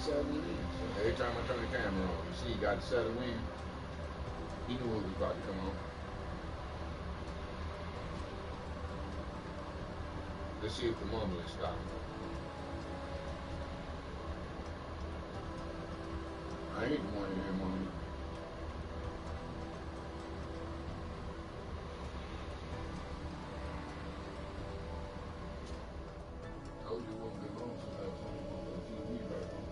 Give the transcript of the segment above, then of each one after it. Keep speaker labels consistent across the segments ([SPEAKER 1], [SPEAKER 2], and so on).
[SPEAKER 1] settling in. So every time I turn the camera on, you see he got to settle in. He knew it was about to come on. Let's see if the mumbling stops. I ain't the one in here mumbling. Told you it wouldn't be long since I told you on TV back home.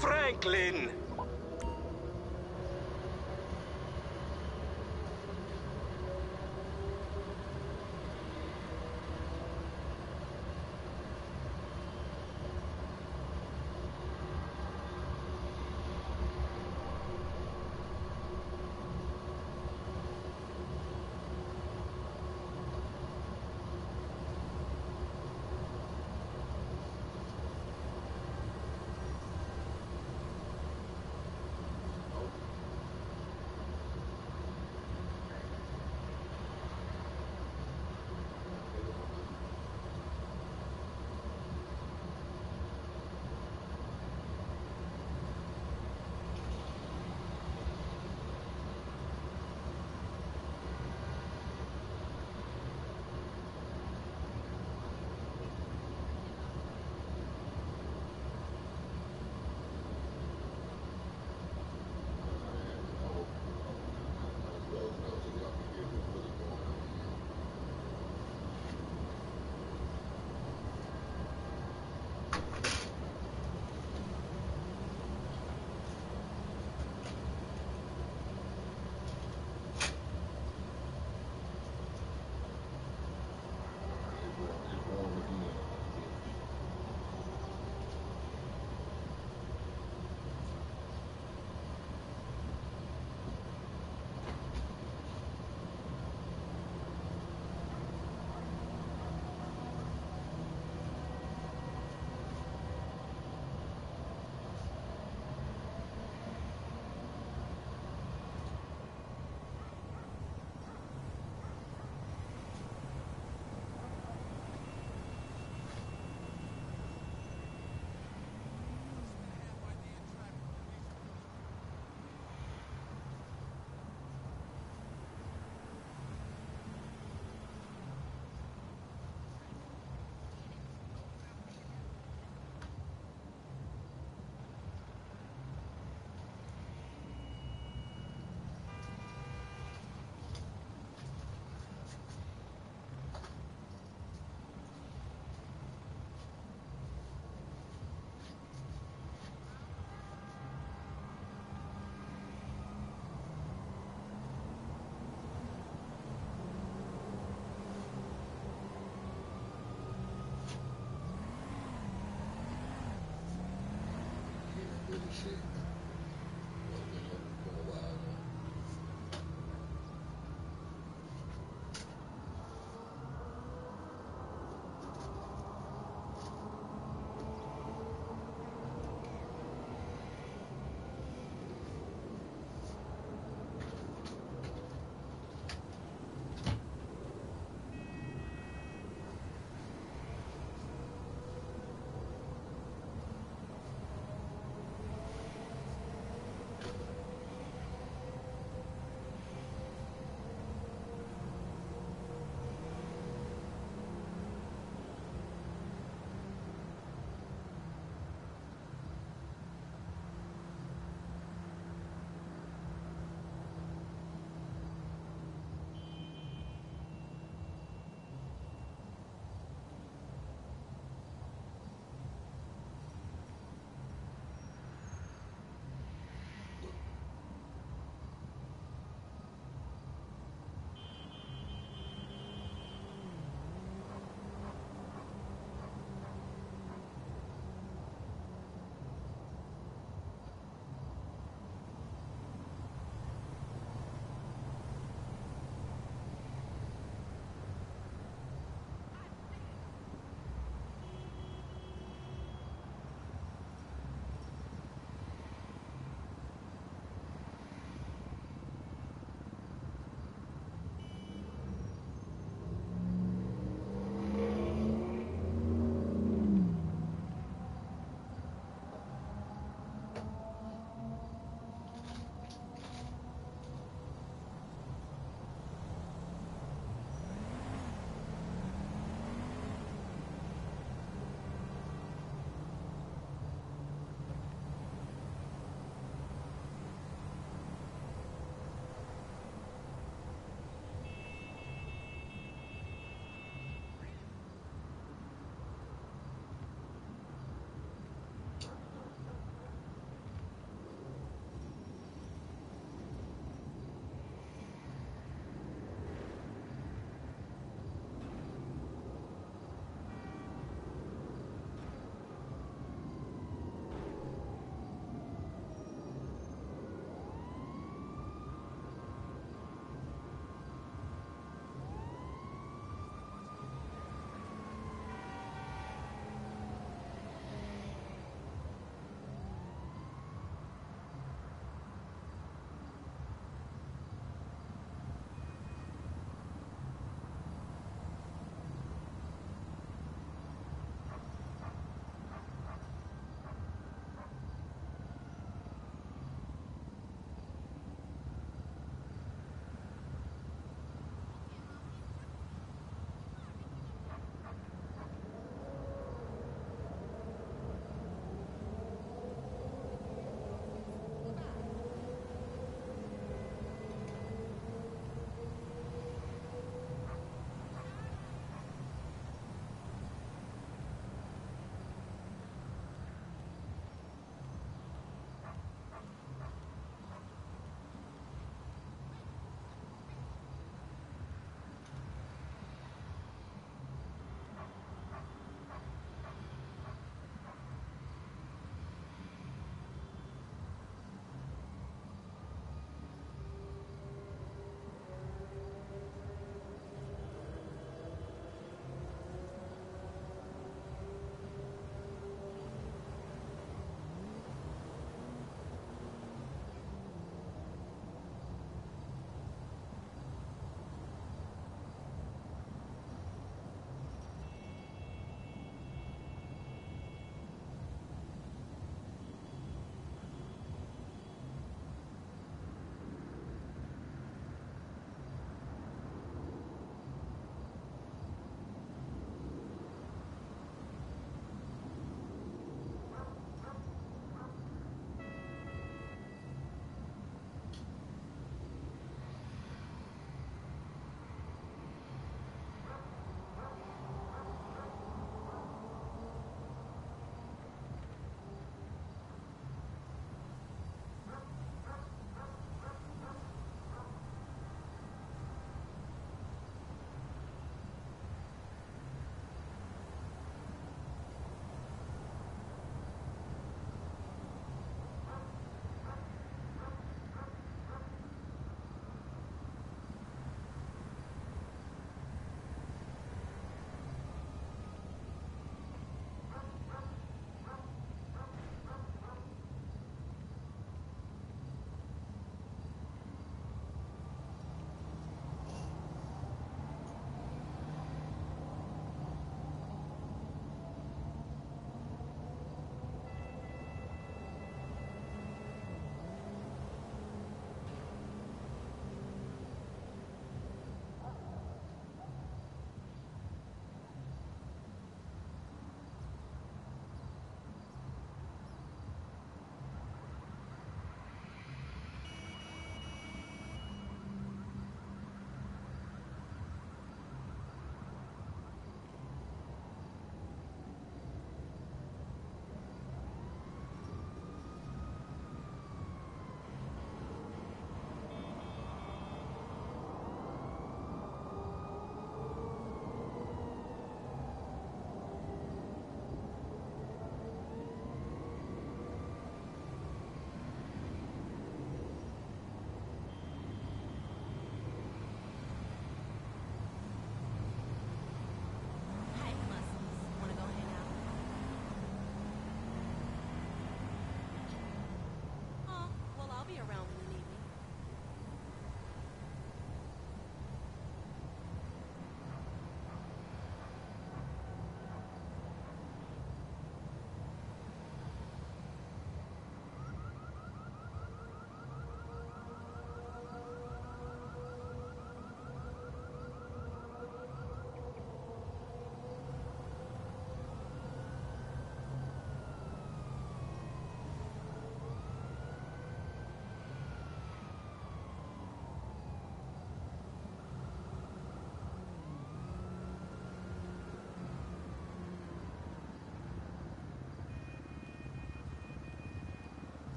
[SPEAKER 2] Franklin!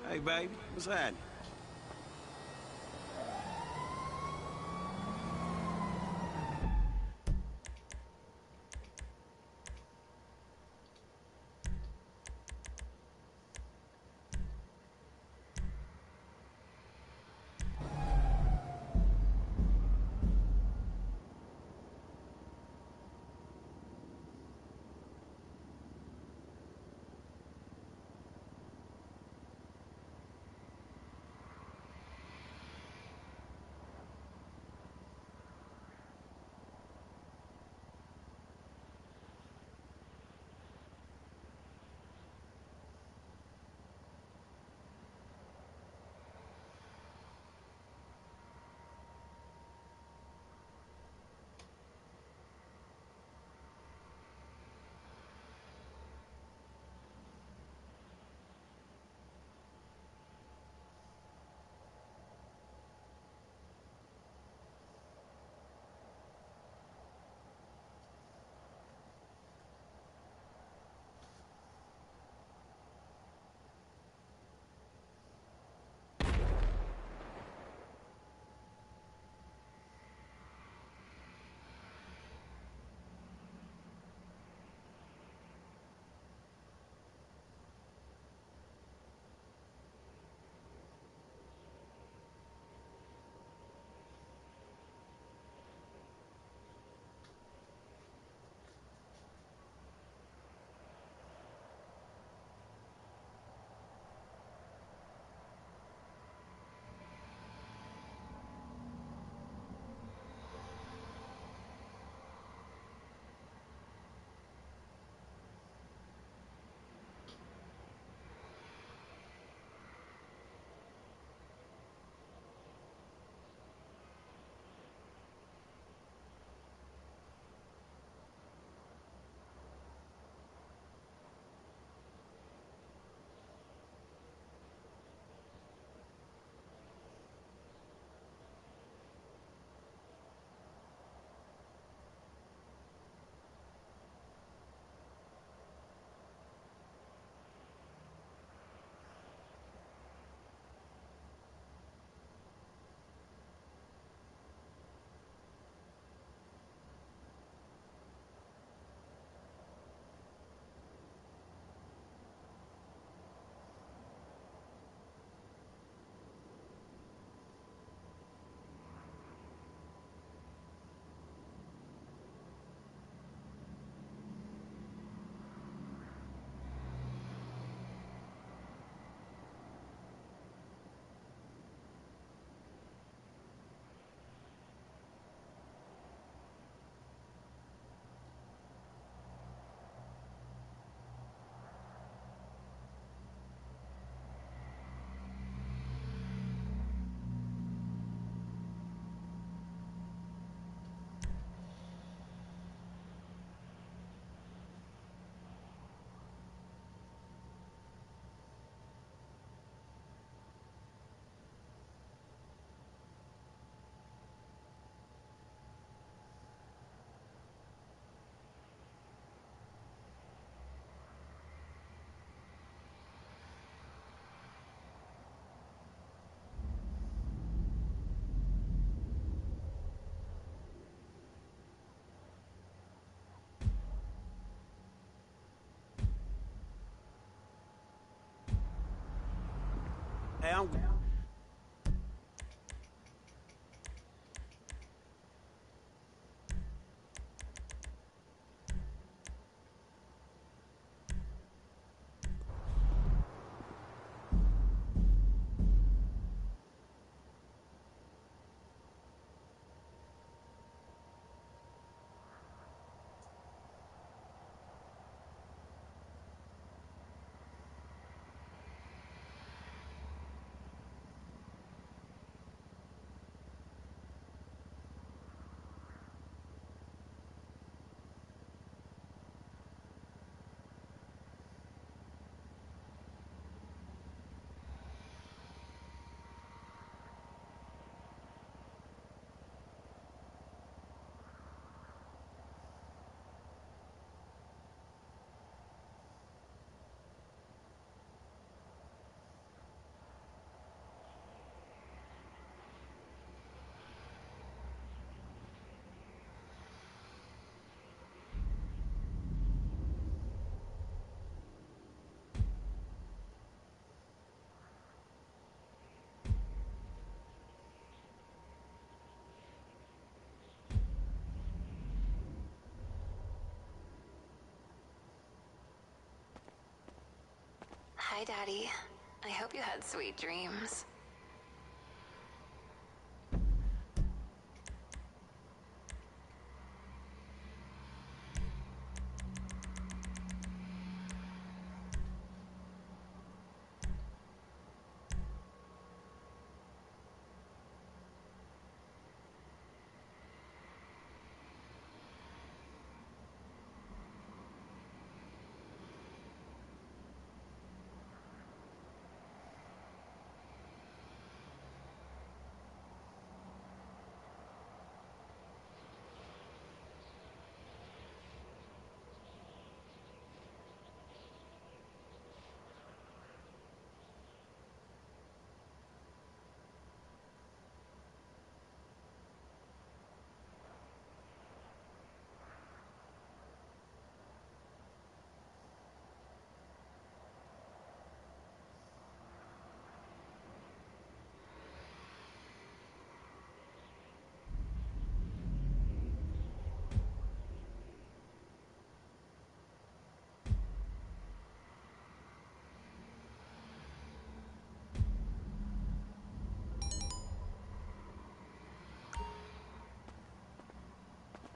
[SPEAKER 2] Hey, baby, what's happening? Hey, I'm
[SPEAKER 3] Hi, Daddy. I hope you had sweet dreams.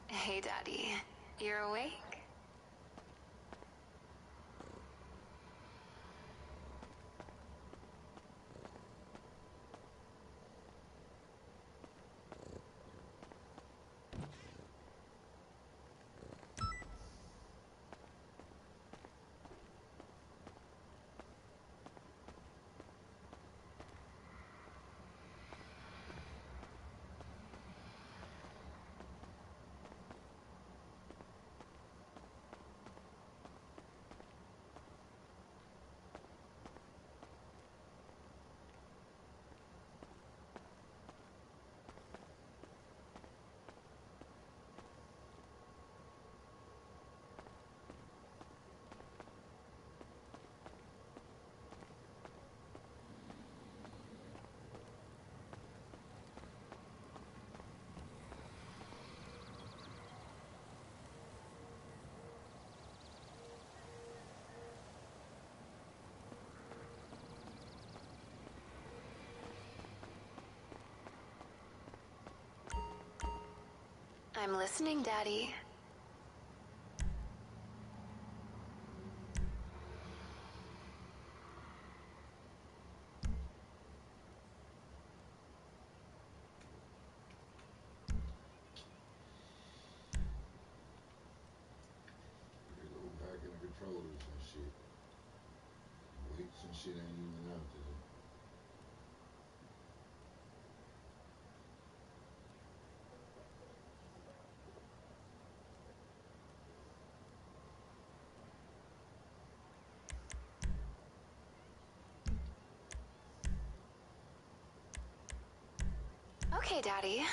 [SPEAKER 3] Hey, Daddy. You're awake? I'm listening, Daddy.
[SPEAKER 1] They go back in the controllers and shit. Weights and shit ain't even out there.
[SPEAKER 3] Okay, Daddy.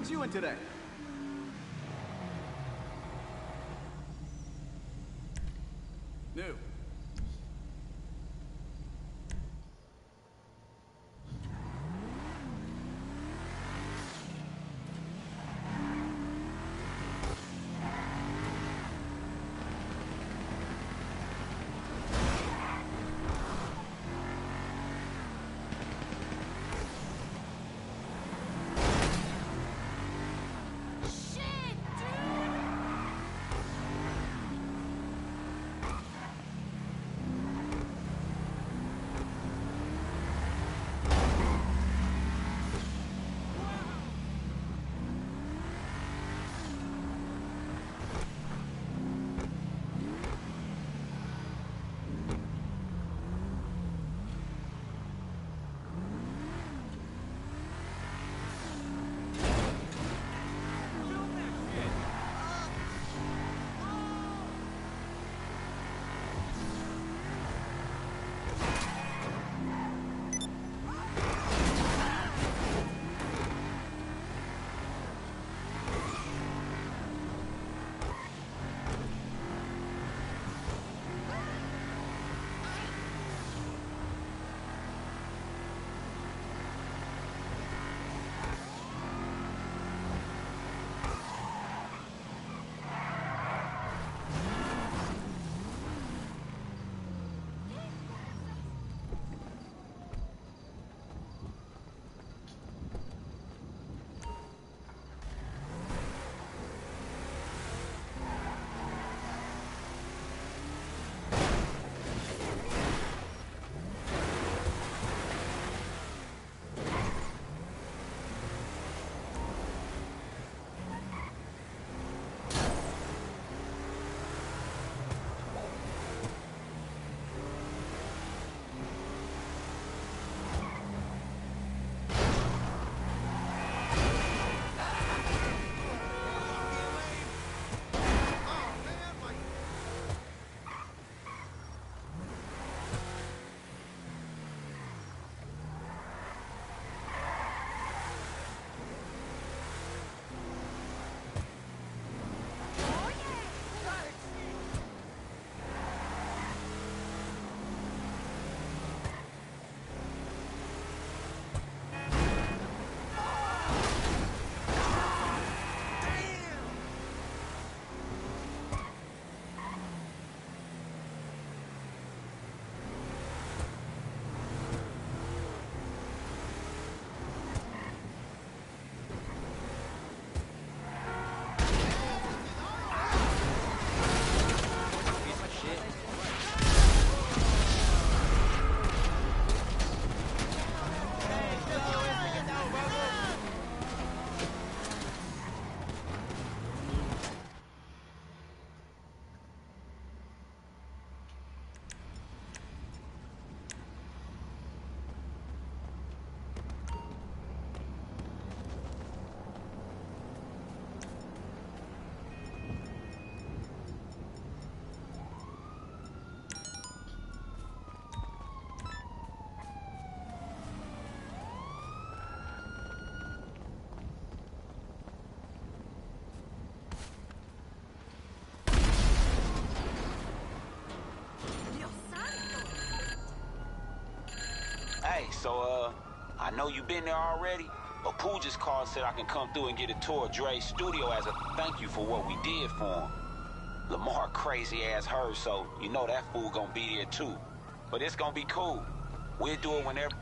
[SPEAKER 4] brings you in today? New.
[SPEAKER 5] Hey, so, I know you been there already, but Pooh just called and said I can come through and get a tour of Dre's studio as a thank you for what we did for him. Lamar crazy ass her, so you know that fool gonna be there too. But it's gonna be cool. We'll do it whenever.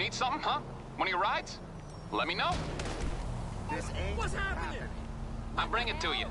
[SPEAKER 6] need something, huh? One of your rides? Let me know.
[SPEAKER 2] This ain't what's happening.
[SPEAKER 6] I'll bring it to you.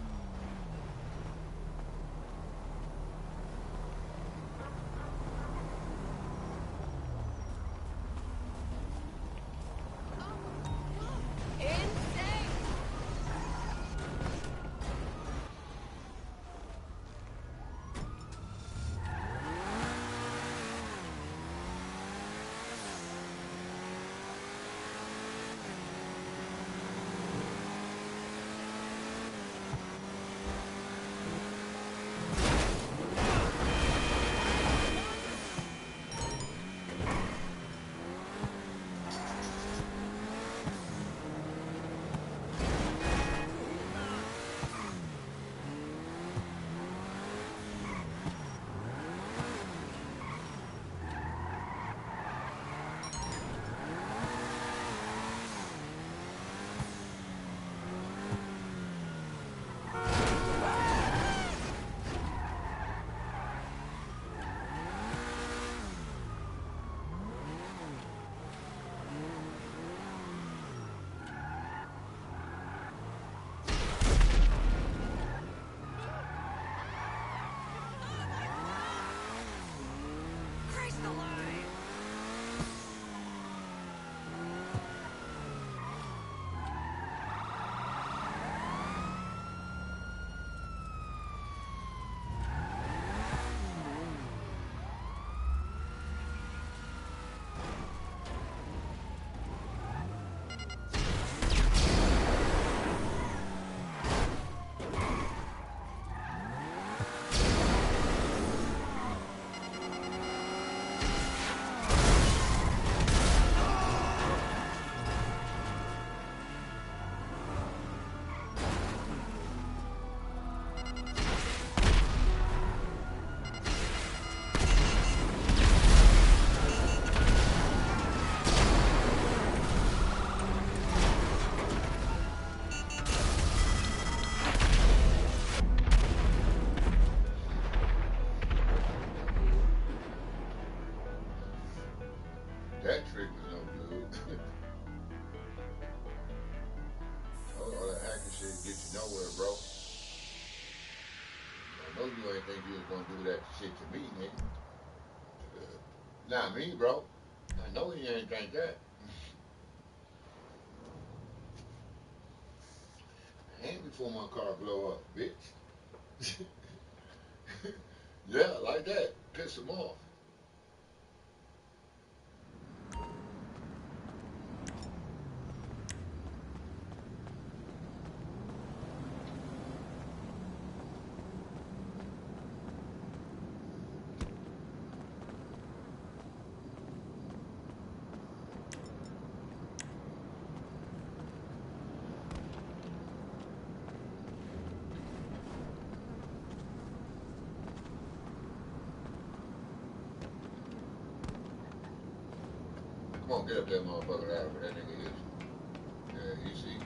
[SPEAKER 1] That trick was no good. All that hacking shit get you nowhere, bro. I know you ain't think you was gonna do that shit to me, nigga. Not me, bro. I know you ain't think that. And before my car blow up, bitch. Yeah, like that. Piss him off. Come on, get up that motherfucker out where that nigga is. Yeah, you see.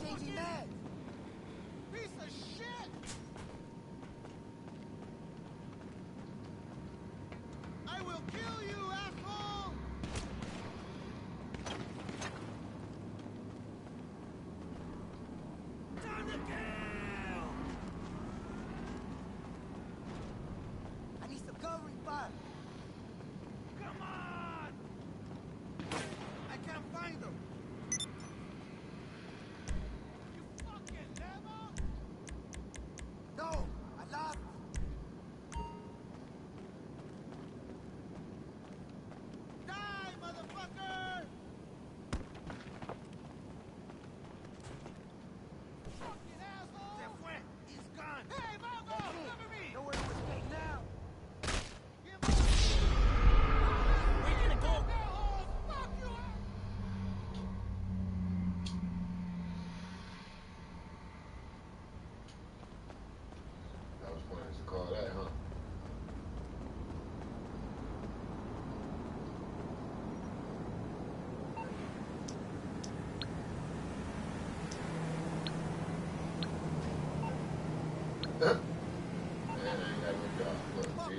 [SPEAKER 2] Changing that. Piece of shit. I will kill you, asshole. Time to kill. I need some covering fire. Come on. I can't find them. No, I lost.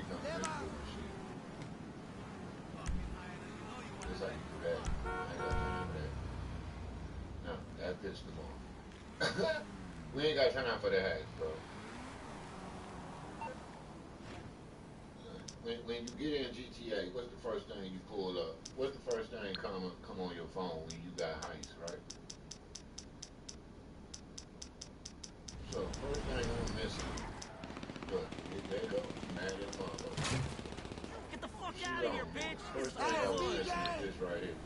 [SPEAKER 1] come to this bullshit. That's how you do that. I ain't got time for that. No, that pissed them off. We ain't got time for the hacks, bro. When you get in GTA, what's the first thing you pull up? What's the first thing come on your phone when you got heist, right? So first thing I'm missing, look, there you go, mad at the motherfucker.
[SPEAKER 2] Get the fuck out of here, bitch!
[SPEAKER 1] First thing I'm missing is this right here.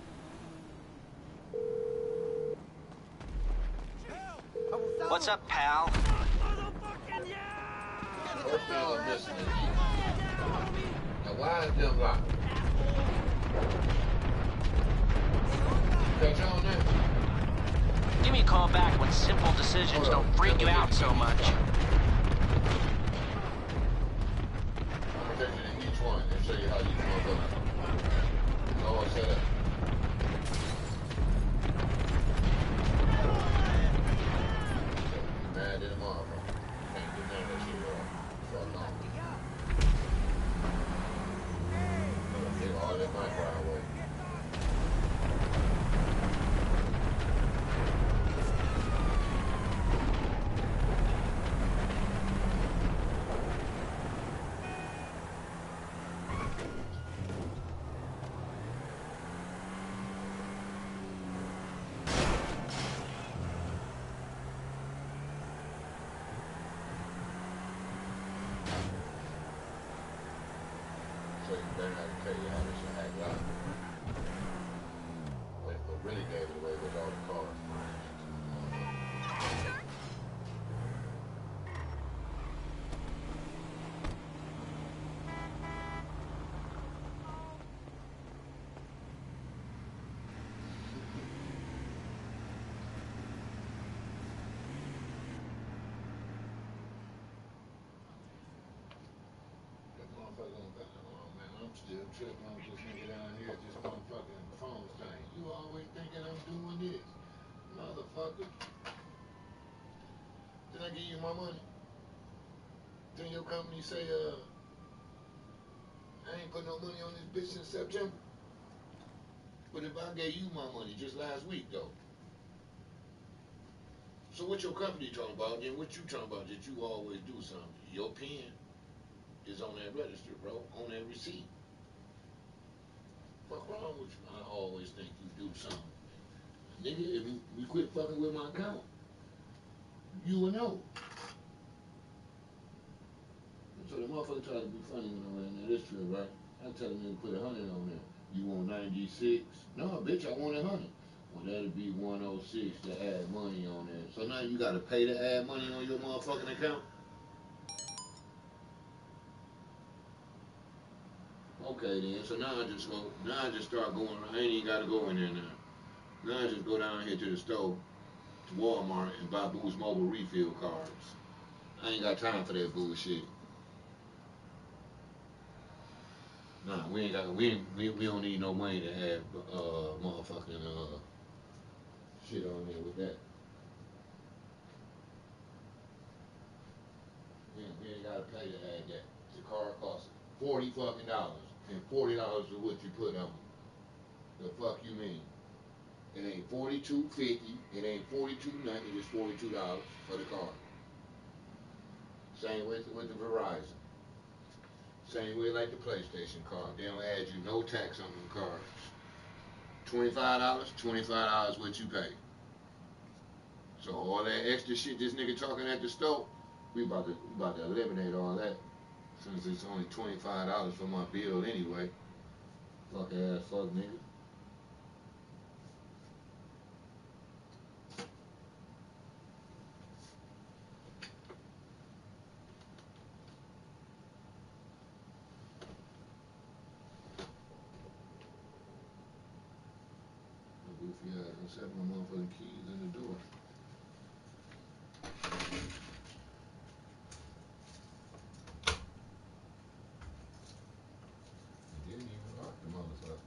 [SPEAKER 7] What's up, pal?
[SPEAKER 2] Motherfucking yeah!
[SPEAKER 1] First thing I'm missing is these. Now why is them locked? Catch on there?
[SPEAKER 7] Give me a call back when simple decisions don't freak you out so much.
[SPEAKER 1] I'm gonna take you to each one and show you how each one goes. It's all set up. Mad at the motherfucker. Can't do none of that shit at all. Fuck off. Take all that mic right away. So you better not tell you how this should act out. What really gave it away was all the cars. That motherfucker don't got no on, man. I'm still tripping on this nigga down here, this motherfucking phone thing. You always thinking I'm doing this. Motherfucker. Did I give you my money? Didn't your company say, I ain't put no money on this bitch since September? But if I gave you my money just last week, though. So what your company talking about, then what you talking about that you always do something? Your pen is on that register, bro, on that receipt. Fuck wrong with you? I always think you do something. Nigga, if you quit fucking with my account, you will know. So the motherfucker tried to be funny when I went in there this trip, right? I tell him to put 100 on there. You want 96? No, bitch, I want 100. Well, that'd be 106 to add money on there. So now you gotta pay to add money on your motherfucking account? Okay then, so now I just start going around. I ain't even gotta go in there now. Now I just go down here to the store, to Walmart, and buy Boost Mobile refill cards. I ain't got time for that bullshit. Nah, we don't need no money to have motherfucking shit on there with that. We ain't gotta pay to add that. The card costs $40 fucking dollars, and $40 is what you put on. The fuck you mean? It ain't $42.50. It ain't $42 nothing. It's $42 for the card. Same with the Verizon. Same way like the PlayStation card. They don't add you no tax on them cards. $25 what you pay. So all that extra shit this nigga talking at the store, we about to eliminate all that. Since it's only $25 for my bill anyway. Fuck ass fuck nigga. Goofy ass, I set my motherfucking keys in the door. Didn't even lock the motherfucker.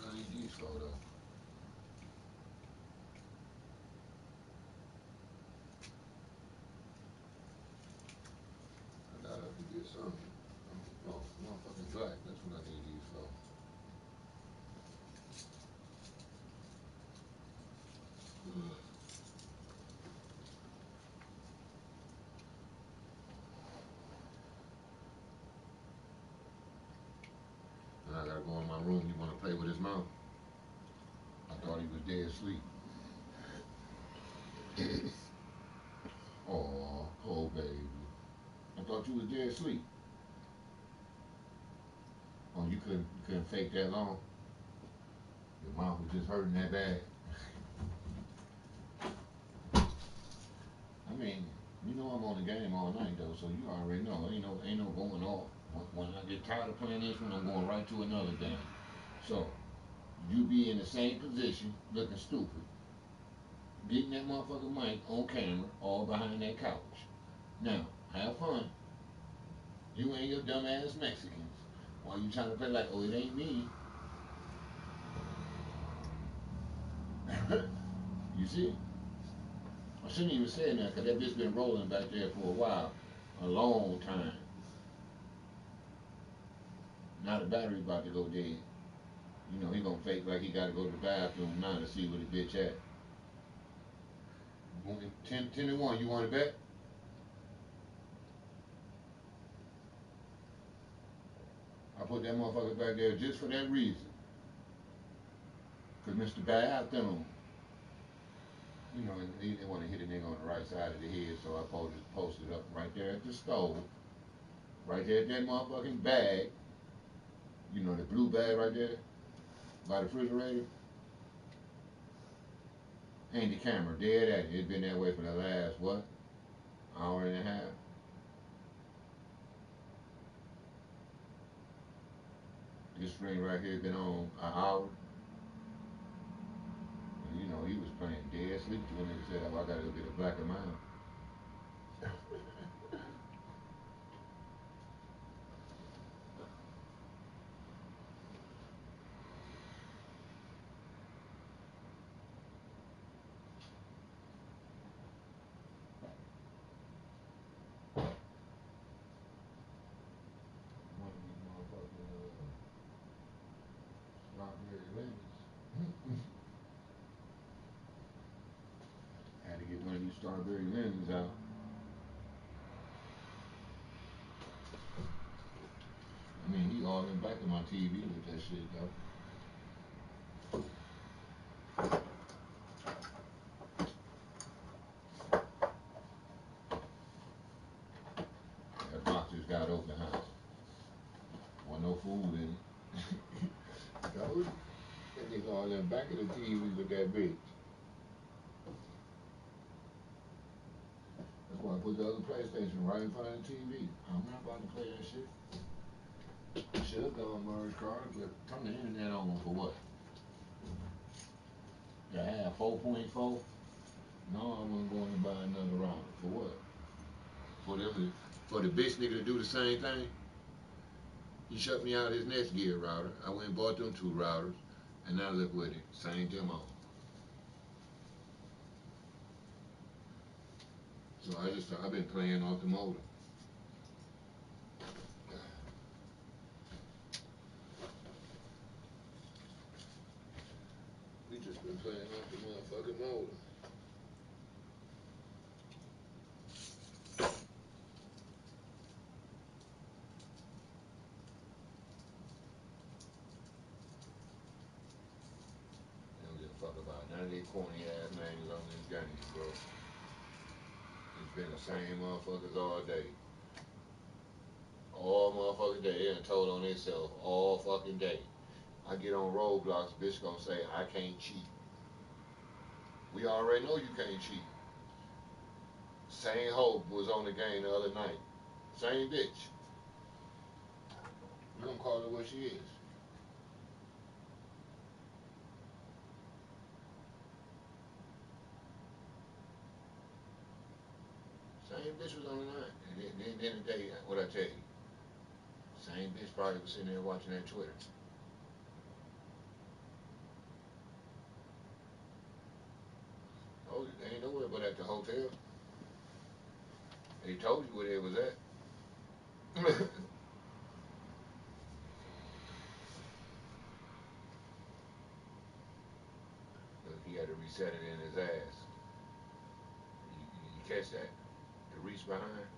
[SPEAKER 1] I need these for though. dead asleep. Oh, poor baby. I thought you was dead asleep. Oh, you couldn't fake that long? Your mouth was just hurting that bad? I mean, you know I'm on the game all night though, so you already know. Ain't no going off. When I get tired of playing this one, I'm going right to another game. So, you be in the same position, looking stupid, getting that motherfucking mic on camera, all behind that couch. Now, have fun. You and your dumb ass Mexicans. While you trying to play like, oh, it ain't me. You see? I shouldn't even say that because that bitch been rolling back there for a while. A long time. Now the battery about to go dead. You know, he gonna fake like he gotta go to the bathroom now to see where the bitch at. 10 to 1, you wanna bet? I put that motherfucker back there just for that reason. Cause Mr. Bathroom, you know, they want to hit a nigga on the right side of the head, so I posted up right there at the stove, right there at that motherfucking bag, you know, the blue bag right there, by the refrigerator. Ain't the camera dead at it. It's been that way for the last, what, hour and a half. This screen right here been on an hour. And, you know, he was playing dead sleep to when nigga said, oh, I gotta go get a black and mild. One of these motherfucking strawberry lemons. Had to get one of these strawberry lemons out. I mean, he all in back of my TV with that shit, though. That box just got open, huh? Wasn't no food in it. Told you. That nigga all in back of the TV with that bitch. That's why I put the other PlayStation right in front of the TV. I'm not about to play that shit. Should have gone merge card, but turn the internet on for what? To have 4.4? No, I wasn't going to buy another router. For what? For the bitch nigga to do the same thing? He shut me out of his Netgear router. I went and bought them 2 routers, and now look with it. Same demo. So I've been playing off the modem. We just been playing off the motherfucking modem. They don't give a fuck about none of these corny ass names on this game, bro. It's been the same motherfuckers all day. All motherfucking day. They done told on themselves all fucking day. I get on Roblox, bitch gonna say, I can't cheat. We already know you can't cheat. Same Hope was on the game the other night. Same bitch. You gonna call her what she is. Same bitch was on the line. And then the day, what I tell you? Same bitch probably was sitting there watching that Twitter. Oh, they ain't nowhere but at the hotel. They told you where they was at. Look, he had to reset it in his ass. You catch that? The reach behind.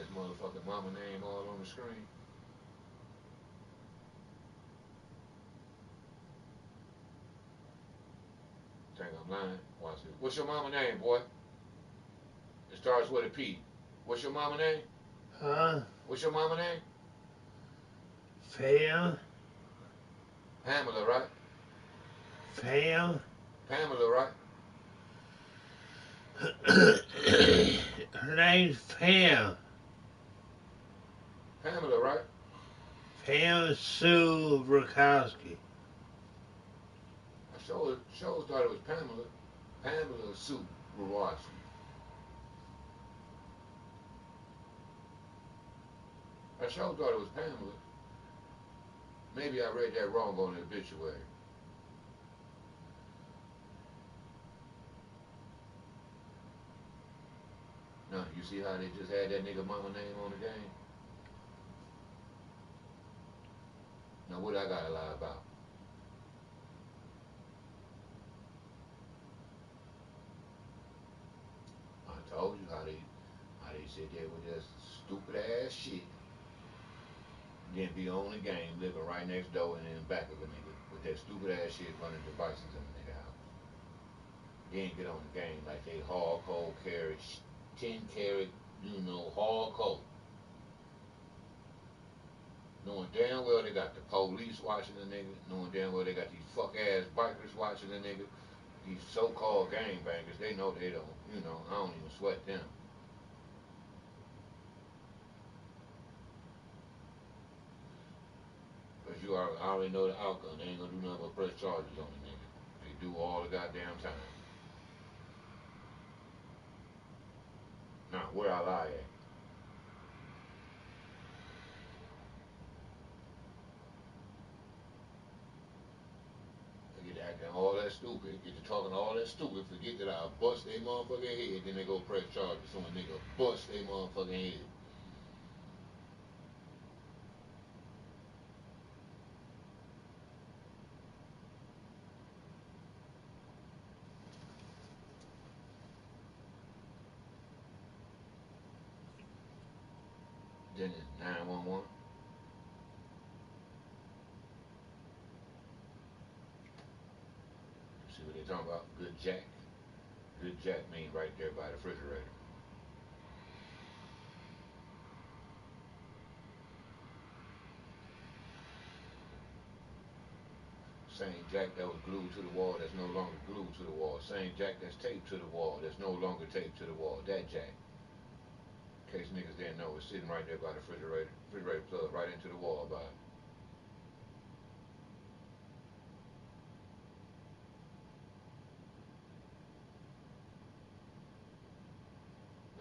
[SPEAKER 1] ass motherfucking mama name all on the screen. Think I'm lying? Watch this. What's your mama name, boy? It starts with a P. What's your mama name?
[SPEAKER 8] Huh?
[SPEAKER 1] What's your mama name?
[SPEAKER 8] Pam?
[SPEAKER 1] Pamela, right?
[SPEAKER 8] Pam?
[SPEAKER 1] Pamela, right?
[SPEAKER 8] Her name's Pam.
[SPEAKER 1] Pamela, right?
[SPEAKER 8] Pam Sue Rakowski.
[SPEAKER 1] I sure thought it was Pamela. Pamela Sue Rawashi. I sure thought it was Pamela. Maybe I read that wrong on the obituary. No, you see how they just had that nigga mama name on the game? Now what I gotta lie about? I told you how they sit there with this stupid ass shit. Then be on the game, living right next door and in the back of a nigga with that stupid ass shit running devices in the nigga house. Then get on the game like they hardcore carry 10 carat, hardcore. Knowing damn well they got the police watching the nigga, knowing damn well they got these fuck ass bikers watching the nigga, these so-called gangbangers, they know they don't, I don't even sweat them. Cause I already know the outcome. They ain't gonna do nothing but press charges on the nigga. They do all the goddamn time. Now, where I lie at? They get to acting all that stupid, get to talking all that stupid, forget that I bust their motherfucking head, then they go press charges on a nigga, bust their motherfucking head. Then it's 911. See what they talking about? Good Jack. Good Jack mean right there by the refrigerator. Same Jack that was glued to the wall that's no longer glued to the wall. Same Jack that's taped to the wall that's no longer taped to the wall. That Jack. In case niggas didn't know, it's sitting right there by the refrigerator plug right into the wall by it.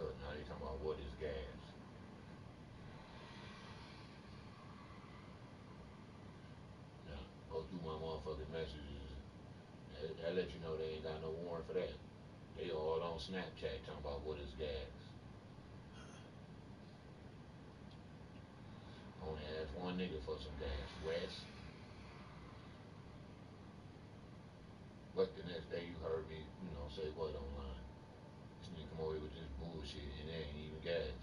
[SPEAKER 1] Look, now they talking about what is gas. Now, go through my motherfucking messages. That let you know they ain't got no warrant for that. They all on Snapchat talking about what is gas. Only asked one nigga for some gas, Wes. But the next day you heard me, say what online. This nigga come over here with this bullshit and it ain't even gas.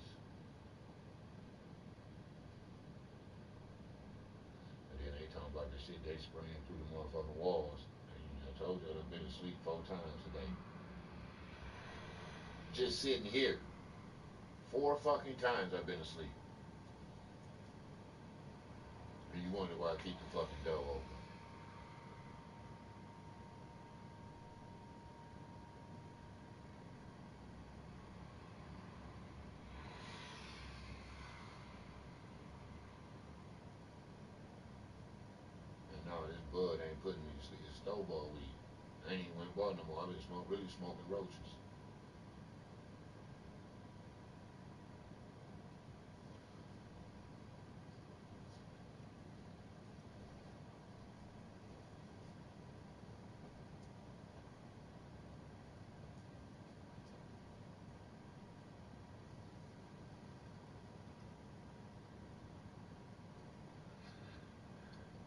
[SPEAKER 1] And then they talking about the shit they spraying through the motherfucking walls. And, I told you I've been asleep 4 times today. Just sitting here. 4 fucking times I've been asleep. And you wonder why I keep the fucking door open. And no, this bud ain't putting me to sleep. It's snowball weed. I ain't even went and bought no more. I've been really smoking roaches.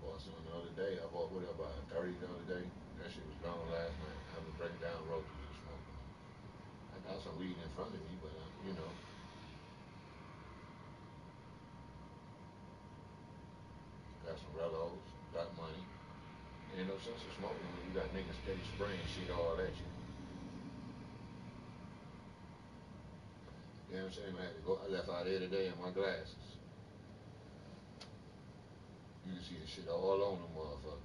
[SPEAKER 1] Bought some the other day. I bought whatever, 30 the other day. That shit was gone last night. I've been breaking down roaches and smoking. I got some weed in front of me, but got some relos, got money. Ain't no sense of smoking when you got niggas steady spraying shit all at you. You know what I'm saying? I left out here today in my glasses. You can see the shit all on them motherfuckers.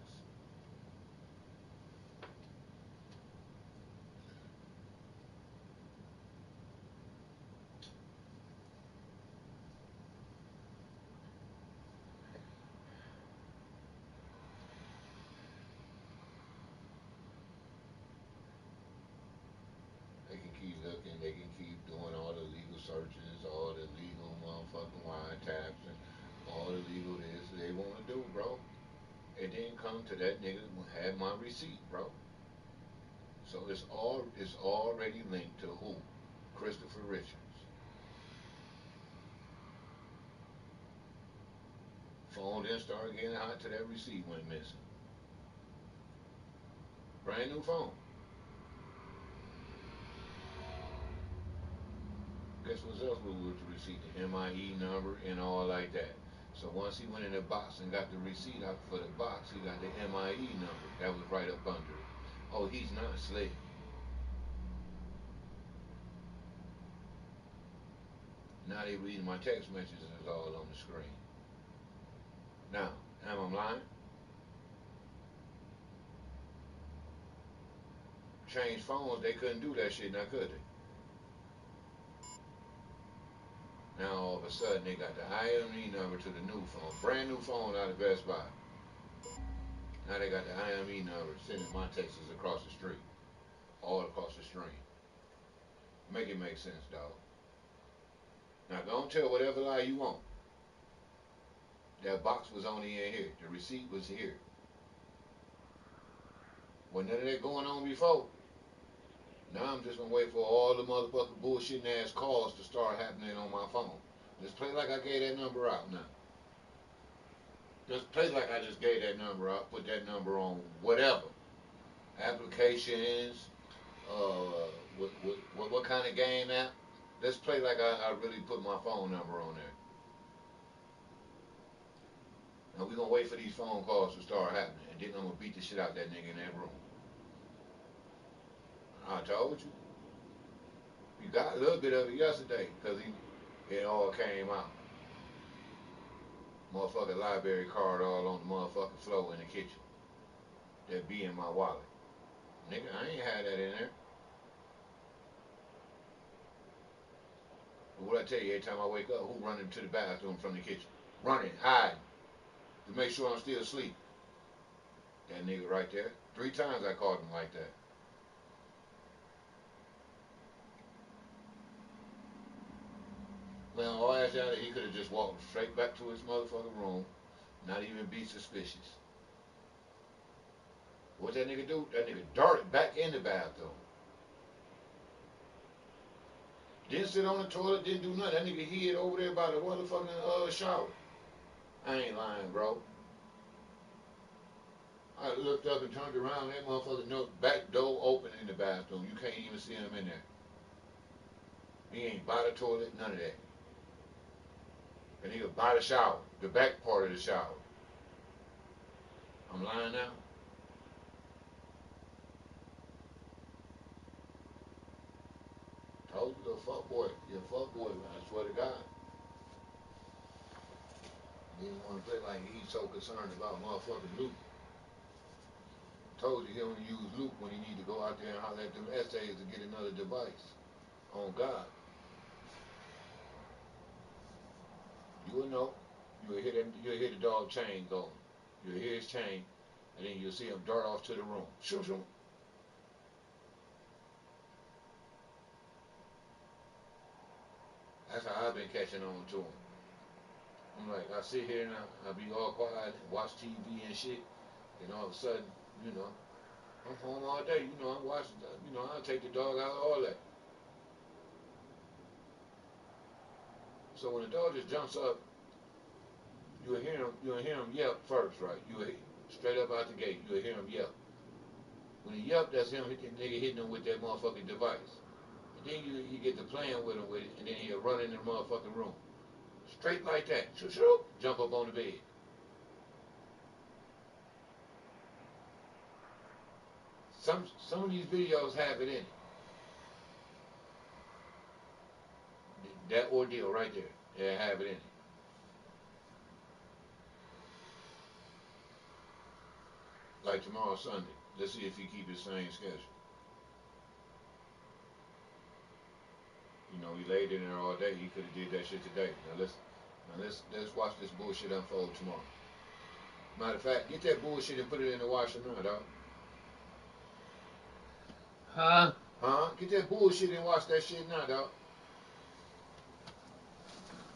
[SPEAKER 1] They can keep looking, they can keep doing all the legal searches, all the legal motherfucking wiretaps, and all the legal this they want to do, bro. It didn't come to that nigga who had my receipt, bro. So it's already linked to who? Christopher Richards. Phone then started getting hot till that receipt went missing. Brand new phone. Guess what else was with the receipt? The MIE number and all like that. So once he went in the box and got the receipt out for the box, he got the MIE number. That was right up under it. Oh, he's not slick. Now they reading my text messages all on the screen. Now, am I lying? Changed phones, they couldn't do that shit now, could they? Now all of a sudden they got the IME number to the new phone. Brand new phone out of Best Buy. Now they got the IME number sending my texts across the street. All across the stream. Make it make sense, dog. Now don't tell whatever lie you want. That box was only in here. The receipt was here. Wasn't none of that going on before. Now I'm just gonna wait for all the motherfucking bullshitting ass calls to start happening on my phone. Just play like I gave that number out now. Just play like I just gave that number out, put that number on whatever. Applications, what kind of game app. Let's play like I really put my phone number on there. And we're gonna wait for these phone calls to start happening. And then I'm gonna beat the shit out that nigga in that room. I told you. You got a little bit of it yesterday, because it all came out. Motherfucking library card all on the motherfucking floor in the kitchen. That be in my wallet. Nigga, I ain't had that in there. But what I tell you, every time I wake up, who running to the bathroom from the kitchen? Running, hiding, to make sure I'm still asleep. That nigga right there. 3 times I called him like that. Well, all ass out, he could have just walked straight back to his motherfucking room, not even be suspicious. What that nigga do? That nigga darted back in the bathroom. Didn't sit on the toilet, didn't do nothing. That nigga hid over there by the motherfucking shower. I ain't lying, bro. I looked up and turned around, that motherfucker back door open in the bathroom. You can't even see him in there. He ain't by the toilet, none of that. And he was by the shower, the back part of the shower. I'm lying now? Told you, little fuck boy. You're a fuck boy, man. I swear to God. He didn't want to play like he's so concerned about motherfucking loot. Told you he only use loot when he need to go out there and holler at them essays to get another device. On God. You will know. You'll hear the dog chain going. You'll hear his chain, and then you'll see him dart off to the room. Shoot, shoot. That's how I've been catching on to him. I'm like, I sit here and I be all quiet, watch TV and shit, and all of a sudden, you know, I'm home all day, you know, I'm watching, you know, I'll take the dog out, all that. So when the dog just jumps up, you'll hear him yelp first, right? You'll hear, straight up out the gate, you'll hear him yelp. When he yelp, that's him nigga hitting him with that motherfucking device. And then you get to playing with him with it, and then he'll run in the motherfucking room. Straight like that. Shoot, shoot. Jump up on the bed. some of these videos have it in it. That ordeal right there, they have it in it. Like tomorrow Sunday. Let's see if he keep his same schedule. You know, he laid in there all day. He could have did that shit today. Now let's watch this bullshit unfold tomorrow. Matter of fact, get that bullshit and put it in the washer now, dog.
[SPEAKER 8] Huh?
[SPEAKER 1] Huh? Get that bullshit and wash that shit now, dog.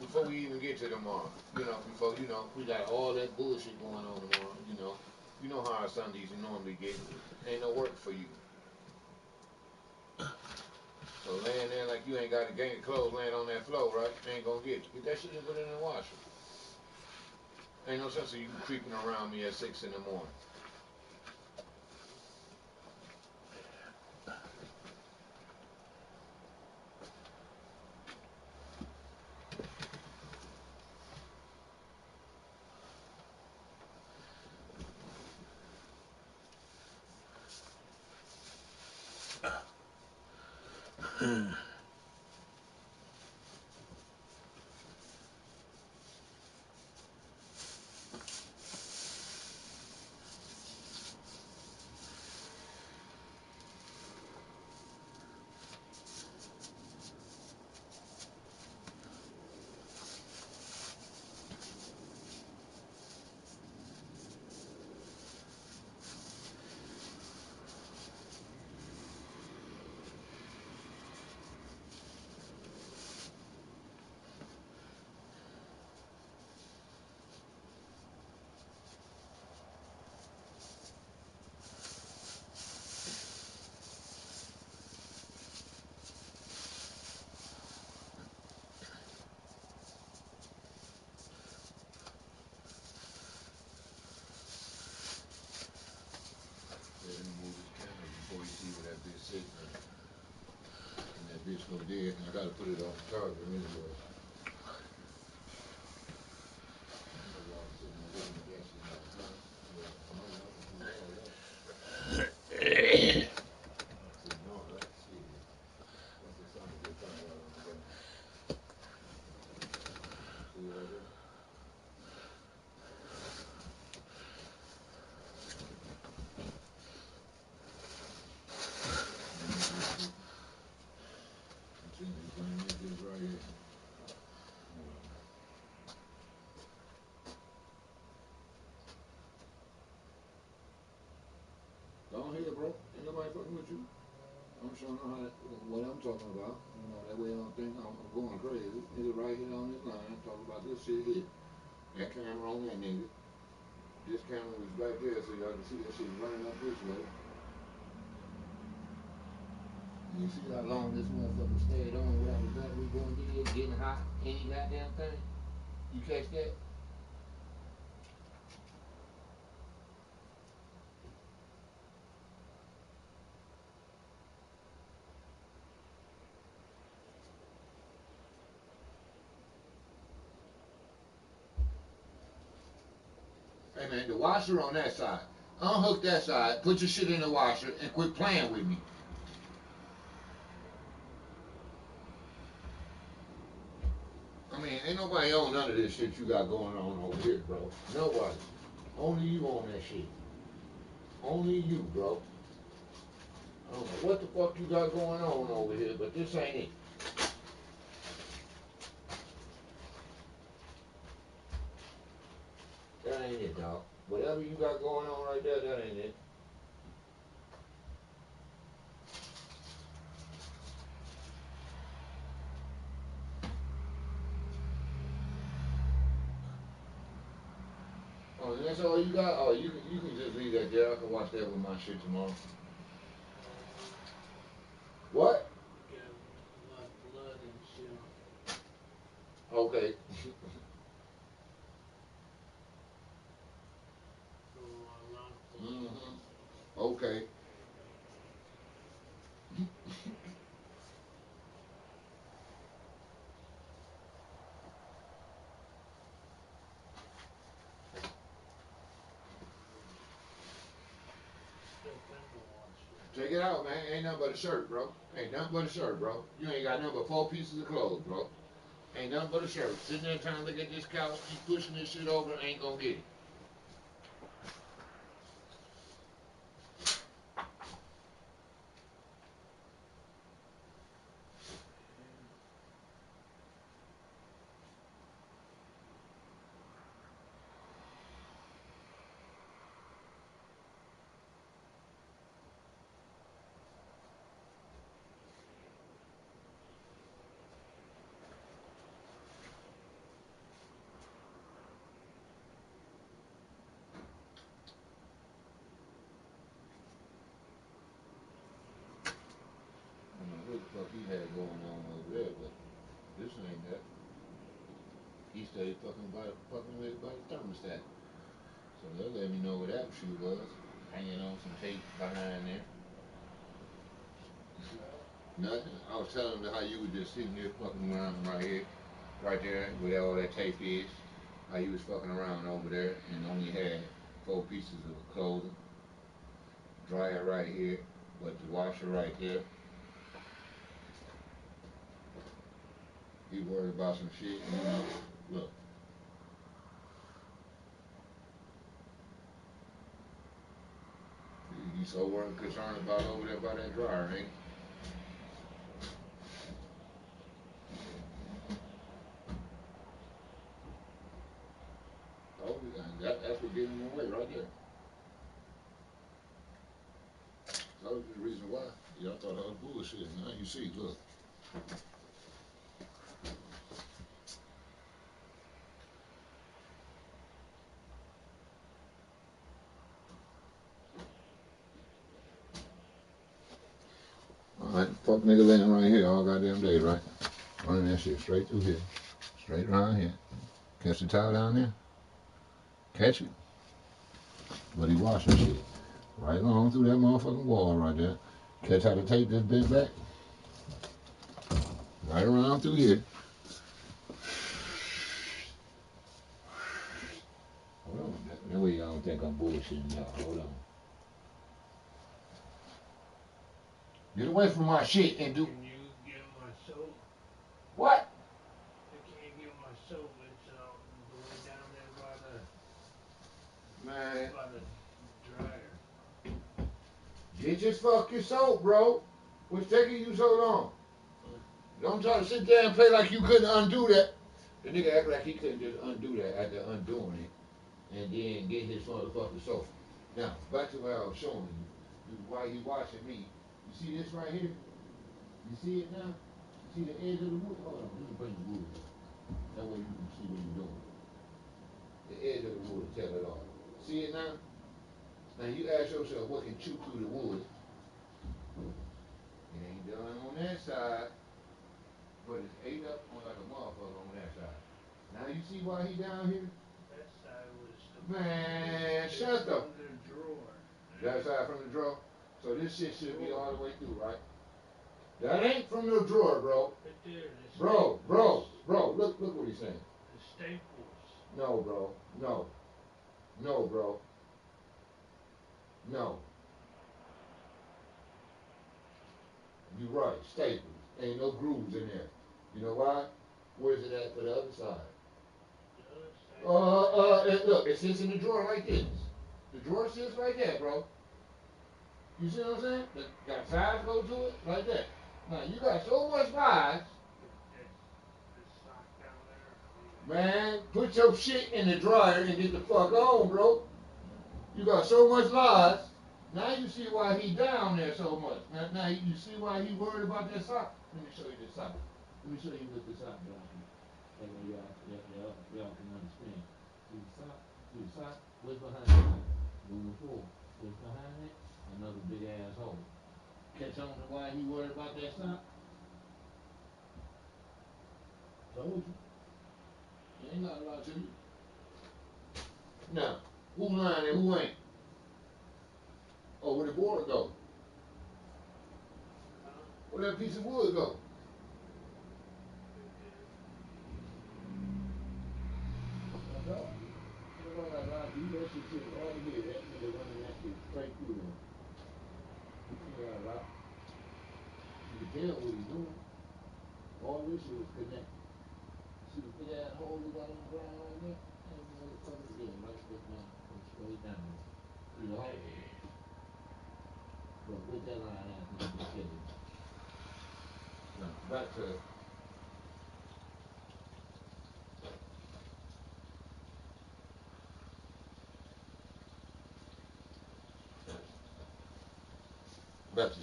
[SPEAKER 1] Before we even get to tomorrow, you know, before we got all that bullshit going on tomorrow. You know how our Sundays normally get. Ain't no work for you. So laying there like you ain't got a gang of clothes laying on that floor, right? Ain't gonna get it. Get that shit and put it in the washer. Ain't no sense of you creeping around me at 6 in the morning. And that bitch go dead, and I gotta put it on the charger anyway. Go on here, bro. Ain't nobody fucking with you. I'm showing them what I'm talking about. You know, that way I don't think I'm going crazy. Nigga right here on this line talking about this shit here. That camera on that nigga. This camera was back there so y'all can see that shit running up this way. You see how long this motherfucker stayed on without the battery going dead, getting hot, any goddamn thing? You catch that? Hey man, the washer on that side. Unhook that side, put your shit in the washer, and quit playing with me. I mean, ain't nobody on none of this shit you got going on over here, bro. Nobody. Only you on that shit. Only you, bro. I don't know what the fuck you got going on over here, but this ain't it. That ain't it, dog. Whatever you got going on right there, that ain't it. Oh, and that's all you got? Oh, you can just leave that there. I can watch that with my shit tomorrow. What?
[SPEAKER 8] Blood and shit.
[SPEAKER 1] Okay. Mm-hmm. Okay. Check it out, man. Ain't nothing but a shirt, bro. Ain't nothing but a shirt, bro. You ain't got nothing but 4 pieces of clothes, bro. Ain't nothing but a shirt. Sitting there trying to look at this couch, keep pushing this shit over, ain't gonna get it. I don't know what the fuck he had going on over there, but this ain't that. He stayed fucking with by the thermostat. So they'll let me know what that shoe was. Hanging on some tape behind there. Nothing. I was telling them how you were just sitting there fucking around right here, right there, where all that tape is. How you was fucking around over there and only had 4 pieces of clothing. Dryer right here, but the washer right there. You worried about some shit, and you know, look. You so worried concerned about over there by that dryer, ain't you? Oh, that's what gave him away right there. That was the reason why. Y'all thought I was bullshit. Now you see, look. Alright, fuck nigga laying right here all goddamn day, right? Running that shit straight through here. Straight around here. Catch the towel down there? Catch it. But he washing shit. Right along through that motherfucking wall right there. Catch how the tape just bent back. Right around through here. Hold on. That way y'all don't think I'm bullshitting y'all. Hold on. Get away from my shit and do.
[SPEAKER 8] Can you get my soap?
[SPEAKER 1] What?
[SPEAKER 8] I can't get my soap. It's the way down there
[SPEAKER 1] Man.
[SPEAKER 8] by the dryer.
[SPEAKER 1] Get your fucking soap, bro. What's taking you so long? Don't try to sit there and play like you couldn't undo that. The nigga act like he couldn't just undo that after undoing it and then get his motherfucking soap. Now, back to what I was showing you. While you watching me, you see this right here? You see it now? You see the edge of the wood? Hold on, let me bring the wood here. That way you can see what you're doing. The edge of the wood tell it all. See it now? Now you ask yourself what can chew through the wood. It ain't done on that side, but it's ate up on like a motherfucker on that side. Now you see why he down here?
[SPEAKER 8] That side was the
[SPEAKER 1] Man, shut up.
[SPEAKER 8] from the drawer.
[SPEAKER 1] That side from the drawer? So this shit should be all the way through, right? That ain't from the drawer, bro.
[SPEAKER 8] Right there.
[SPEAKER 1] Bro, look what he's saying.
[SPEAKER 8] The staples.
[SPEAKER 1] No, bro. No. No, bro. No. You right, staples. Ain't no grooves in there. You know why? Where's it at for the other side? Look, it sits in the drawer like this. The drawer sits like that, bro. You see what I'm saying? Got sides go to it like that. Now you got so much size. Man, put your shit in the dryer and get the fuck on, bro. You got so much lies. Now you see why he down there so much. Now you see why he worried about that sock. Let me show you this sock. Let me show you what the sock does. That way y'all can understand. See the sock? See the sock? What's behind the sock? Moving forward. What's behind it? Another big ass hole. Catch on to why he worried about that sock? Told you. Ain't got a lot to you. Now, who lying and who ain't? Oh, where the board go? Where that piece of wood go? That's all. Everybody got a lot to you. That shit all here. That nigga running that shit straight through there. Yeah, right. You can tell what he's doing. All this shit is connected. See the big ass hole he got in the ground right there? And motherfucker, yeah, right there now. Go straight down there. See the hole? But with that line out, you can get it. Now, back to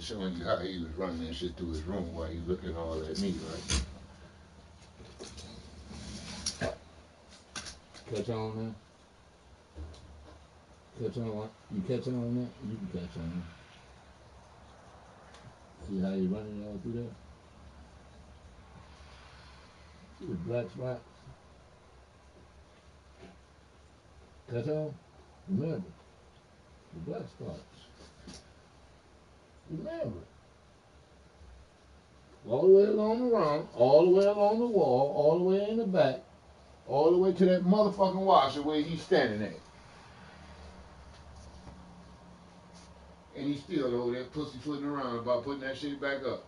[SPEAKER 1] showing you how he was running that shit through his room while he was looking at all that meat, right? Catch on now? Catch on? You catch on that? You can catch on. See how he running it all through there? See the black spots? Catch on? Remember, the black spots. Remember. All the way along the run, all the way along the wall, all the way in the back, all the way to that motherfucking washer where he's standing at. And he's still over there pussyfooting around about putting that shit back up.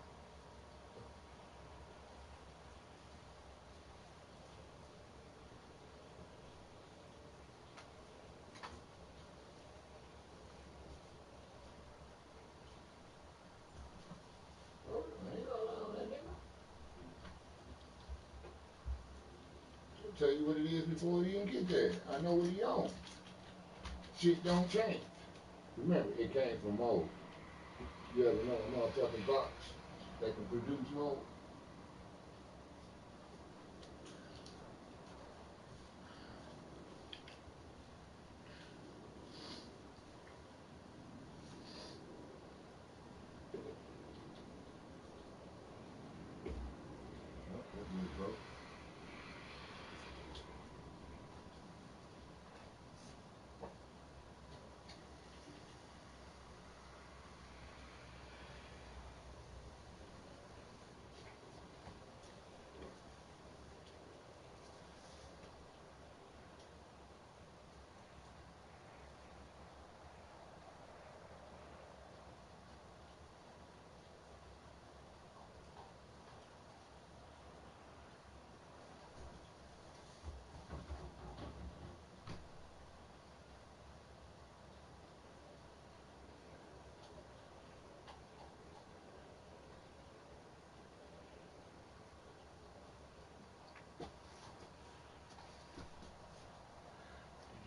[SPEAKER 1] I'll tell you what it is before he even get there. I know what he on. Shit don't change. Remember, it came from mold. You ever know a motherfucking box that can produce mold? Oh, that's good, bro.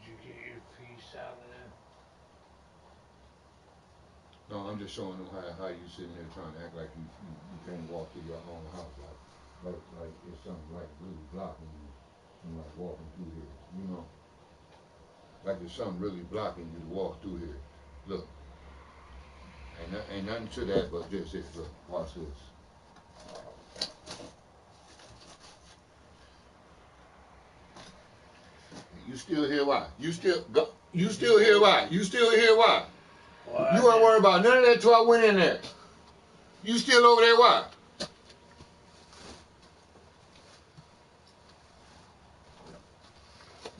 [SPEAKER 8] Did you get your piece out of there?
[SPEAKER 1] No, I'm just showing them how you sitting there trying to act like you can't walk through your own house like it's something like really blocking you from like walking through here, you know? Like there's something really blocking you to walk through here. Look, ain't nothing to that but just this. Look, watch this. You still hear why? You still hear why? You still hear why?
[SPEAKER 8] Well,
[SPEAKER 1] You weren't worried about none of that till I went in there. You still over there why?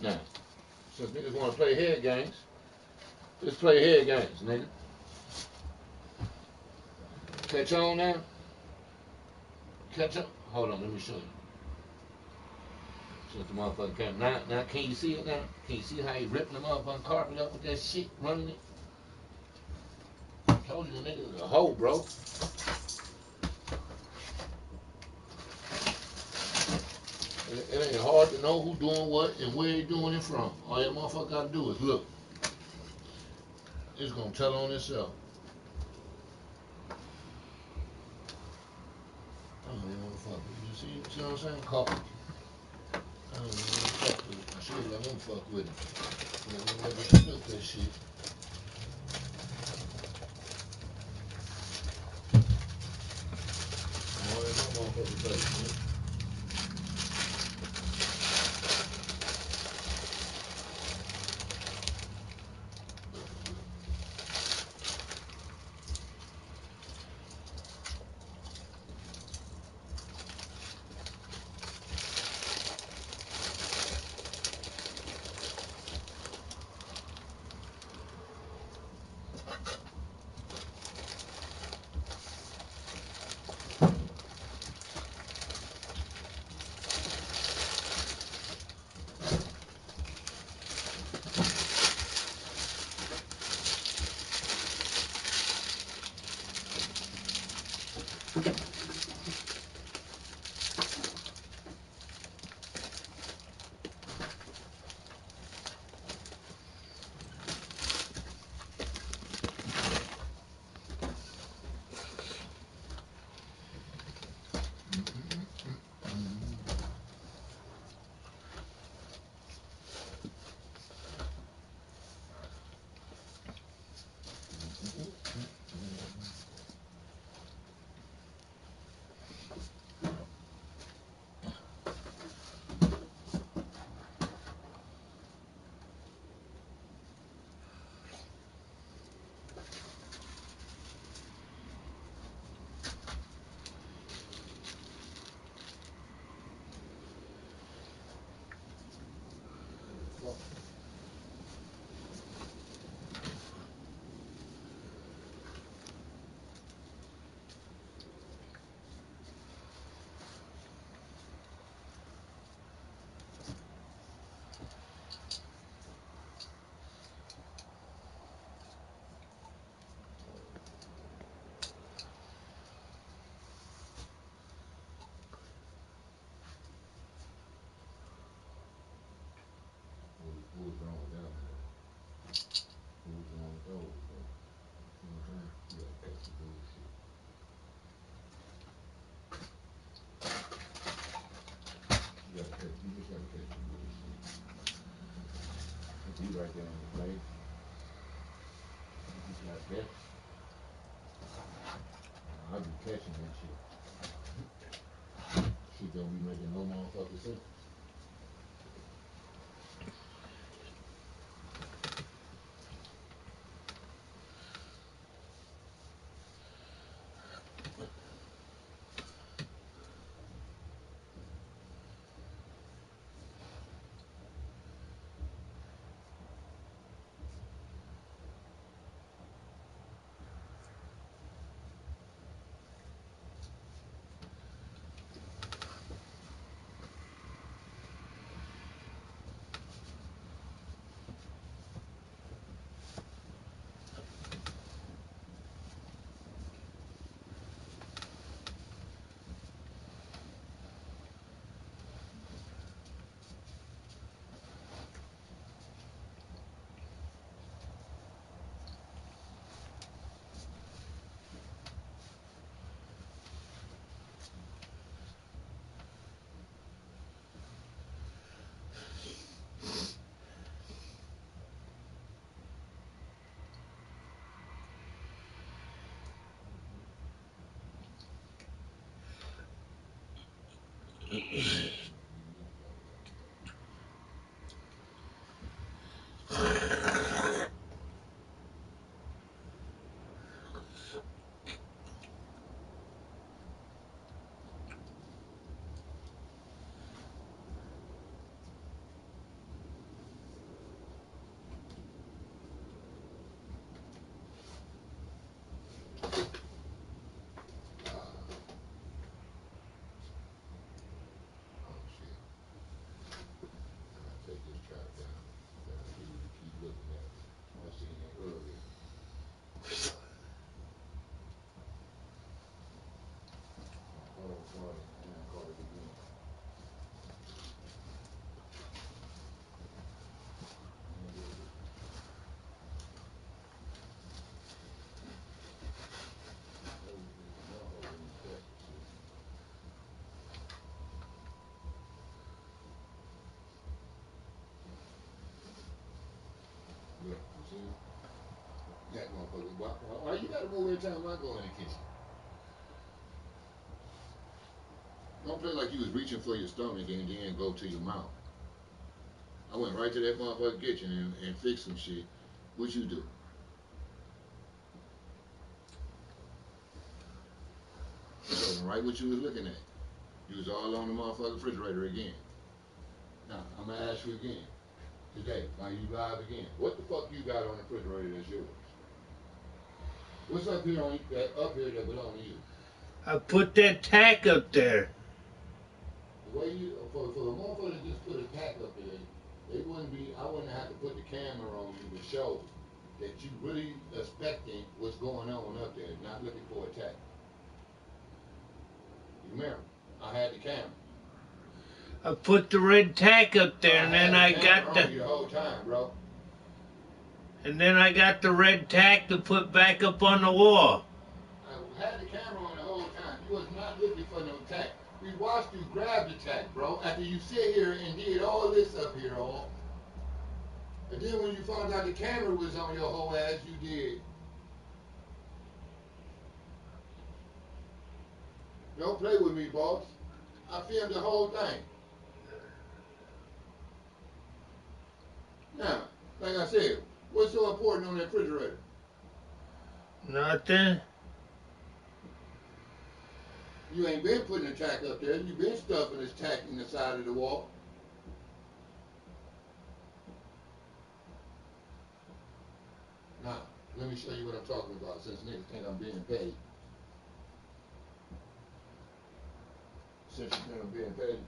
[SPEAKER 1] Now, since niggas want to play head games, let's play head games, nigga. Catch on now? Catch on? Hold on, let me show you. Since the motherfucker came. Now, can you see it now? Can you see how he ripping the motherfucking carpet up with that shit, running it? I told you the nigga was a hoe, bro. It ain't hard to know who doing what and where he doing it from. All that motherfucker gotta do is look. It's gonna tell on itself. I don't even wanna fuck with it. You see what I'm saying? Carpet. I don't even wanna fuck with it. I should let him fuck with it. You know, never look that shit. All that motherfucker place, man. right there in your face. You got that. I'll be catching that shit. Shit don't be making no motherfucking sense. Take this trap down. Then I need you to keep looking at it. I seen it earlier. Oh, sorry. And I caught it again. Look, you see? That motherfucker. Why you gotta move every time I go in the kitchen? Don't play like you was reaching for your stomach and then go to your mouth. I went right to that motherfucking kitchen and fixed some shit. What you do? Showing right what you was looking at. You was all on the motherfucking refrigerator again. Now, I'm gonna ask you again. Today, while you live again, what the fuck you got on the refrigerator that's yours? What's up here that belong to you?
[SPEAKER 8] I put that tack up there.
[SPEAKER 1] The way you, for the motherfucker to just put a tack up there, I wouldn't have to put the camera on you to show that you really expecting what's going on up there, not looking for a tack. You remember, I had the camera.
[SPEAKER 8] I put the red tack up there, and then I got
[SPEAKER 1] the whole time, bro.
[SPEAKER 8] And then I got the red tack to put back up on the wall.
[SPEAKER 1] I had the camera on the whole time. You was not looking for no tack. We watched you grab the tack, bro, after you sit here and did all this up here, all. And then when you found out the camera was on your whole ass, you did. Don't play with me, boss. I filmed the whole thing. Now, like I said, what's so important on that refrigerator?
[SPEAKER 8] Nothing.
[SPEAKER 1] You ain't been putting a tack up there. You been stuffing this tack in the side of the wall. Now, let me show you what I'm talking about since niggas think I'm being paid. Since you think I'm being paid.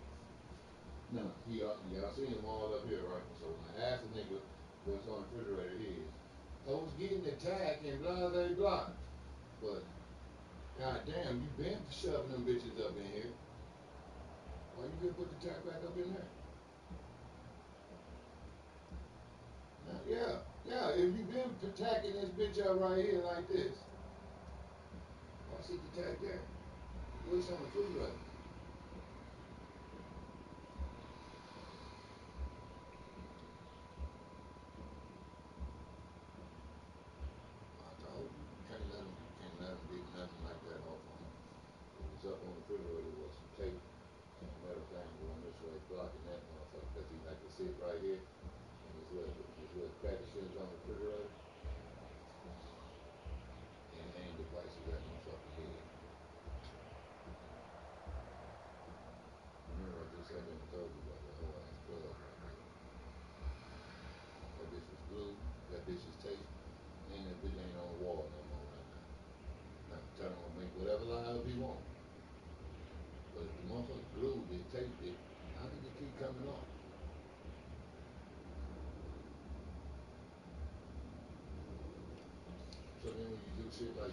[SPEAKER 1] Now, y'all seen them all up here, right? So when I asked the nigga what's on the refrigerator is, I was getting the tack and blah, blah, blah. But, goddamn, you been shoving them bitches up in here. Why you didn't put the tack back up in there? Now, yeah, if you been tacking this bitch up right here like this, why sit the tack there? What's on the refrigerator?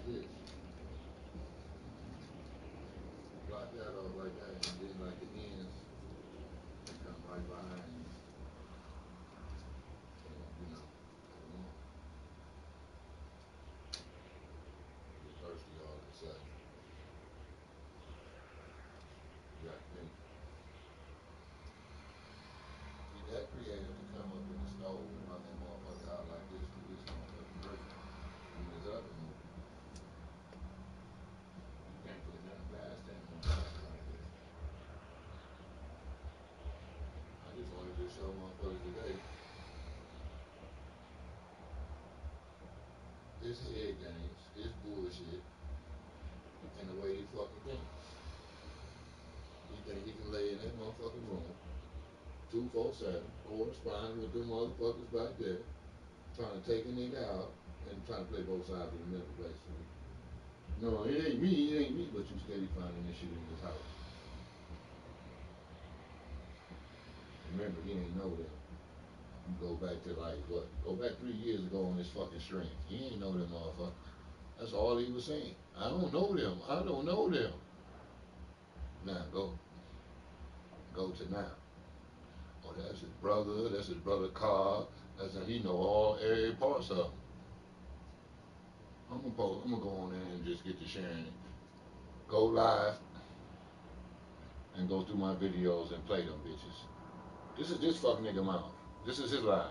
[SPEAKER 1] this. Block that off like that, and then like the ends come right behind you. So, you know, come on. Get thirsty all of a sudden. You got to think. See, that creator to come up in the stove and run that motherfucker out like this to this motherfucking break. When it's up and you can't put nothing past that motherfucker like this. I just wanted to show motherfuckers today. It's head games, it's bullshit, and the way he fucking think. He think he can lay in that motherfucking room, 247, corresponding with them motherfuckers back there, trying to take a nigga out, and trying to play both sides of the middle, basically. No, it ain't me, but you steady finding this shit in this house. Remember, he ain't know them. You go back to like, what? Go back 3 years ago on this fucking stream. He ain't know them motherfuckers. That's all he was saying. I don't know them. I don't know them. Now, go to now. Oh, that's his brother. That's his brother Carl. He know all every parts of him. I'm gonna go on there and just get to sharing it. Go live and go through my videos and play them bitches. This is this fuck nigga mouth. This is his lies.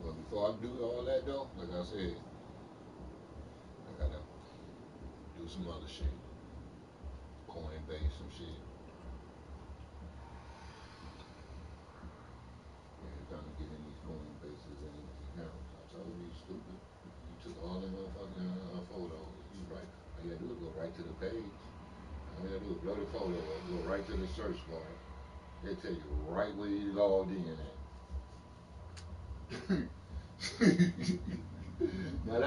[SPEAKER 1] Well, before I do all that though, like I said, I gotta do some other shit. Coinbase, some shit. Yeah, trying to get in these Coinbases and accounts. I told you, stupid. You took all them motherfucking photos. You right. All you gotta do is go right to the page. All you gotta do is blow the photo up, go right to the search bar. They tell you right where you logged in at. Now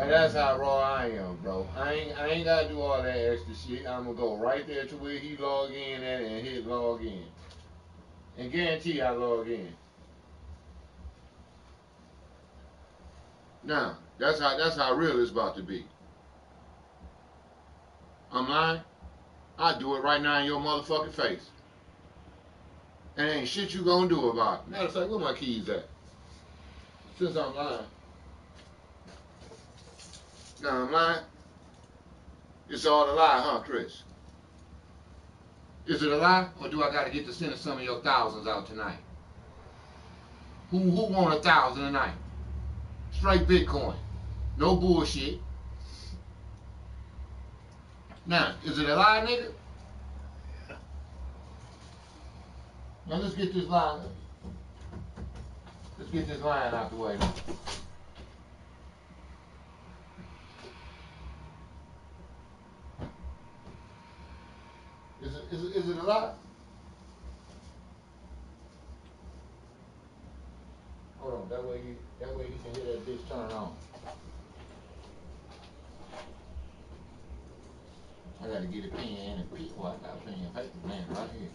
[SPEAKER 1] that's how raw I am, bro. I ain't gotta do all that extra shit. I'm gonna go right there to where he log in at and hit log in. And guarantee I log in. Now, that's how real it's about to be. I'm lying? I do it right now in your motherfucking face. And ain't shit you gonna do about it. Matter of fact, where my keys at? Since I'm lying. Now I'm lying. It's all a lie, huh, Chris? Is it a lie, or do I gotta get to sending some of your thousands out tonight? Who want 1,000 a night? Straight Bitcoin. No bullshit. Now, is it a lie, nigga? Now let's get this line. Let's get this line out the way. Is it a lie? Hold on, that way he can hear that bitch turn on. I gotta get a pen and paper. Well, I got a pen and paper, man, right here.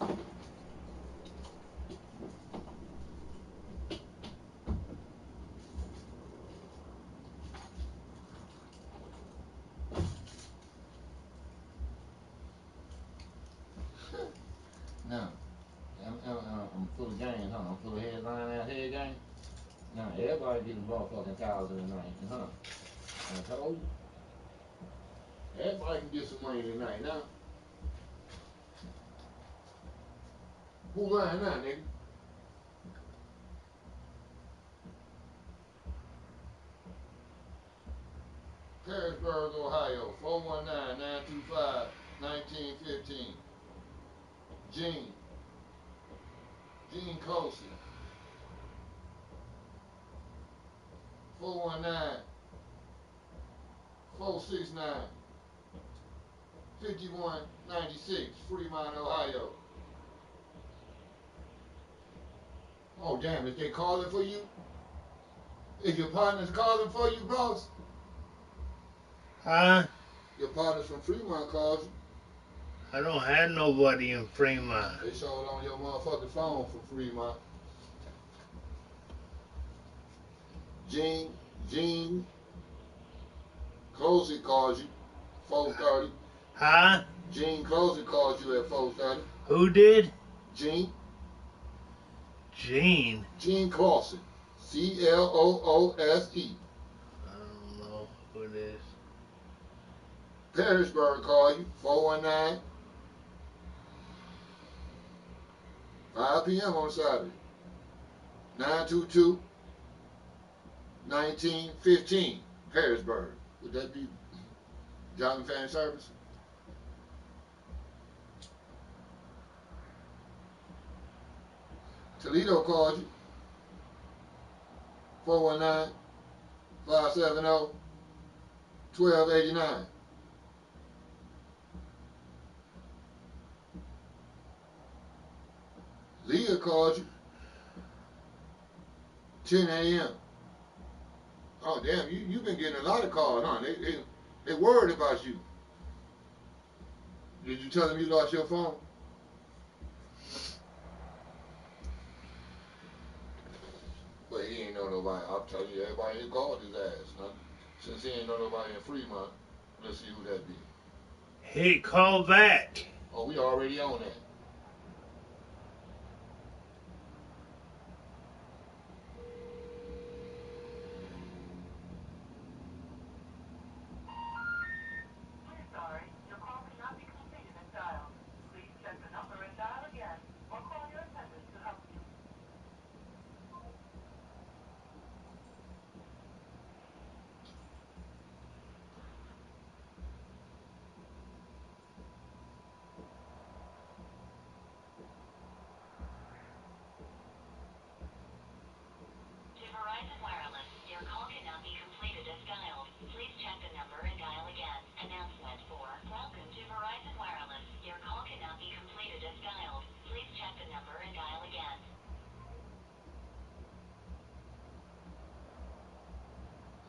[SPEAKER 1] Now, I'm full of game, huh? I'm full of headline out head game. Now, everybody getting motherfucking 1,000 a night, huh? I told you. Everybody can get some money tonight, now. Who lying now, nigga? Harrisburg, Ohio, 419-925-1915. Gene Colson. 419-469-5196, Fremont, Ohio. Oh damn, is they calling for you? Is your partners calling for you, boss?
[SPEAKER 8] Huh?
[SPEAKER 1] Your partners from Fremont called you.
[SPEAKER 8] I don't have nobody in Fremont.
[SPEAKER 1] They showed on your motherfucking phone from Fremont. Gene Closey calls you, 4:30.
[SPEAKER 8] Huh?
[SPEAKER 1] Gene Closey calls you at 4:30.
[SPEAKER 8] Who did?
[SPEAKER 1] Gene
[SPEAKER 8] Gene.
[SPEAKER 1] Clausen. Cloose.
[SPEAKER 8] I don't know who it is.
[SPEAKER 1] Perrysburg call you, 419. 5 p.m. on Saturday. 922-1915. Harrisburg. Would that be Johnny Fan Service? Toledo called you. 419-570-1289. Leah called you. 10 a.m. Oh, damn, you've been getting a lot of calls, huh? They worried about you. Did you tell them you lost your phone? But he ain't know nobody. I'll tell you, everybody who called his ass. Now, since he ain't know nobody in Fremont, let's see who that be.
[SPEAKER 8] He called back.
[SPEAKER 1] Oh, we already on that.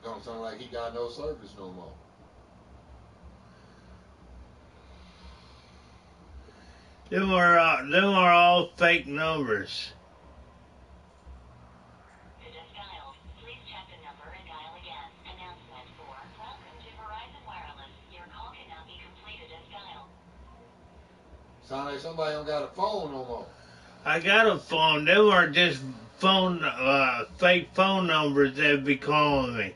[SPEAKER 1] Don't sound like he got no service no more.
[SPEAKER 8] Them are all fake numbers.
[SPEAKER 9] Please check the number and dial again. Announcement for welcome to Verizon Wireless. Your call cannot be completed as dialed.
[SPEAKER 1] Sound like somebody don't got a phone no more.
[SPEAKER 8] I got a phone. Them are just fake phone numbers that be calling me.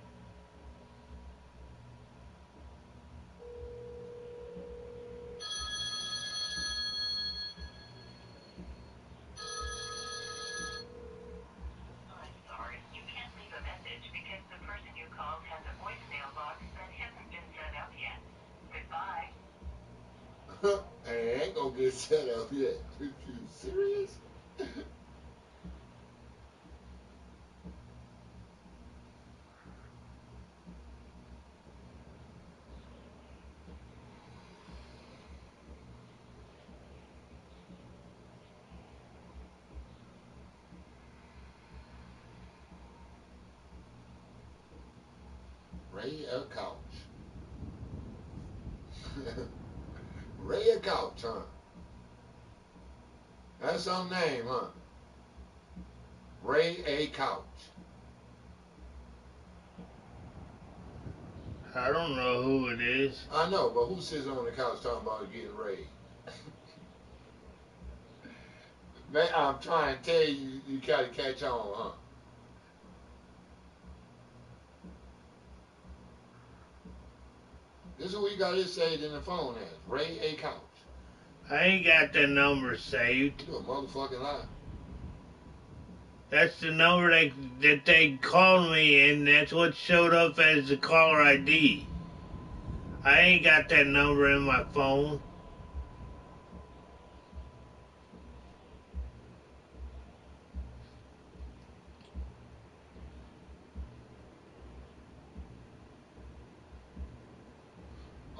[SPEAKER 1] And it ain't gonna get set up yet. Are you serious? Ray a couch. Ray a couch, huh? That's some name, huh? Ray a couch.
[SPEAKER 8] I don't know who it is.
[SPEAKER 1] I know, but who sits on the couch talking about getting Ray? Man, I'm trying to tell you, you gotta catch on, huh? This is who he got his saved in the phone as. Ray a couch.
[SPEAKER 8] I ain't got the number saved.
[SPEAKER 1] You a motherfucking lie.
[SPEAKER 8] That's the number that they called me, and that's what showed up as the caller ID. I ain't got that number in my phone.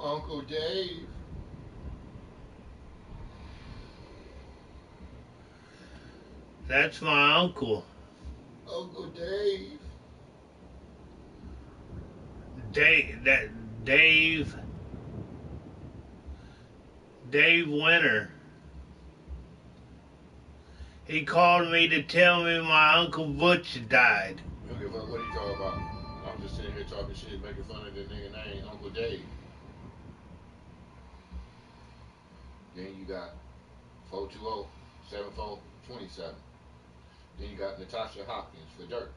[SPEAKER 1] Uncle Dave.
[SPEAKER 8] That's my uncle.
[SPEAKER 1] Uncle Dave.
[SPEAKER 8] Dave Winter. He called me to tell me my Uncle Butch died.
[SPEAKER 1] don't give a fuck what he talk about. I'm just sitting here talking shit, making fun of the nigga name, Uncle Dave. Then you got 420-7427. Then you got Natasha Hopkins for dirt.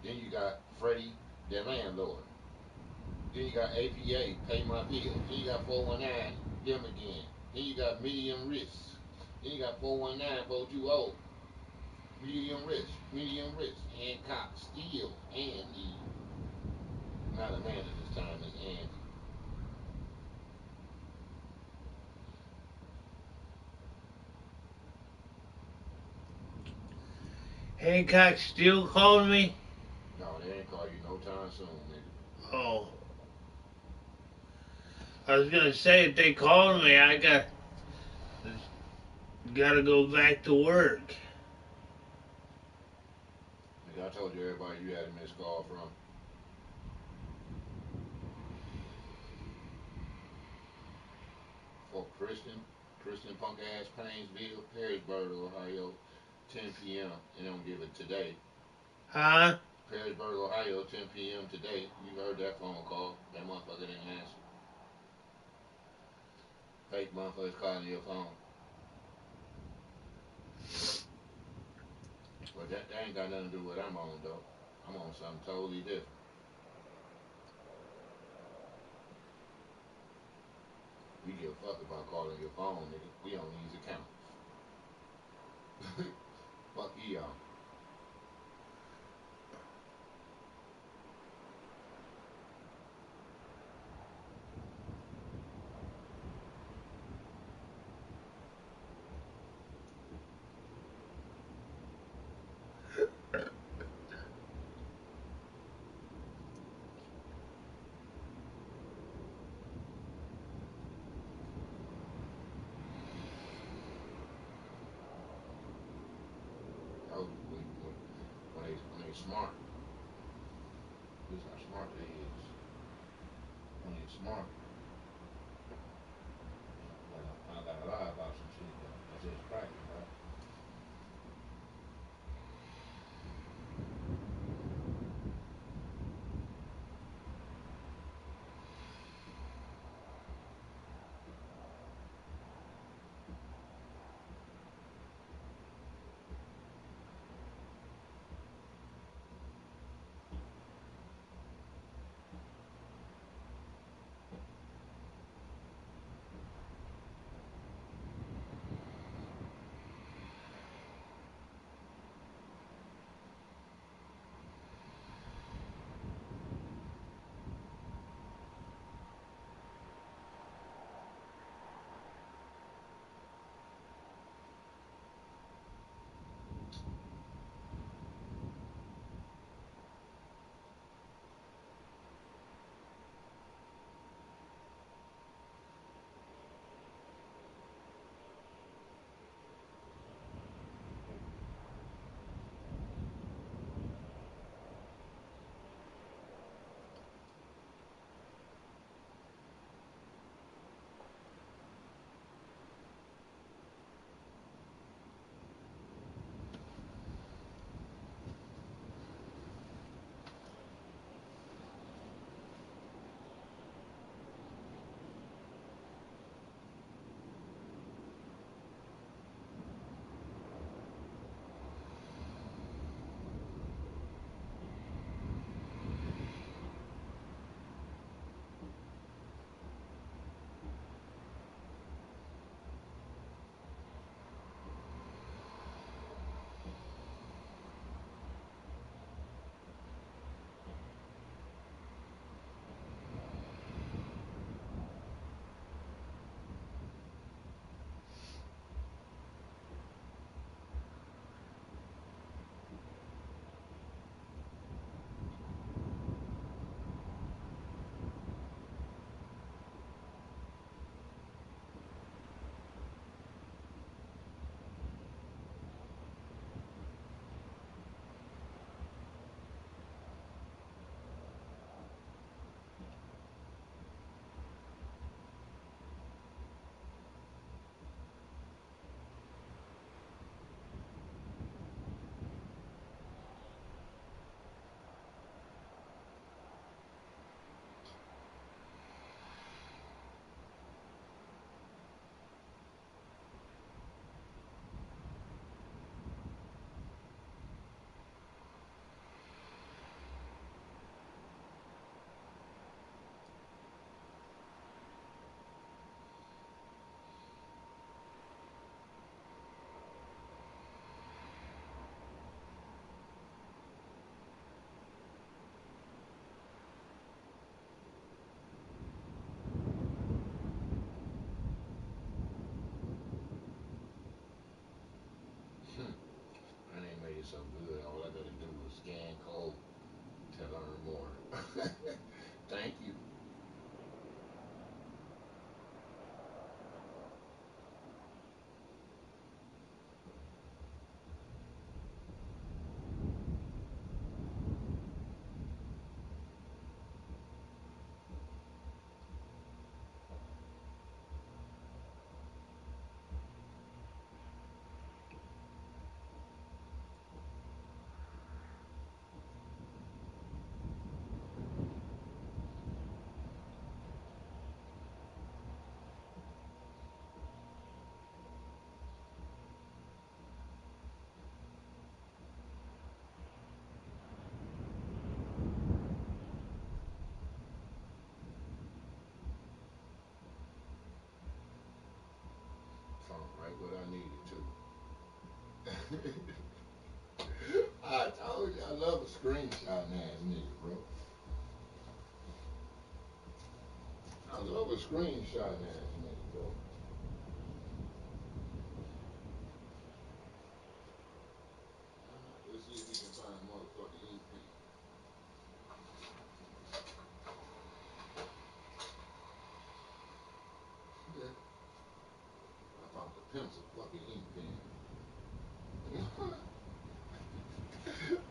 [SPEAKER 1] Then you got Freddie, the landlord. Then you got APA, pay my bill. Then you got 419, them again. Then you got medium risk. Then you got 419-420, medium risk. Hancock, Steel, Andy. Not Amanda this time, it's Andy.
[SPEAKER 8] Hancock still calling me?
[SPEAKER 1] No, they ain't call you no time soon, nigga.
[SPEAKER 8] Oh. I was gonna say, if they called me, I gotta go back to work.
[SPEAKER 1] Nigga, I told you everybody you had a missed call from. For Kristen punk ass Painesville, Perrysburg, Ohio, 10 p.m. and don't give it today.
[SPEAKER 8] Huh?
[SPEAKER 1] Perrysburg, Ohio, 10 p.m. today. You heard that phone call. That motherfucker didn't answer. Fake motherfuckers calling your phone. But that ain't got nothing to do with what I'm on, though. I'm on something totally different. We give a fuck about calling your phone, nigga. We on these accounts. Fuck y'all. When they smart. This how smart they is. When they smart. I gotta lie about some shit though. That's just practice, right? is so good. All I gotta do is scan code to learn more. Thank you. Found right what I needed to. I told you I love a screenshot ass nigga, bro. I love a screenshot ass nigga, bro. Let's see if we can find a motherfucking ink pen. Yeah. I found the pencil fucking ink pen.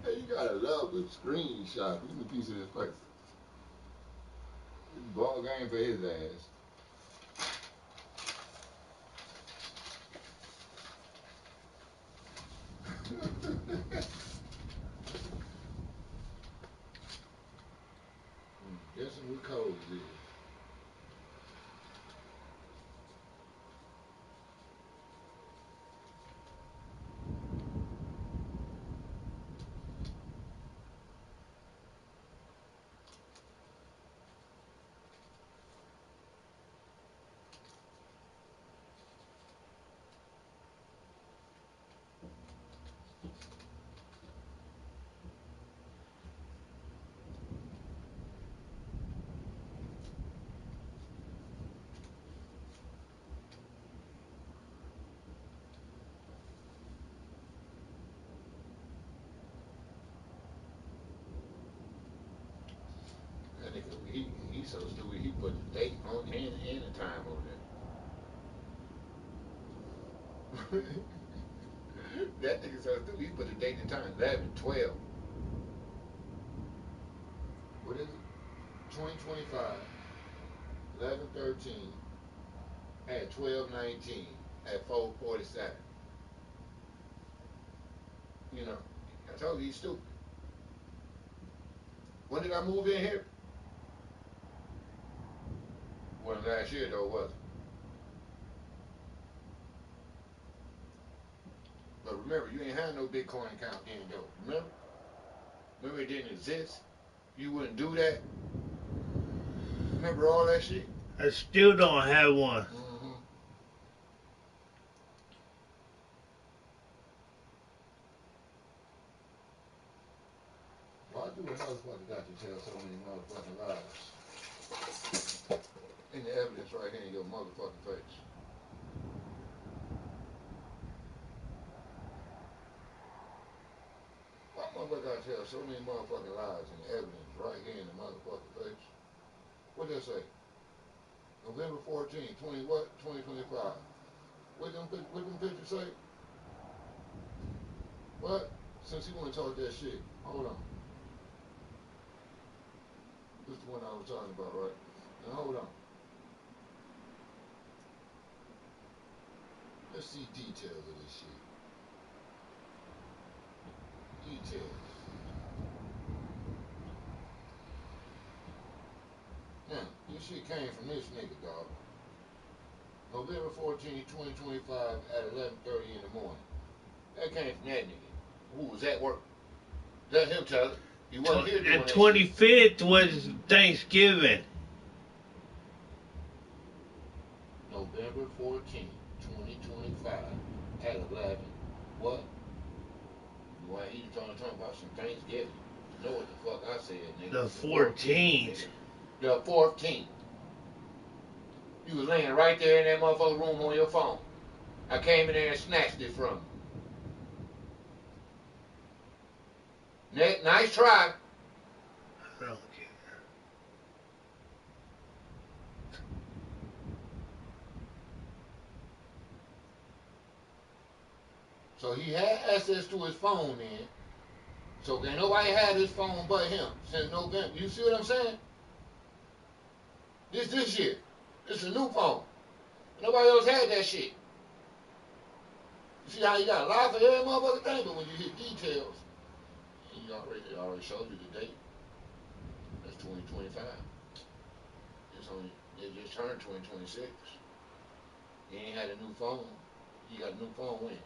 [SPEAKER 1] Hey, you gotta love the screenshot. Give me a piece of this place. Ball game for his ass. Guessing what code it is. That nigga, he's so stupid, he put the date on and the time on there. That nigga so stupid, he put the date and time, 11/12. What is it? 2025, 11/13, at 12/19, at 4:47. You know, I told you he's stupid. When did I move in here? Wasn't last year though, was it? But remember, you ain't had no Bitcoin account then though. Remember? Remember it didn't exist? You wouldn't do that? Remember all that shit?
[SPEAKER 8] I still don't have one.
[SPEAKER 1] Mm-hmm. Why do a motherfucker got to tell so many motherfucking lies? And the evidence right here in your motherfucking face. Why motherfucker got to tell so many motherfucking lies and the evidence right here in the motherfucking face? What they say? November 14, 20 what? 2025. What them pictures say? What? Since you want to talk that shit, hold on. This is the one I was talking about, right? Now hold on. Let's see details of this shit. Details. Now, this shit came from this nigga, dog. November 14, 2025 at 11:30 in the morning. That came from that nigga. Who was at work? Let him tell it. He wasn't here doing
[SPEAKER 8] The
[SPEAKER 1] that
[SPEAKER 8] 25th was Thanksgiving.
[SPEAKER 1] November 14, 2025 at 11. What? You want to talking about some Thanksgiving? You know what the fuck I said, nigga.
[SPEAKER 8] The 14th.
[SPEAKER 1] The 14th. You was laying right there in that motherfucking room on your phone. I came in there and snatched it from you. Nice try.
[SPEAKER 8] I don't care.
[SPEAKER 1] So he had access to his phone then. So can nobody had his phone but him since November. You see what I'm saying? This year. It's a new phone. Nobody else had that shit. You see how you got a lot for every motherfucking thing, but when you hit details, you already showed you the date. That's 2025. It just turned 2026. You ain't had a new phone. You got a new phone when?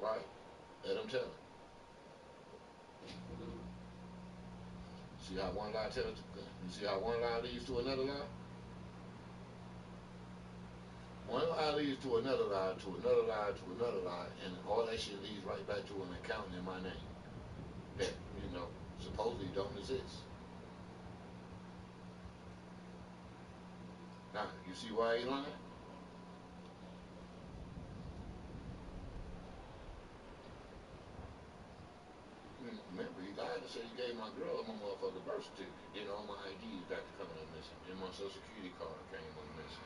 [SPEAKER 1] Right. Let them tell it. See how one lie tells you see how one lie leads to another lie? One lie leads to another lie, to another lie, to another lie, and all that shit leads right back to an account in my name that, supposedly don't exist. Now, you see why he lying? Remember, he lied to say he gave my girl my motherfucking birth certificate. Then all my IDs got to coming up missing. Then my social security card came up missing.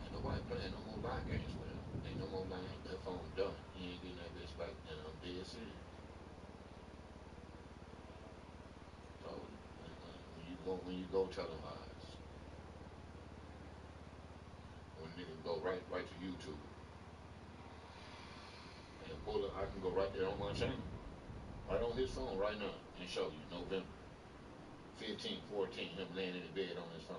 [SPEAKER 1] Ain't nobody playing no more lie games with him. Ain't no more lying. That phone done. He ain't getting that bitch back. And I'm dead serious. So, when you go tell them lies, when niggas go right to YouTube. And pull it, I can go right there on my channel. Right on his phone right now and show you November 15, 14, him laying in the bed on his phone.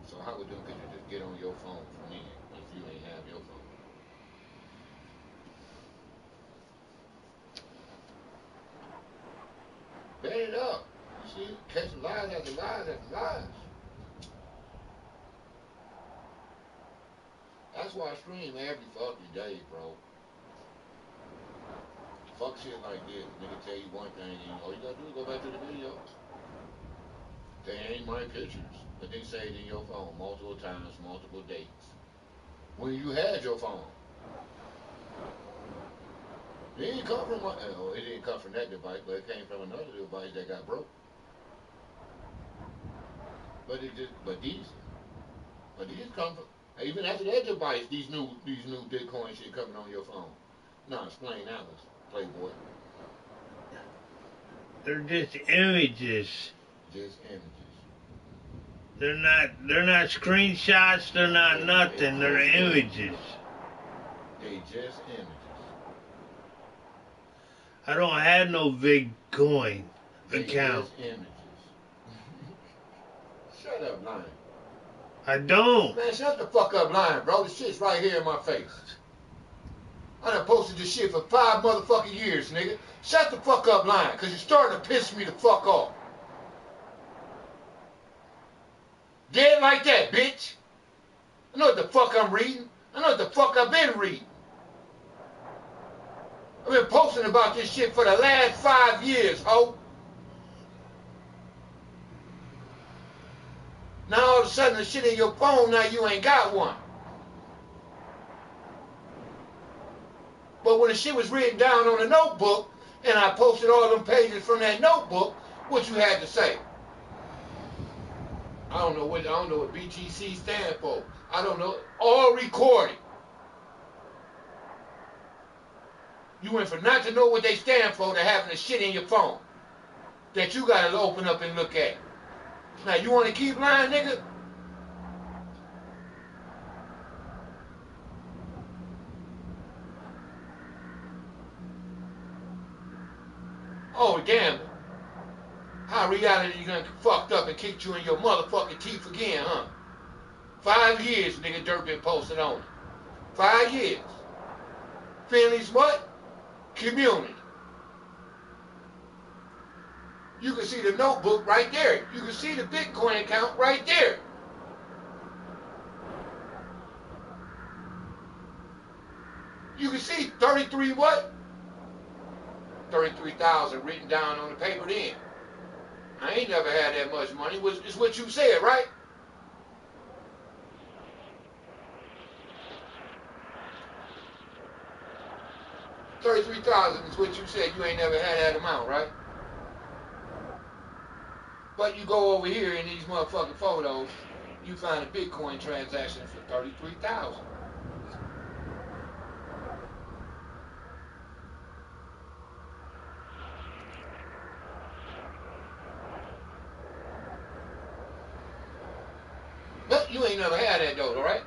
[SPEAKER 1] So how would them pictures just get on your phone from me if you ain't have your phone? Bet it up. You see, catching lies after lies after lies. That's why I stream every fucking day, bro. Fuck shit like this. Nigga tell you one thing and all you gotta do is go back to the video. They ain't my pictures, but they saved in your phone multiple times, multiple dates. When you had your phone. It didn't come from it didn't come from that device, but it came from another device that got broke. But these come from even after that device, these new Bitcoin shit coming on your phone. Now explain that one, Playboy.
[SPEAKER 8] They're just images.
[SPEAKER 1] Just images.
[SPEAKER 8] They're not screenshots, they're not nothing, they're images.
[SPEAKER 1] They just images.
[SPEAKER 8] I don't have no Bitcoin account.
[SPEAKER 1] Just images. Shut up, lying.
[SPEAKER 8] I don't.
[SPEAKER 1] Man, shut the fuck up lying, bro. This shit's right here in my face. I done posted this shit for 5 motherfucking years, nigga. Shut the fuck up lying, because you're starting to piss me the fuck off. Dead like that, bitch. I know what the fuck I'm reading. I know what the fuck I've been reading. I've been posting about this shit for the last 5 years, ho. Now all of a sudden the shit in your phone, now you ain't got one. But when the shit was written down on a notebook, and I posted all them pages from that notebook, what you had to say? I don't know what BTC stand for. I don't know. All recorded. You went from not to know what they stand for to having the shit in your phone that you gotta open up and look at. Now you wanna keep lying, nigga? Oh damn. How reality you gonna get fucked up and kicked you in your motherfucking teeth again, huh? 5 years, nigga, dirt been posted on it. 5 years. Finley's what? Community. You can see the notebook right there. You can see the Bitcoin account right there. You can see 33 what? 33,000 written down on the paper then. I ain't never had that much money. It's what you said, right? 33,000 is what you said. You ain't never had that amount, right? But you go over here in these motherfucking photos, you find a Bitcoin transaction for 33,000. But you ain't never had that though, right?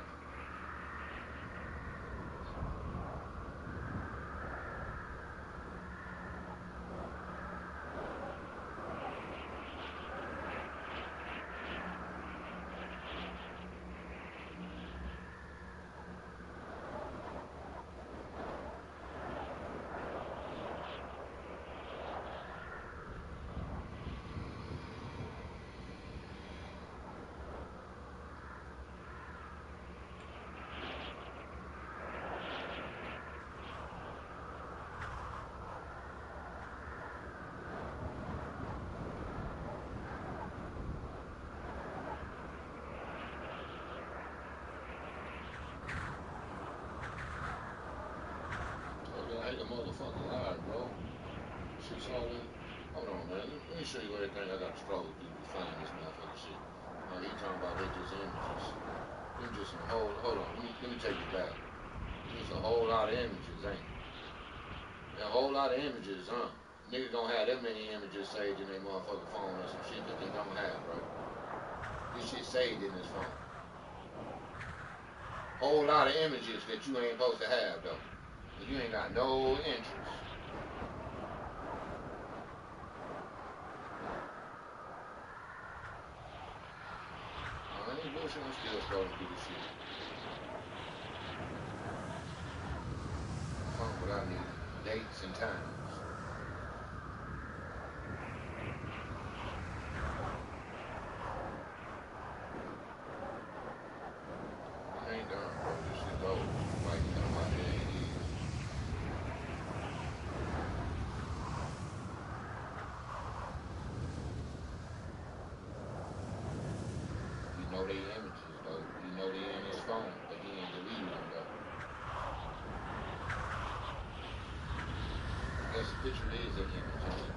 [SPEAKER 1] Like a motherfucking lie, bro. Shit's all in. Hold on, man. Let me show you everything I got to scroll through to find this motherfucker shit. He talking about they just images. Them just a whole. Hold on. Let me take you back. There's a whole lot of images, ain't it? A whole lot of images, huh? Niggas don't have that many images saved in their motherfucking phone or some shit that they don't have, bro. This shit saved in this phone. Whole lot of images that you ain't supposed to have, though. You ain't got no interest. I ain't bullshit, I'm still scrolling through this shit. Find what I need. Dates and times. I ain't done, bro. This shit's over. Like, you know, my day ain't easy. You know they images, though. You know they in his phone, but he ain't deleted them, though. I guess the picture is an image, ain't it?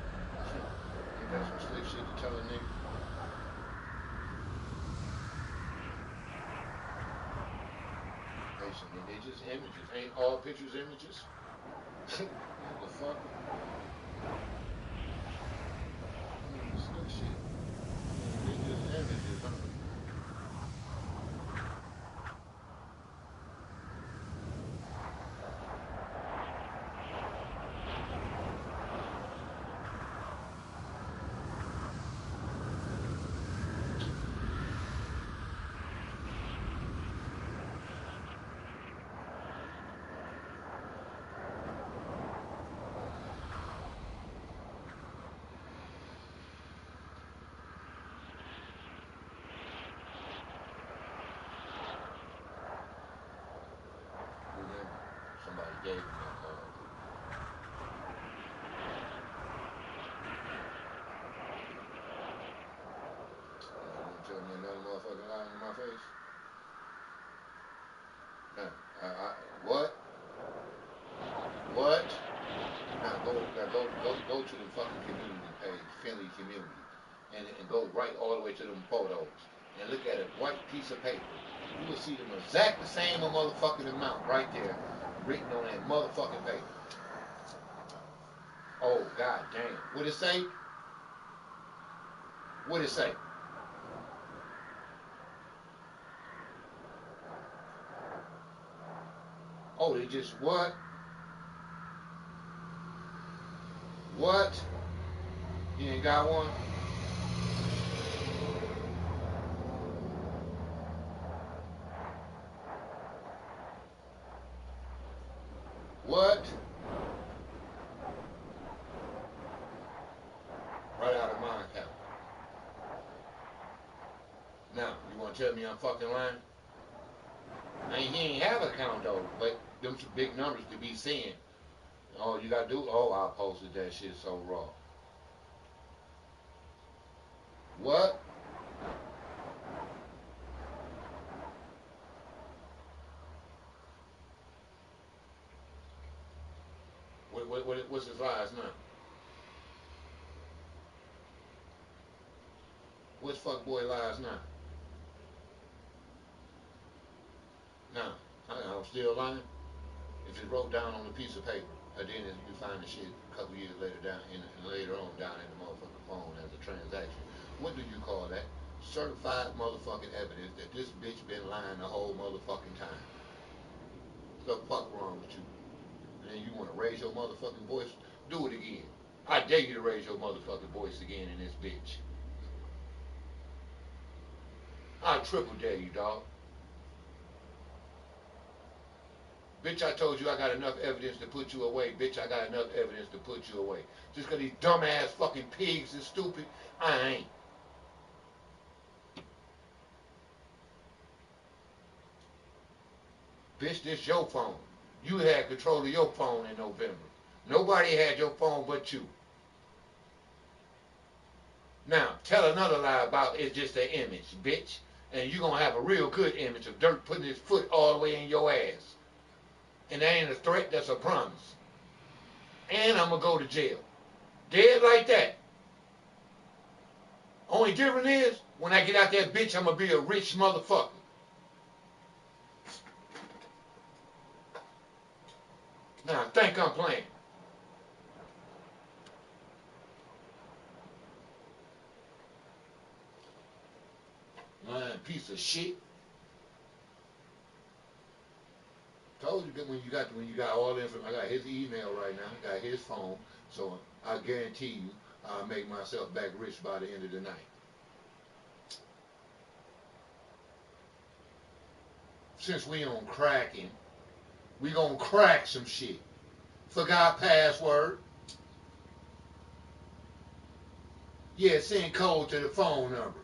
[SPEAKER 1] Ain't that some slick shit to tell a nigga? Patiently, they just images. Ain't all pictures images? What the fuck? Slick shit. They just images, huh? Somebody gave him that card. You gonna tell me another motherfucking lie in my face? Nah, what? What? Now go to the fucking community page, Finley Community, and go right all the way to them photos, and look at a white piece of paper. You will see them exact the same motherfucking amount right there, written on that motherfucking paper. Oh, god damn. What it say? What it say? Oh, they just what? What? You ain't got one? What? Right out of my account. Now, you wanna tell me I'm fucking lying? He ain't have an account though, but them some big numbers to be seeing. All you gotta do, oh, I posted that shit so raw. What? What's his lies now? What's fuckboy lies now? Now, I'm still lying. If it's wrote down on a piece of paper, and then you find the shit a couple years later later on down in the motherfucking phone as a transaction, what do you call that? Certified motherfucking evidence that this bitch been lying the whole motherfucking time. What the fuck wrong with you? And then you want to raise your motherfucking voice? Do it again. I dare you to raise your motherfucking voice again in this bitch. I triple dare you, dog. Bitch, I told you I got enough evidence to put you away. Bitch, I got enough evidence to put you away. Just because these dumbass fucking pigs is stupid, I ain't. Bitch, this your phone. You had control of your phone in November. Nobody had your phone but you. Now, tell another lie about it's just an image, bitch. And you going to have a real good image of Dirt putting his foot all the way in your ass. And that ain't a threat, that's a promise. And I'm going to go to jail. Dead like that. Only difference is, when I get out that bitch, I'm going to be a rich motherfucker. Now, think I'm playing. Man, piece of shit. Told you that when you got all the information, I got his email right now, I got his phone, so I guarantee you I'll make myself back rich by the end of the night. Since we on cracking, we gonna crack some shit. Forgot password. Yeah, send code to the phone number.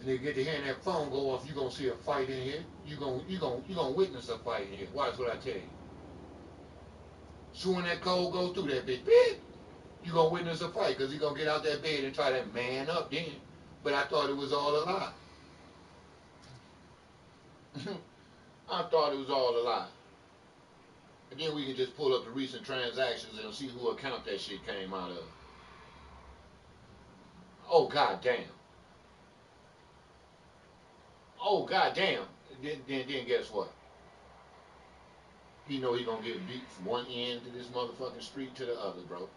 [SPEAKER 1] And they get to hearing that phone go off, you gonna see a fight in here. You gonna witness a fight in here. Watch what I tell you. Soon when that code goes through that bitch, you gonna witness a fight, cause he gonna get out that bed and try to man up then. But I thought it was all a lie. I thought it was all a lie. And then we can just pull up the recent transactions and see who account that shit came out of. Oh goddamn. Oh goddamn. Then guess what? He know he gonna get beat from one end of this motherfucking street to the other, bro.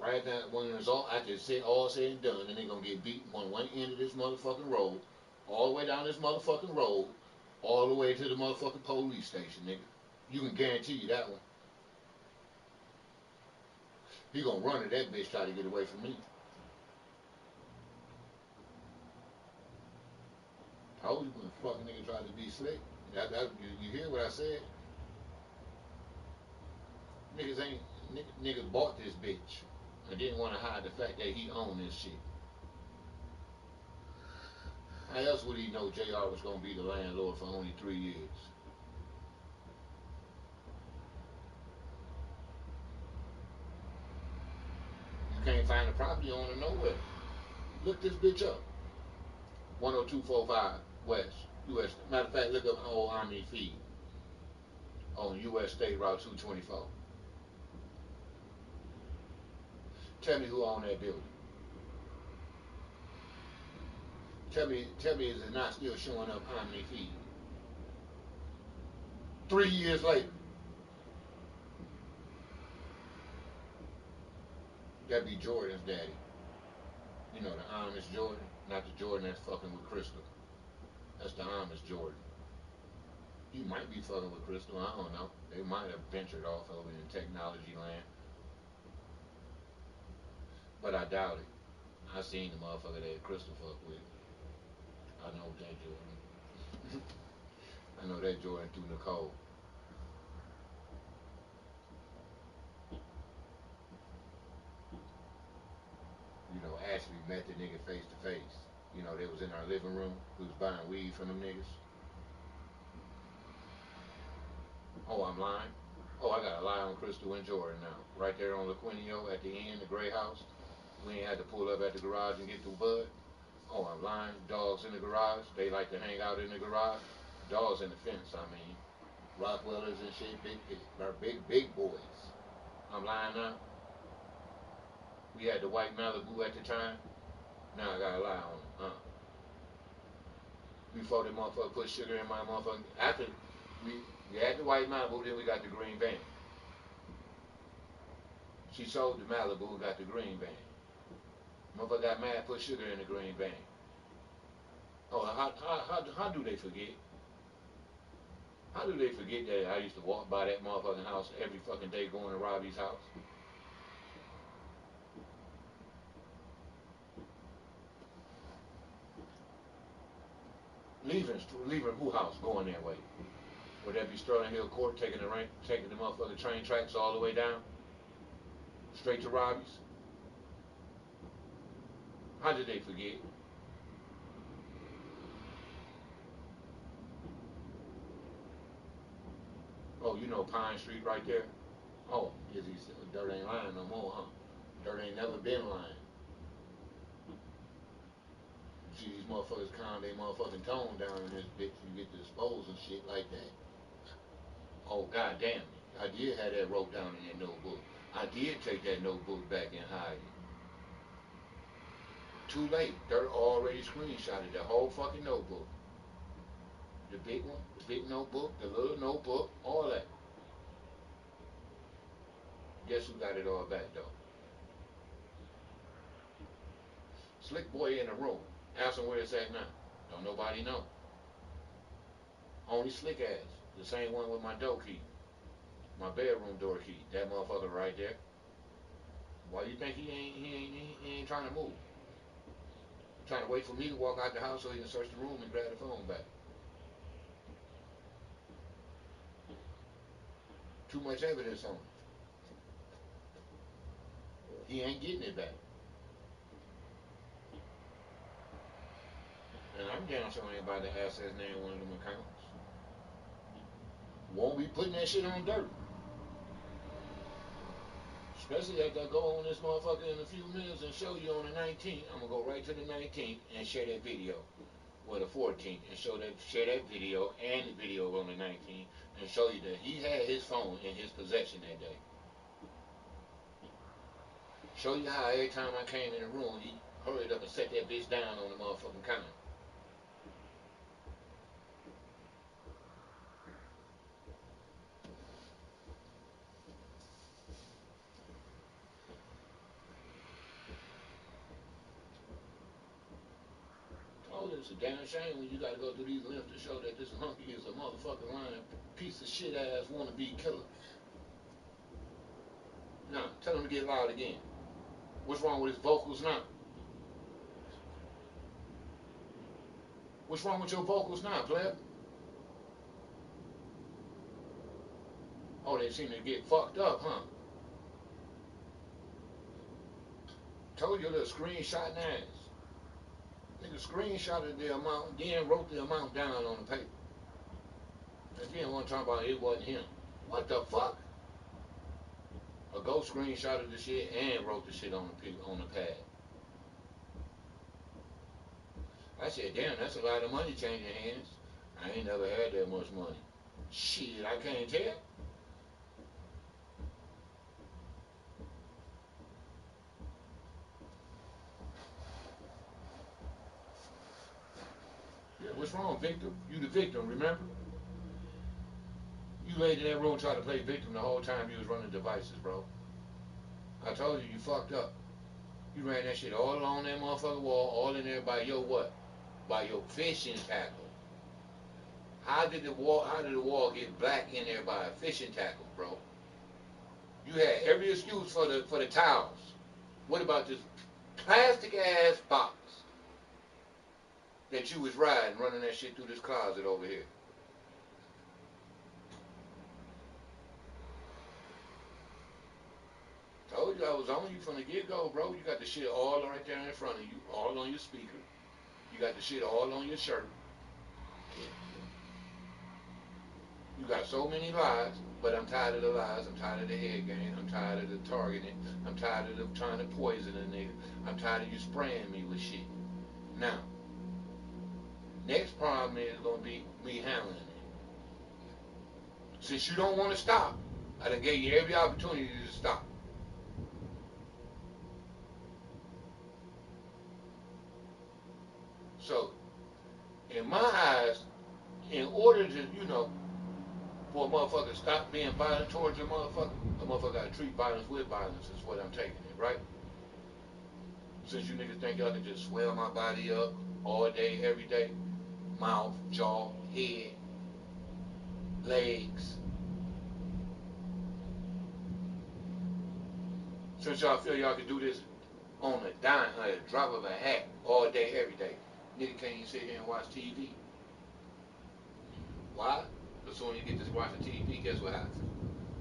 [SPEAKER 1] Right now, when it's all after it's all said and done, then they gonna get beat on one end of this motherfucking road, all the way down this motherfucking road, all the way to the motherfucking police station, nigga. You can guarantee you that one. He gonna run to that bitch, try to get away from me. Told you when the fucking nigga tried to be slick. You hear what I said? Niggas bought this bitch. I didn't want to hide the fact that he owned this shit. How else would he know JR was going to be the landlord for only 3 years? You can't find a property owner nowhere. Look this bitch up. 10245 West, US. Matter of fact, look up old Omni feed on US State Route 224. Tell me who owned that building. Tell me is it not still showing up Omni feed? 3 years later. That'd be Jordan's daddy. You know, the Amish Jordan, not the Jordan that's fucking with Crystal. That's the Amish Jordan. He might be fucking with Crystal, I don't know. They might have ventured off over in technology land. But I doubt it. I seen the motherfucker that Crystal fuck with. I know that Jordan. I know that Jordan through Nicole. You know, Ashley met the nigga face to face. You know, they was in our living room. We was buying weed from them niggas. Oh, I'm lying? Oh, I got a lie on Crystal and Jordan now. Right there on LaQuinio at the end, the gray house. We ain't had to pull up at the garage and get through Bud. Oh, I'm lying. Dogs in the garage. They like to hang out in the garage. Dogs in the fence, I mean. Rottweilers and shit, big boys. I'm lying now. We had the white Malibu at the time. Now I gotta lie on it. Before the motherfucker put sugar in my motherfucker. After we had the white Malibu, then we got the green van. She sold the Malibu, got the green van. Motherfucker got mad, put sugar in the green van. Oh, how do they forget? How do they forget that I used to walk by that motherfucking house every fucking day going to Robbie's house? Leaving who house going that way? Would that be Sterling Hill Court taking the motherfucking train tracks all the way down? Straight to Robbie's? How did they forget? Oh, you know Pine Street right there? Oh, Dirt ain't lying no more, huh? Dirt ain't never been lying. See these motherfuckers calm their motherfucking tone down in this bitch, you get to dispose and shit like that. Oh, goddamn it. I did have that wrote down in that notebook. I did take that notebook back and hide it. Too late. Dirt already screenshotted the whole fucking notebook. The big one, the big notebook, the little notebook, all that. Guess who got it all back though? Slick boy in the room. Ask him where it's at now. Don't nobody know. Only Slick ass. The same one with my door key. My bedroom door key. That motherfucker right there. Why you think he ain't trying to move? Trying to wait for me to walk out the house so he can search the room and grab the phone back. Too much evidence on it. He ain't getting it back. And I'm down showing anybody that has his name one of them accounts. Won't be putting that shit on dirt. Especially after I go on this motherfucker in a few minutes and show you on the 19th. I'm gonna go right to the 19th and share that video. Well, the 14th and share that video and the video on the 19th and show you that he had his phone in his possession that day. Show you how every time I came in the room, he hurried up and set that bitch down on the motherfucking counter. Oh, it's a damn shame when you gotta go through these lengths to show that this hunky is a motherfucking lying piece of shit ass wannabe killer. Now, tell him to get loud again. What's wrong with his vocals now? What's wrong with your vocals now, pleb? Oh, they seem to get fucked up, huh? Told you a little screenshot ass. Nigga screenshotted the amount, then wrote the amount down on the paper. And then one talking about it wasn't him. What the fuck? A ghost screenshotted the shit and wrote the shit on the pad. I said, damn, that's a lot of money changing hands. I ain't never had that much money. Shit, I can't tell. Yeah, what's wrong, victim? You the victim, remember? You laid in that room trying to play victim the whole time you was running devices, bro. I told you, you fucked up. You ran that shit all along that motherfucking wall, all in there by your what? By your fishing tackle. How did the wall get black in there by a fishing tackle, bro? You had every excuse for the towels. What about this plastic ass box that you was riding, running that shit through this closet over here? Told you I was on you from the get-go, bro. You got the shit all right there in front of you, all on your speaker. You got the shit all on your shirt. You got so many lies, but I'm tired of the lies. I'm tired of the head game. I'm tired of the targeting. I'm tired of them trying to poison a nigga. I'm tired of you spraying me with shit. Now, next problem is going to be me handling it. Since you don't want to stop, I done gave you every opportunity to stop. So, in my eyes, in order to, for a motherfucker to stop being violent towards a motherfucker got to treat violence with violence is what I'm taking it, right? Since you niggas think y'all can just swell my body up all day, every day, mouth, jaw, head, legs. Since y'all feel y'all can do this on a dime, a drop of a hat, all day, every day, nigga can't even sit here and watch TV. Why? Because soon as you get to watching TV, guess what happens?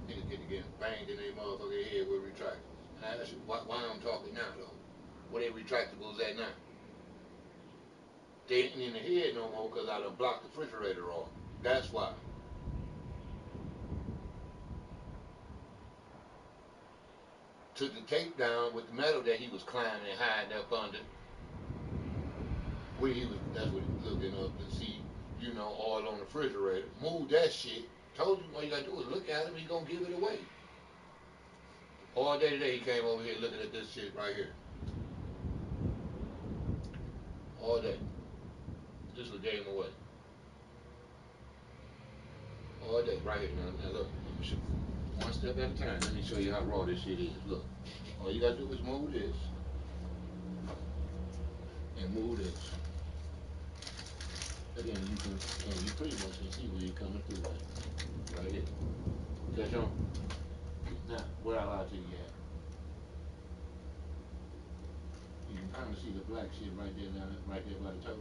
[SPEAKER 1] Niggas get to getting banged in their motherfucking head with retractables. And I ask you, why I'm talking now, though? Where they retractables at now? They ain't in the head no more because I done blocked the refrigerator off. That's why. Took the tape down with the metal that he was climbing and hiding up under. That's what he was looking up to see, oil on the refrigerator. Move that shit. Told you all you gotta do is look at him, he gonna give it away. All day today he came over here looking at this shit right here. All day. This was gave him away. All day, right here. Now look, let me show you. One step at a time. Let me show you how raw this shit is. Look. All you gotta do is move this. And move this. Again, you pretty much can see where you're coming through right here. Catch on? Now, where I lie to you at? You can kind of see the black shit right there by the toe.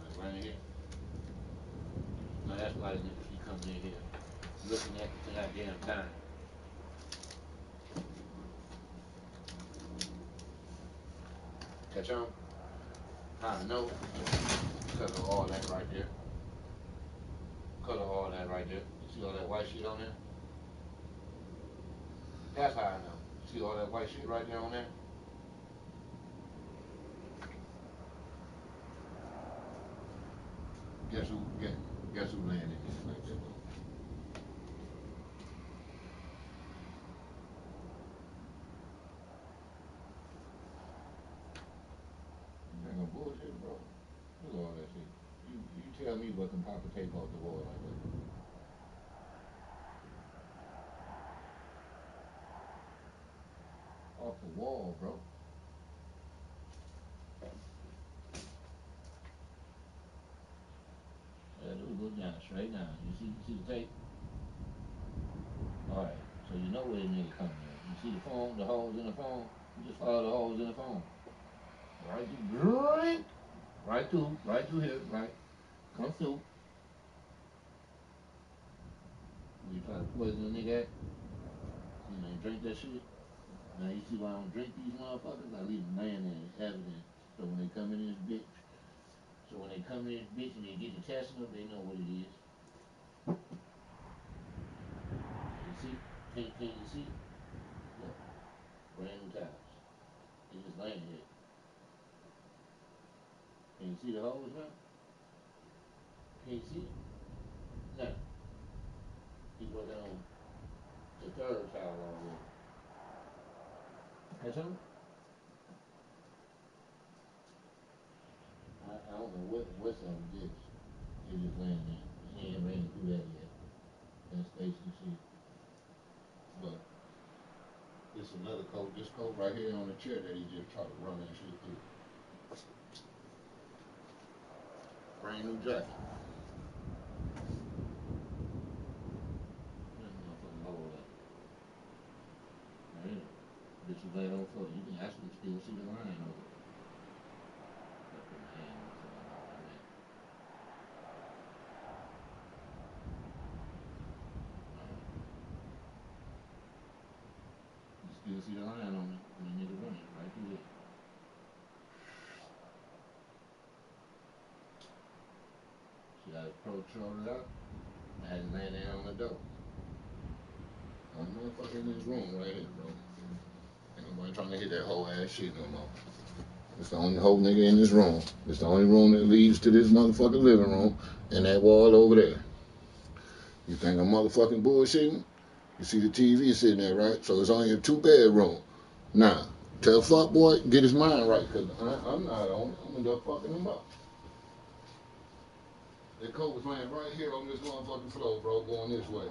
[SPEAKER 1] Like right in here. Now that's why the niggas be coming in here, looking at the goddamn time. Catch on? How I know? Because of all that right there. Because of all that right there. You see all that white shit on there? That's how I know. See all that white shit right there on there? Guess who landed in like that though? You ain't gonna bullshit, bro. Look at all that shit. You tell me what can pop a tape off the wall like that. Off the wall, bro. Yeah, do go down, straight down. You see the tape? Alright, so you know where the nigga coming in. You see the phone, the holes in the phone? You just follow the holes in the phone. Right through here, right? Come through. You try to poison a nigga at? See, they drink that shit. Now you see why I don't drink these motherfuckers? I leave them laying there as evidence. So when they come in this bitch, and they get to testing them, they know what it is. You see? Can you see? Look. Brand new tires. They just laying here. Can you see the holes now? Can you see it? Now, he's working on the third tire already. Catch on? I don't know what's up with this. They just laying there. He ain't ran through that yet. That's basically shit. But this another coat. This coat right here on the chair that he just tried to run that shit through. Brand new jacket. That motherfucking hole up. Right here. This was laid on floor. You can actually still see the line over it. Put my hand on something like that. You still see the line on it when the nigga running right through it. See how the control it out? I had to land there on the door. One motherfucker in this room right here, bro. Ain't nobody trying to hit that whole ass shit no more. It's the only whole nigga in this room. It's the only room that leads to this motherfucking living room and that wall over there. You think I'm motherfucking bullshitting? You see the TV sitting there, right? So it's only a 2-bedroom. Now, tell fuck boy, get his mind right, because I'm not on it. I'm gonna fucking him up. That coat was laying right here on this motherfucking floor, bro, going this way.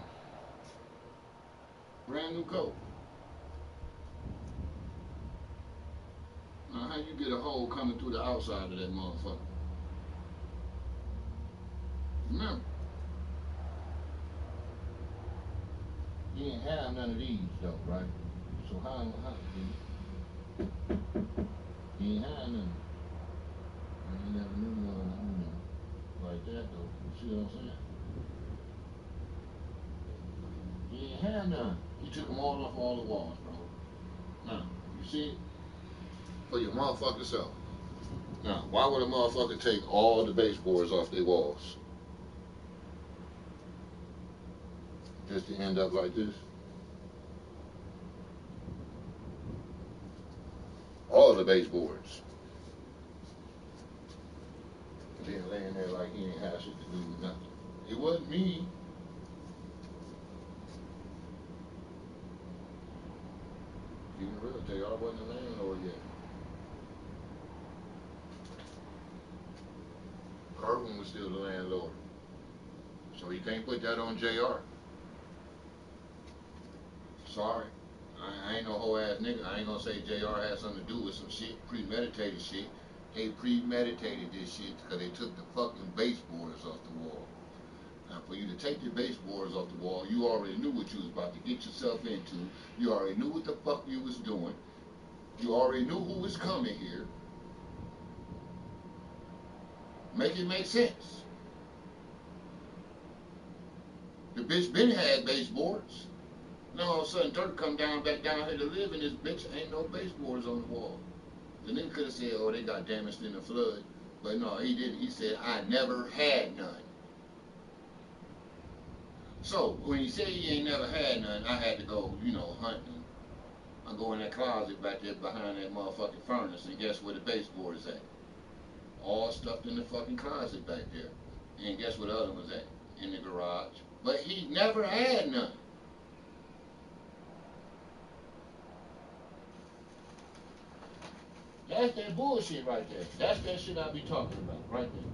[SPEAKER 1] Brand new coat. Now, how you get a hole coming through the outside of that motherfucker? Remember, you ain't have none of these, though, right? So how you ain't have none. I ain't never knew none, like that, though. You see what I'm saying? You ain't have none. You took them all off all the walls, bro. Now, you see it? For your motherfucking self. Now, why would a motherfucker take all the baseboards off their walls? Just to end up like this? All the baseboards. And then laying there like he ain't had shit to do with nothing. It wasn't me. Even real tell you, I wasn't the landlord yet. Irwin was still the landlord. So you can't put that on JR. Sorry. I ain't no whole ass nigga. I ain't gonna say JR had something to do with some shit, premeditated shit. They premeditated this shit because they took the fucking baseboards off the wall. Now for you to take your baseboards off the wall, you already knew what you was about to get yourself into. You already knew what the fuck you was doing. You already knew who was coming here. Make it make sense. The bitch been had baseboards. Now all of a sudden Dirk come back down here to live, and this bitch ain't no baseboards on the wall. The nigga could have said, oh, they got damaged in the flood. But no, he didn't. He said, I never had none. So when he said he ain't never had none, I had to go, hunting. I go in that closet back there behind that motherfucking furnace, and guess where the baseboard is at? All stuffed in the fucking closet back there. And guess where the other one's at? In the garage. But he never had none. That's that bullshit right there. That's that shit I be talking about right there.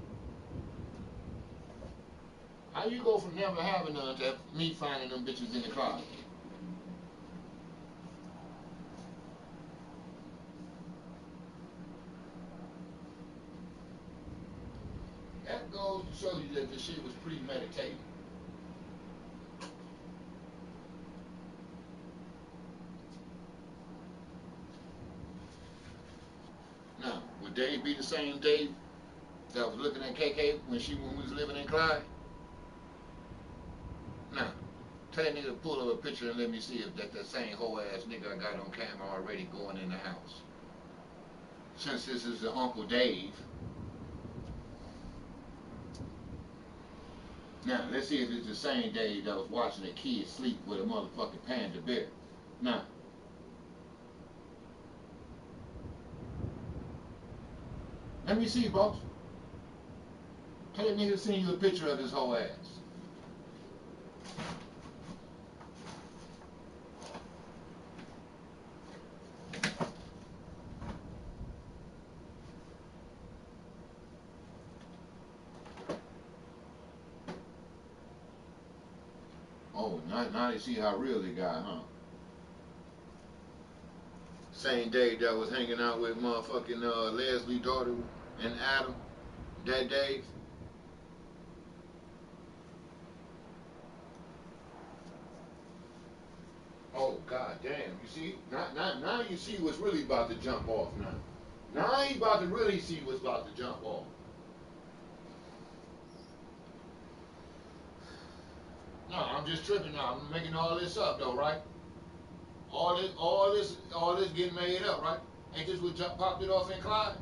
[SPEAKER 1] How you go from never having none to me finding them bitches in the closet? That goes to show you that the shit was premeditated. Now, would Dave be the same Dave that was looking at KK when we was living in Clyde? Now, tell that nigga to pull up a picture and let me see if that's the same whole ass nigga I got on camera already going in the house. Since this is the Uncle Dave. Now, let's see if it's the same Dave that was watching a kid sleep with a motherfucking panda bear. Now, let me see, boss. Tell that nigga to send you a picture of his whole ass. Oh, now you see how real they got, huh? Same Dave that was hanging out with motherfucking Leslie's daughter and Adam. That Dave. Oh, god damn. You see? Now you see what's really about to jump off now. Now you about to really see what's about to jump off. No, I'm just tripping now. I'm making all this up though, right? All this getting made up, right? Ain't this what popped it off in Clyde?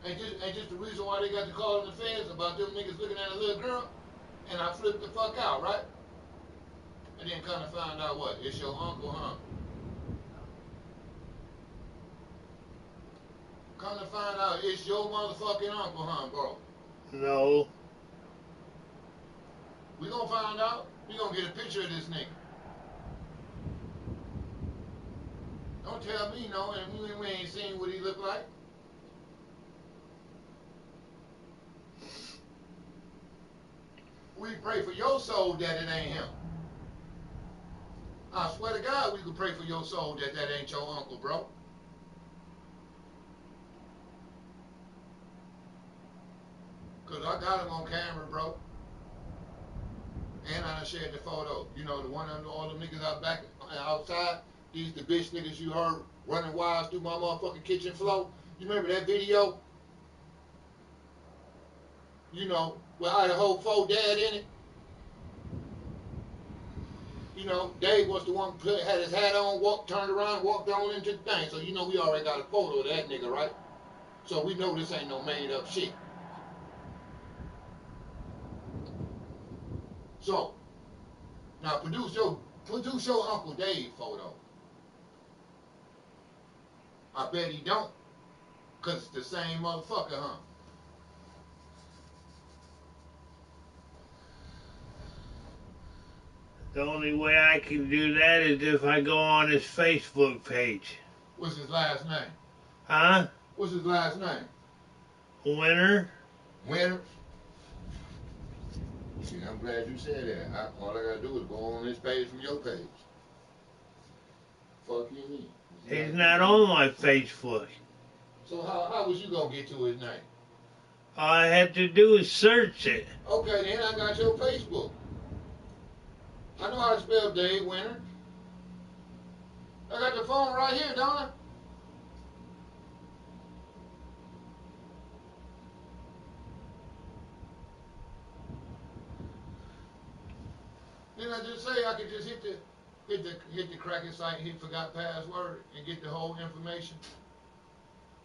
[SPEAKER 1] Ain't just the reason why they got to call in the feds about them niggas looking at a little girl? And I flipped the fuck out, right? And then kind of find out what? It's your uncle, huh? Come to find out, it's your motherfucking uncle, huh, bro?
[SPEAKER 8] No.
[SPEAKER 1] We gonna find out. We gonna get a picture of this nigga. Don't tell me no, and we ain't seen what he look like. We pray for your soul that it ain't him. I swear to God, we could pray for your soul that that ain't your uncle, bro. Cause I got him on camera, bro. And I done shared the photo. You know, the one of all them niggas out back outside. These the bitch niggas you heard running wild through my motherfucking kitchen floor. You remember that video? You know, with Idaho 4 dad in it. You know, Dave was the one who had his hat on, turned around, walked on into the thing. So you know we already got a photo of that nigga, right? So we know this ain't no made up shit. So now produce your Uncle Dave photo. I bet he don't, cause it's the same motherfucker, huh?
[SPEAKER 8] The only way I can do that is if I go on his Facebook page.
[SPEAKER 1] What's his last name?
[SPEAKER 8] Huh?
[SPEAKER 1] What's his last name?
[SPEAKER 8] Winner?
[SPEAKER 1] Winner? See, I'm glad you said that. All I gotta do is go on this page from your page. Fuck you mean?
[SPEAKER 8] He's not on my Facebook.
[SPEAKER 1] So how was you gonna get to his name?
[SPEAKER 8] All I had to do is search it.
[SPEAKER 1] Okay, then I got your Facebook. I know how to spell Dave Winner. I got the phone right here, don't I? Didn't I just say I could just hit the cracking site, hit forgot password, and get the whole information?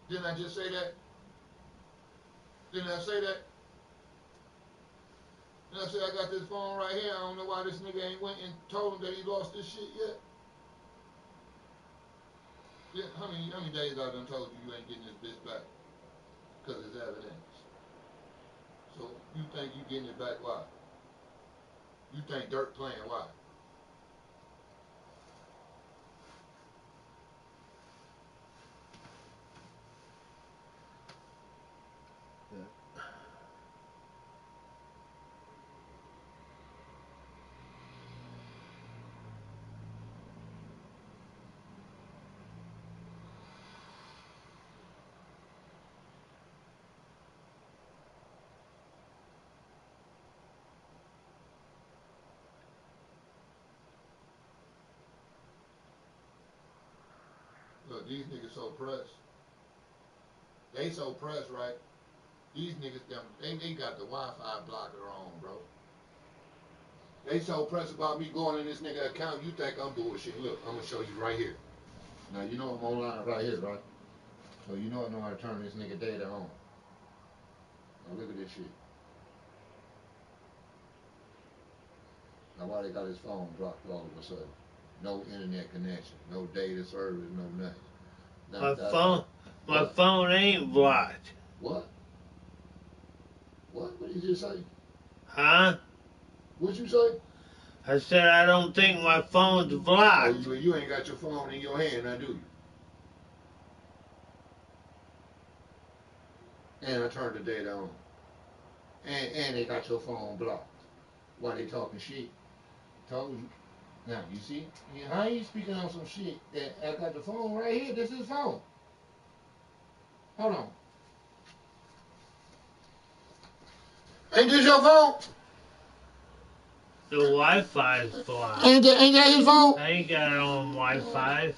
[SPEAKER 1] Didn't I just say that? Didn't I say that? Didn't I say I got this phone right here? I don't know why this nigga ain't went and told him that he lost this shit yet. Yeah, how many days I done told you ain't getting this bitch back? Because it's evidence. So you think you getting it back, why? You think Dirt playing, why? Look, these niggas so pressed. They so pressed, right? These niggas, they got the Wi-Fi blocker on, bro. They so pressed about me going in this nigga account, you think I'm bullshit. Look, I'm gonna show you right here. Now, you know I'm online right here, right? So you know I know how to turn this nigga data on. Now look at this shit. Now why they got his phone dropped all of a sudden? No internet connection, no data service, no nothing.
[SPEAKER 8] My phone ain't blocked.
[SPEAKER 1] What? What? What did you just say?
[SPEAKER 8] Huh?
[SPEAKER 1] What'd you say?
[SPEAKER 8] I said I don't think my phone's blocked.
[SPEAKER 1] Oh, you ain't got your phone in your hand, now do you? And I turned the data on. And they got your phone blocked. Why they talking shit? Told you. Now, you see? How you speaking on some shit that I got the phone right here? This is his phone. Hold on. Ain't this your phone?
[SPEAKER 8] The Wi-Fi is blocked.
[SPEAKER 1] Ain't that his phone?
[SPEAKER 8] I ain't got it on Wi-Fi.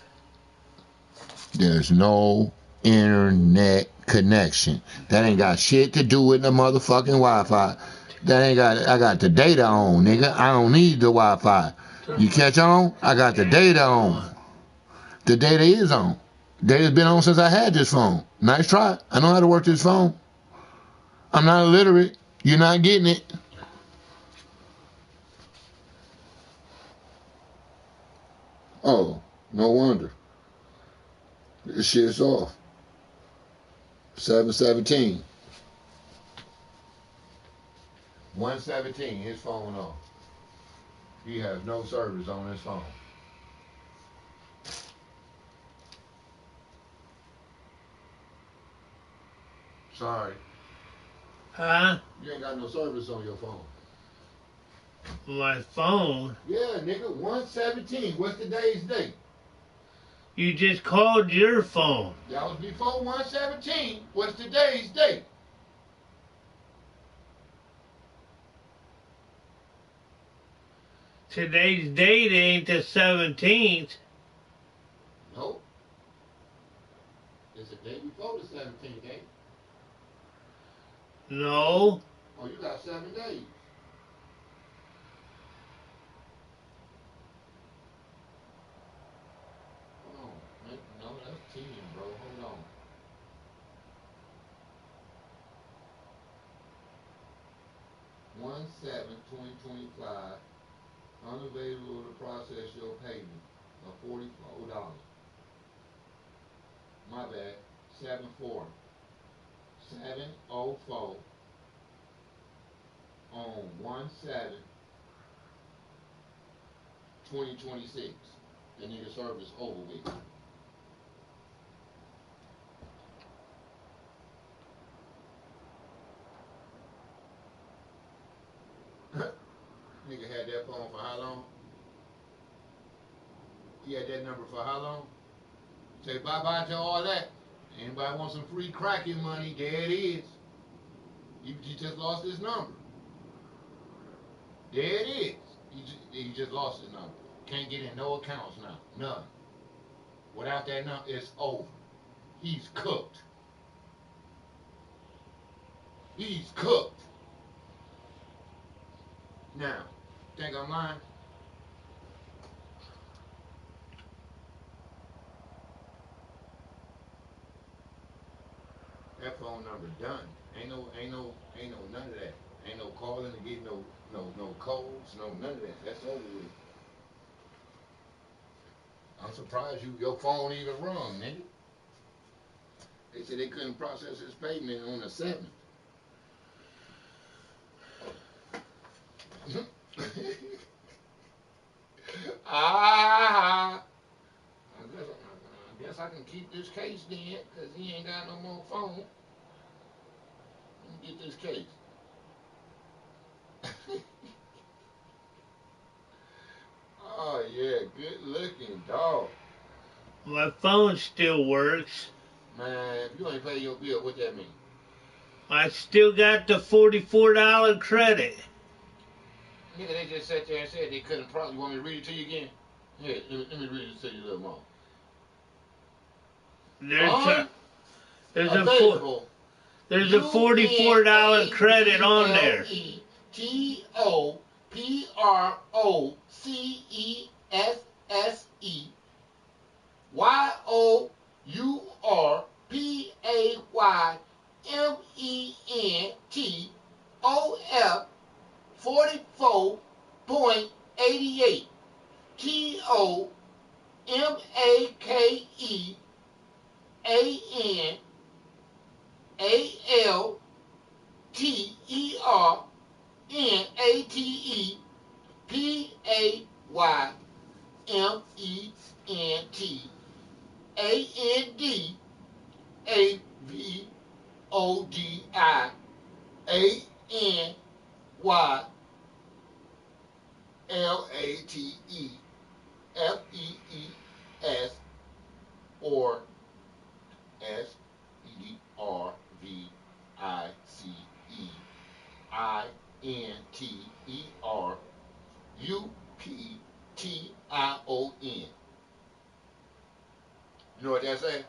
[SPEAKER 1] There's no internet connection. That ain't got shit to do with the motherfucking Wi-Fi. That ain't got, I got the data on, nigga. I don't need the Wi-Fi. You catch on? I got the data on. The data is on. Data's been on since I had this phone. Nice try. I know how to work this phone. I'm not illiterate. You're not getting it. Oh, no wonder. This shit's off. 717. 117, his phone off. He has no service on his phone. Sorry.
[SPEAKER 8] Huh?
[SPEAKER 1] You ain't got no service on your phone.
[SPEAKER 8] My phone?
[SPEAKER 1] Yeah, nigga, 117. What's today's date?
[SPEAKER 8] You just called your phone.
[SPEAKER 1] That was before 117. What's today's date?
[SPEAKER 8] Today's date ain't the 17th.
[SPEAKER 1] Nope. It's the day before the 17th, ain't it?
[SPEAKER 8] No.
[SPEAKER 1] Oh, you got 7 days. Hold on. No, that's 10, bro. Hold on. One 7/2025. Unavailable to process your payment of $44. My bad. 7/4. 7/04 on 1/7/2026. The nigga service over with. Nigga had that phone for how long? He had that number for how long? Say bye-bye to all that. Anybody want some free cracking money? There it is. He just lost his number. There it is. He just lost his number. Can't get in no accounts now. None. Without that number, it's over. He's cooked. He's cooked. Now, think I'm lying? That phone number done. Ain't no none of that. Ain't no calling to get no codes, no none of that. That's over with. I'm surprised your phone even rung, nigga. They said they couldn't process his payment on the 7th. I guess I can keep this case then, because he ain't got no more phone. Let me get this case. Oh yeah, good looking dog.
[SPEAKER 8] My phone still works.
[SPEAKER 1] Man, if you ain't pay your bill, what that mean?
[SPEAKER 8] I still got the $44 credit.
[SPEAKER 1] Nigga, they just sat there and said they couldn't probably. You want me to read it to you again? Here, let me read it to you a little more.
[SPEAKER 8] There's a $44 credit on there.
[SPEAKER 1] TOPROCESSYWYOUPPYMENTOF 44.88 TOMAKEIANTFEES or SERVICEINTERUPTION. You know what that say?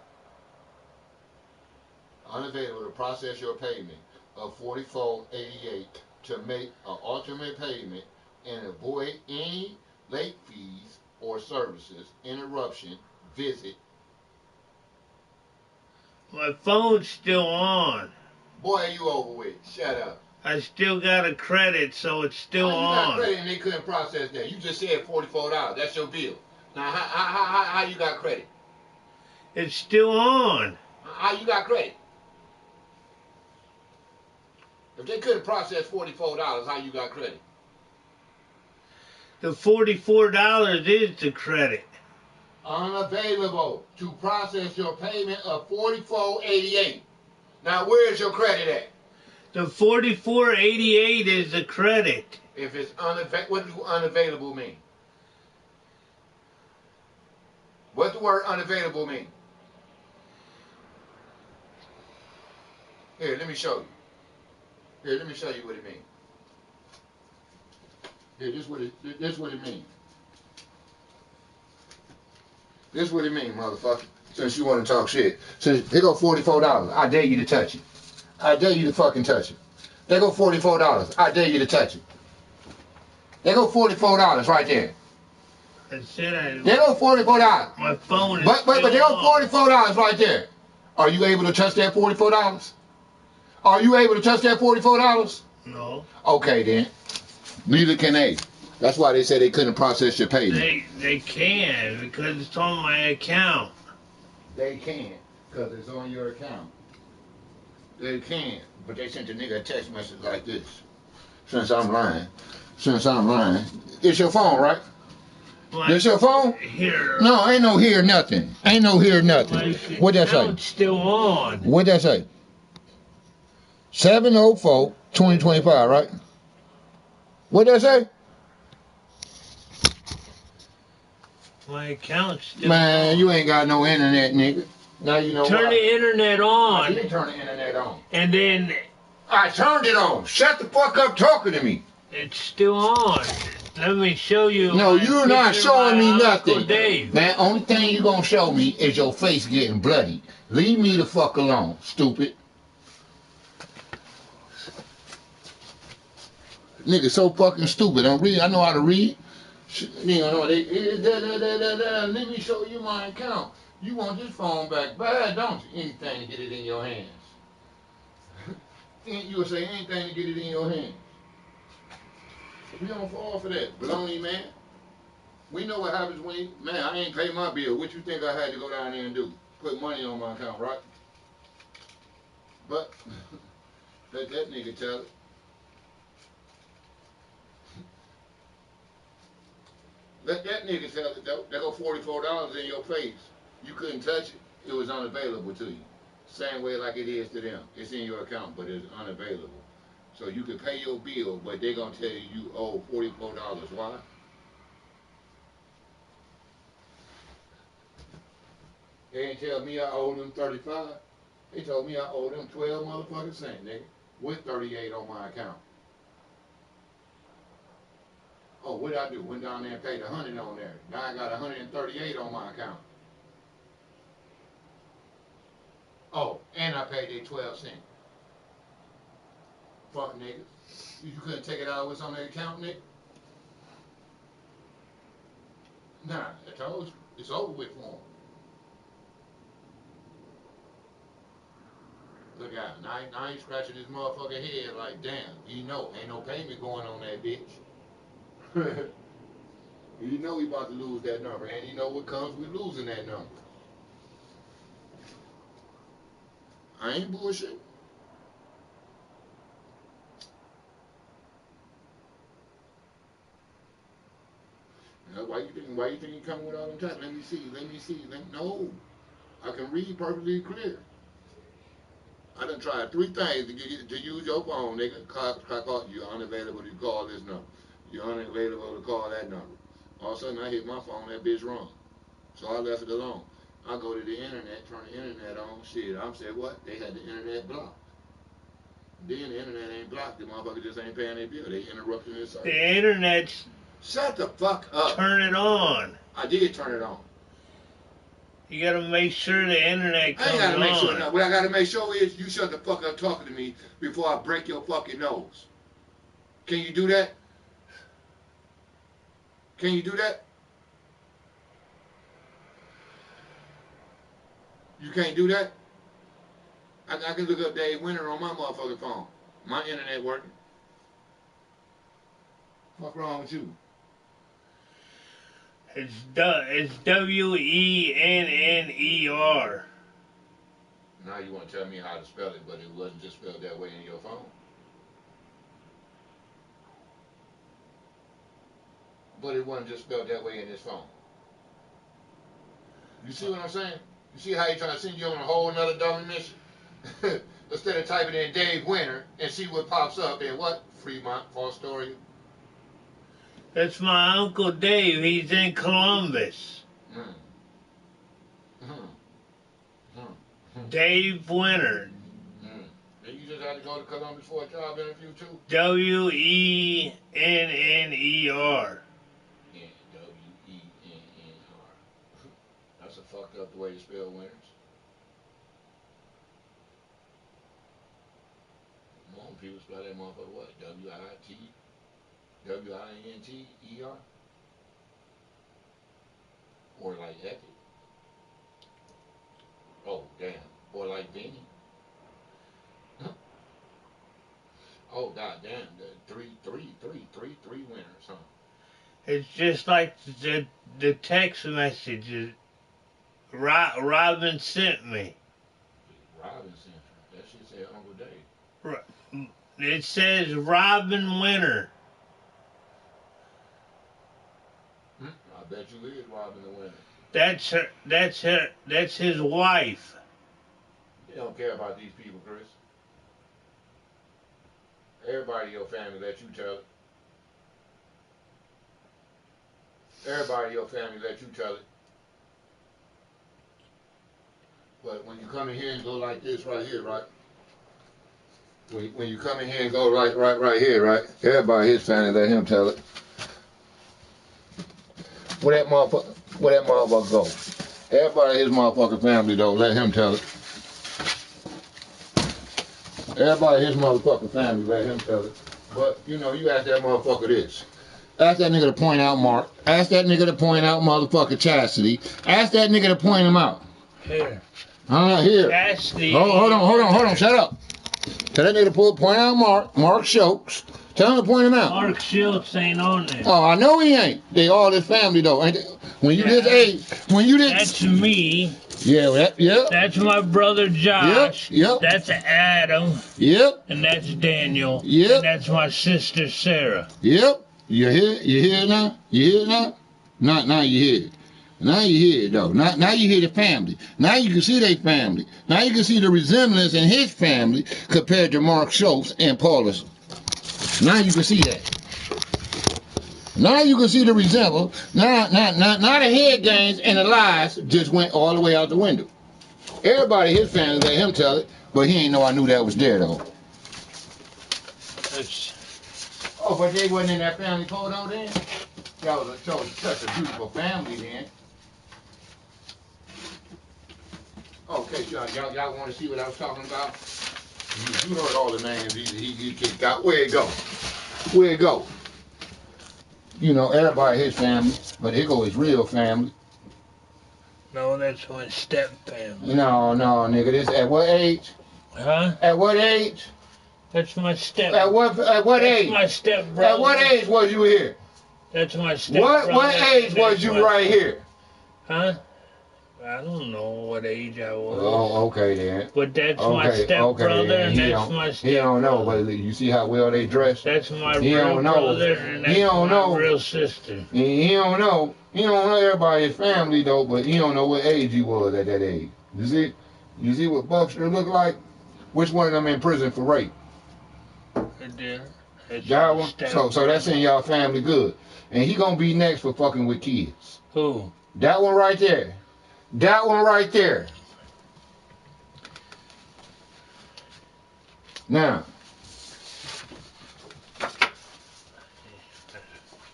[SPEAKER 1] Unavailable to process your payment of $44.88 to make an alternate payment and avoid any late fees or services interruption. Visit.
[SPEAKER 8] My phone's still on.
[SPEAKER 1] Boy, you over with. Shut up.
[SPEAKER 8] I still got a credit, so it's still
[SPEAKER 1] You
[SPEAKER 8] on.
[SPEAKER 1] got credit and they couldn't process that. You just said $44. That's your bill. Now, how you got credit?
[SPEAKER 8] It's still on.
[SPEAKER 1] How you got credit? If they couldn't process $44, how you got credit?
[SPEAKER 8] The $44 is the credit.
[SPEAKER 1] Unavailable to process your payment of $44.88. Now, where is your credit at?
[SPEAKER 8] The $44.88 is the credit.
[SPEAKER 1] If it's what does unavailable mean? What the word unavailable mean? Here, let me show you. Here, let me show you what it means. Here, this what it means. This what it means, motherfucker. Since you want to talk shit. Since here go $44. I dare you to touch it. I dare you to fucking touch it. There go $44. I dare you to touch it. There go $44 right there. There go $44.
[SPEAKER 8] My phone is
[SPEAKER 1] But there go $44 right there. Are you able to touch that $44? Are you able to touch that $44?
[SPEAKER 8] No.
[SPEAKER 1] Okay then. Neither can they. That's why they said they couldn't process your payment.
[SPEAKER 8] They can because it's on my account.
[SPEAKER 1] They can because it's on your account. They can, but they sent the nigga a text message like this. Since I'm lying. It's your phone, right? It's your phone?
[SPEAKER 8] Here.
[SPEAKER 1] No, ain't no here nothing. Ain't no here nothing. What that say?
[SPEAKER 8] It's still on.
[SPEAKER 1] What that say? 704-2025, right? What that say?
[SPEAKER 8] My account's still
[SPEAKER 1] Man,
[SPEAKER 8] on.
[SPEAKER 1] you ain't got no internet, nigga. Now you know
[SPEAKER 8] Turn
[SPEAKER 1] why.
[SPEAKER 8] the internet
[SPEAKER 1] I
[SPEAKER 8] on.
[SPEAKER 1] didn't turn the internet on.
[SPEAKER 8] And then
[SPEAKER 1] I turned it on. Shut the fuck up talking to me.
[SPEAKER 8] it's still on. Let me show you.
[SPEAKER 1] No,
[SPEAKER 8] my
[SPEAKER 1] you're not
[SPEAKER 8] picture of
[SPEAKER 1] showing
[SPEAKER 8] my
[SPEAKER 1] me
[SPEAKER 8] Uncle
[SPEAKER 1] nothing.
[SPEAKER 8] Dave.
[SPEAKER 1] Man, only thing you gonna show me is your face getting bloody. Leave me the fuck alone, stupid. Nigga so fucking stupid. I know how to read. You know, let me show you my account. You want this phone back bad, don't you? Anything to get it in your hands. You would say anything to get it in your hands. We don't fall for that. Baloney, man. We know what happens when man, I ain't pay my bill. What you think I had to go down there and do? Put money on my account, right? But let that nigga tell it. Let that nigga tell it though. There go $44 in your face. You couldn't touch it. It was unavailable to you. Same way like it is to them. It's in your account, but it's unavailable. So you can pay your bill, but they're gonna tell you owe $44. Why? They ain't tell me I owe them 35. They told me I owe them 12 motherfucking cents, nigga, with 38 on my account. Oh, what'd I do? Went down there and paid 100 on there. Now I got 138 on my account. Oh, and I paid they 12 cents. Fuck niggas. You couldn't take it out what's on the account, nigga? Nah, I told you. It's over with for them. Look out. Now he's scratching his motherfucking head like, damn, you know, ain't no payment going on that bitch. You know he about to lose that number, and you know what comes with losing that number. I ain't bullshit. Why you think you coming with all them types? Let me see. No. I can read perfectly clear. I done tried 3 things to use your phone, nigga. You're unavailable to call this number. You're unavailable to call that number. All of a sudden I hit my phone, that bitch wrong. So I left it alone. I go to the internet, turn the internet on, shit. I'm saying what? They had the internet blocked. Then the internet ain't blocked, the motherfucker just ain't paying their bill. They interrupting their service.
[SPEAKER 8] The internet's.
[SPEAKER 1] Shut the fuck up.
[SPEAKER 8] Turn it on.
[SPEAKER 1] I did turn it on.
[SPEAKER 8] You gotta make sure the internet comes
[SPEAKER 1] I ain't gotta make sure
[SPEAKER 8] on.
[SPEAKER 1] now. What I gotta make sure is you shut the fuck up talking to me before I break your fucking nose. Can you do that? Can you do that? You can't do that? I can look up Dave Winter on my motherfucking phone. My internet working. What's wrong with you?
[SPEAKER 8] It's WENNER.
[SPEAKER 1] Now you want to tell me how to spell it, but it wasn't just spelled that way in your phone. but it wasn't just spelled that way in his phone. You see what I'm saying? You see how he trying to send you on a whole another dummy mission? Instead of typing in Dave Winter and see what pops up and what? Fremont, Fostoria.
[SPEAKER 8] That's my Uncle Dave. He's in Columbus. Dave Winter.
[SPEAKER 1] And you just had to go to Columbus for a job interview too?
[SPEAKER 8] Wenner.
[SPEAKER 1] Yeah, W-E-N-N-R. That's a fucked up the way to spell Winters. Most people spell that motherfucker what? W-I-T? W-I-N-T-E-R? Or like Epic? Oh, damn. Or like Benny? Oh, goddamn. The three winners, huh?
[SPEAKER 8] It's just like the text messages Robin sent me.
[SPEAKER 1] Robin sent her. That shit said Uncle Dave.
[SPEAKER 8] It says Robin Winter.
[SPEAKER 1] I bet you is Robin the Winter.
[SPEAKER 8] That's his wife.
[SPEAKER 1] They don't care about these people, Chris. Everybody in your family let you tell it. Everybody in your family let you tell it. But when you come in here and go like this right here, right? When you come in here and go right here, right? Everybody in his family let him tell it. Where that motherfucker go? Everybody in his motherfucking family though, let him tell it. Everybody in his motherfucking family let him tell it. But you know, you ask that motherfucker this. Ask that nigga to point out Mark. Ask that nigga to point out motherfucker Chastity. Ask that nigga to point him out.
[SPEAKER 8] Here.
[SPEAKER 1] Here.
[SPEAKER 8] Chastity.
[SPEAKER 1] Hold on. Shut up. Tell that nigga to point out Mark Schultz. Tell him to point him out.
[SPEAKER 8] Mark Schultz ain't on there.
[SPEAKER 1] Oh, I know he ain't. They all his family though, ain't they? When you this age,
[SPEAKER 8] That's me.
[SPEAKER 1] Yeah.
[SPEAKER 8] That's my brother Josh.
[SPEAKER 1] Yep.
[SPEAKER 8] That's Adam.
[SPEAKER 1] Yep.
[SPEAKER 8] And that's Daniel.
[SPEAKER 1] Yep.
[SPEAKER 8] And that's my sister Sarah.
[SPEAKER 1] Yep. You hear now? You hear now? Now you hear it. Now you hear it though. Now you hear the family. Now you can see their family. Now you can see the resemblance in his family compared to Mark Schultz and Paulus. Now you can see that. Now you can see the resemblance. Now the head games and the lies just went all the way out the window. Everybody in his family let him tell it, but he ain't know I knew that was there though. Oh, but they wasn't in that family photo then? That was such a beautiful family then. Okay, y'all want to see what I was talking about? You heard all the names he kicked out. Where it go? You know, everybody his family, but here go his real family.
[SPEAKER 8] No, that's my step family.
[SPEAKER 1] No, nigga. This at what age?
[SPEAKER 8] Huh?
[SPEAKER 1] At what age?
[SPEAKER 8] That's my step.
[SPEAKER 1] At what age?
[SPEAKER 8] That's my step brother.
[SPEAKER 1] At what age was you here?
[SPEAKER 8] That's my step brother.
[SPEAKER 1] What age was you right here?
[SPEAKER 8] Huh? I don't know what age I was.
[SPEAKER 1] Oh, okay then.
[SPEAKER 8] But that's my step brother, and that's my step.
[SPEAKER 1] He don't know, but you see how well they dress.
[SPEAKER 8] That's my real brother, and that's my real sister.
[SPEAKER 1] He don't know. He don't know everybody in his family though, but he don't know what age he was at that age. You see what Buckster looked like? Which one of them in prison for rape? That one. So that's in y'all family good, and he gonna be next for fucking with kids.
[SPEAKER 8] Who?
[SPEAKER 1] That one right there. That one right there. Now.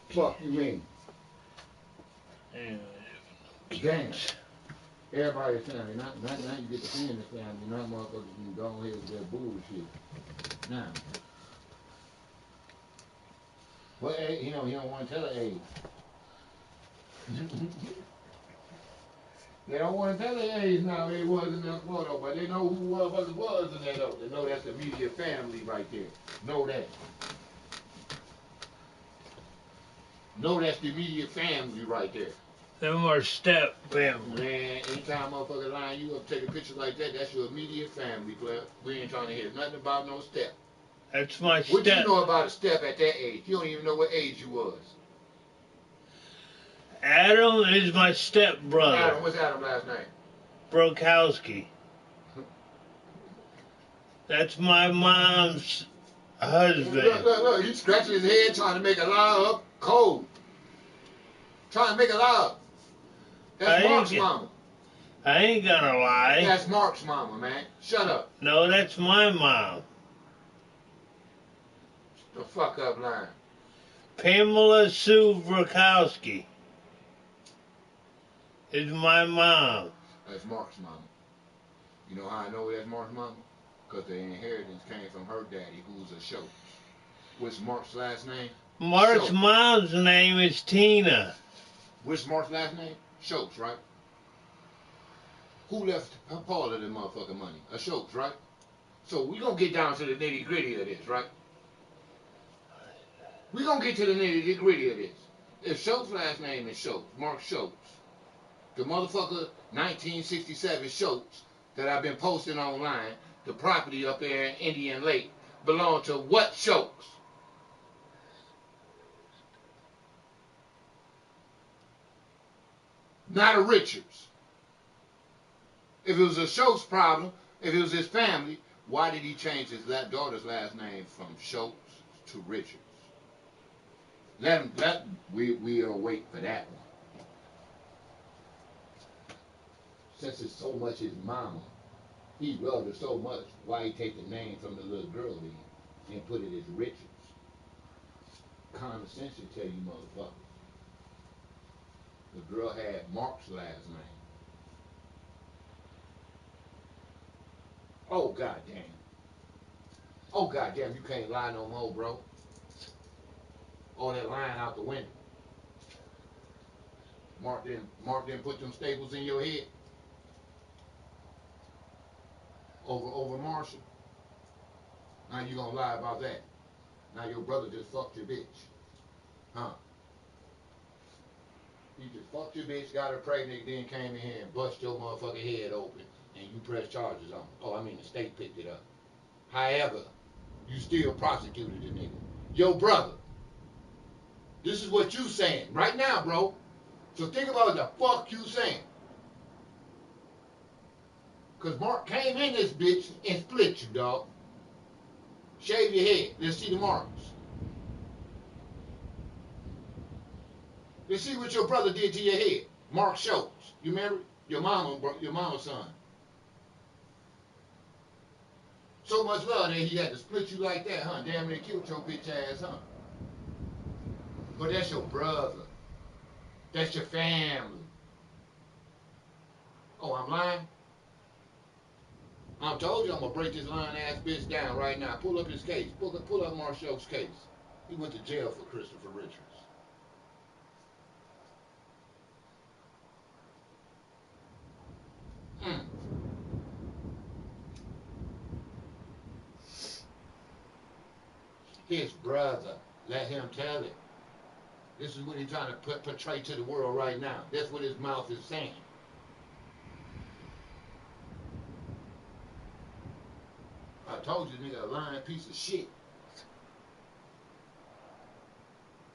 [SPEAKER 1] Fuck you mean? Damn. Everybody's family. Not now you get to see in the family. Not motherfuckers can go ahead with their bullshit. Now. What age? He don't want to tell the age. They don't want to tell their age now. They was in that photo, but they know who motherfuckers was in that though. They know that's the immediate family right there. Know that. Know that's the immediate family right there.
[SPEAKER 8] Them are step family.
[SPEAKER 1] Man, anytime motherfucker line you up, take a picture like that, that's your immediate family, player. We ain't trying to hear nothing about no step.
[SPEAKER 8] That's my step.
[SPEAKER 1] What you know about a step at that age? You don't even know what age you was.
[SPEAKER 8] Adam is my stepbrother.
[SPEAKER 1] Adam, what's Adam's last name?
[SPEAKER 8] Brokowski. That's my mom's husband.
[SPEAKER 1] Look, he's scratching his head trying to make a lie up. Cold. Trying to make a lie up. That's Mark's mama.
[SPEAKER 8] I ain't gonna lie.
[SPEAKER 1] That's Mark's mama, man. Shut up.
[SPEAKER 8] No, that's my mom.
[SPEAKER 1] The fuck up line.
[SPEAKER 8] Pamela Sue Brokowski is my mom.
[SPEAKER 1] That's Mark's mama. You know how I know that's Mark's mama? Because the inheritance came from her daddy, who's a Schultz. What's Mark's last name?
[SPEAKER 8] Mark's
[SPEAKER 1] Schultz.
[SPEAKER 8] mom's name is Tina.
[SPEAKER 1] What's Mark's last name? Schultz, right? Who left Paul of the motherfucking money? A Schultz, right? So we gonna get down to the nitty gritty of this, right? We gonna get to the nitty gritty of this. If Schultz's last name is Schultz, Mark Schultz, the motherfucker 1967 Schultz that I've been posting online, the property up there in Indian Lake, belonged to what Schultz? Not a Richards. If it was a Schultz problem, if it was his family, why did he change his daughter's last name from Schultz to Richards? We'll wait for that one. Since it's so much his mama, he loved her so much, why he take the name from the little girl then and put it as Richards? Common sense should tell you motherfuckers. The girl had Mark's last name. Oh goddamn. Oh goddamn, you can't lie no more, bro. All that lying out the window. Mark didn't put them staples in your head. Over Marshall. Now you gonna lie about that. Now your brother just fucked your bitch. Huh? He just fucked your bitch, got her pregnant, then came in here and bust your motherfucking head open, and you pressed charges on him. Oh, I mean the state picked it up. However, you still prosecuted the nigga. Your brother. This is what you saying right now, bro. So think about what the fuck you saying. Cause Mark came in this bitch and split you, dog. Shave your head. Let's see the marks. Let's see what your brother did to your head. Mark Schultz. You remember? Your mama's son. So much love that he had to split you like that, huh? Damn near killed your bitch ass, huh? But that's your brother. That's your family. Oh, I'm lying? I told you I'm gonna break this lying ass bitch down right now. Pull up his case. Pull up Mark Schultz's case. He went to jail for Christopher Richards. His brother. Let him tell it. This is what he's trying to portray to the world right now. That's what his mouth is saying. I told you, nigga, a lying piece of shit.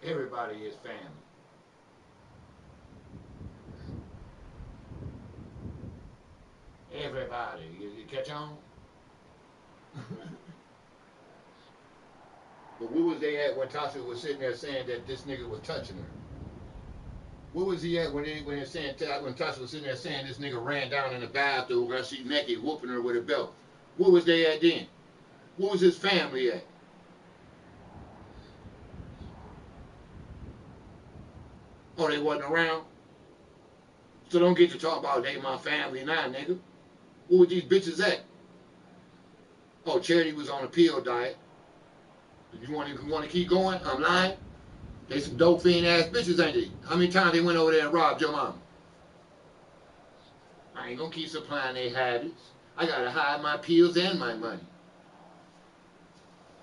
[SPEAKER 1] Everybody is family. Everybody. You catch on? But where was they at when Tasha was sitting there saying that this nigga was touching her? Where was he at when Tasha was sitting there saying this nigga ran down in the bathroom and she naked, whooping her with a belt? Where was they at then? Where was his family at? Oh, they wasn't around? So don't get to talk about they my family now, nigga. Where were these bitches at? Oh, Charity was on a pill diet. If you want to keep going, I'm lying. They some dope fiend ass bitches, ain't they? How many times they went over there and robbed your mama? I ain't gonna keep supplying their habits. I gotta hide my pills and my money.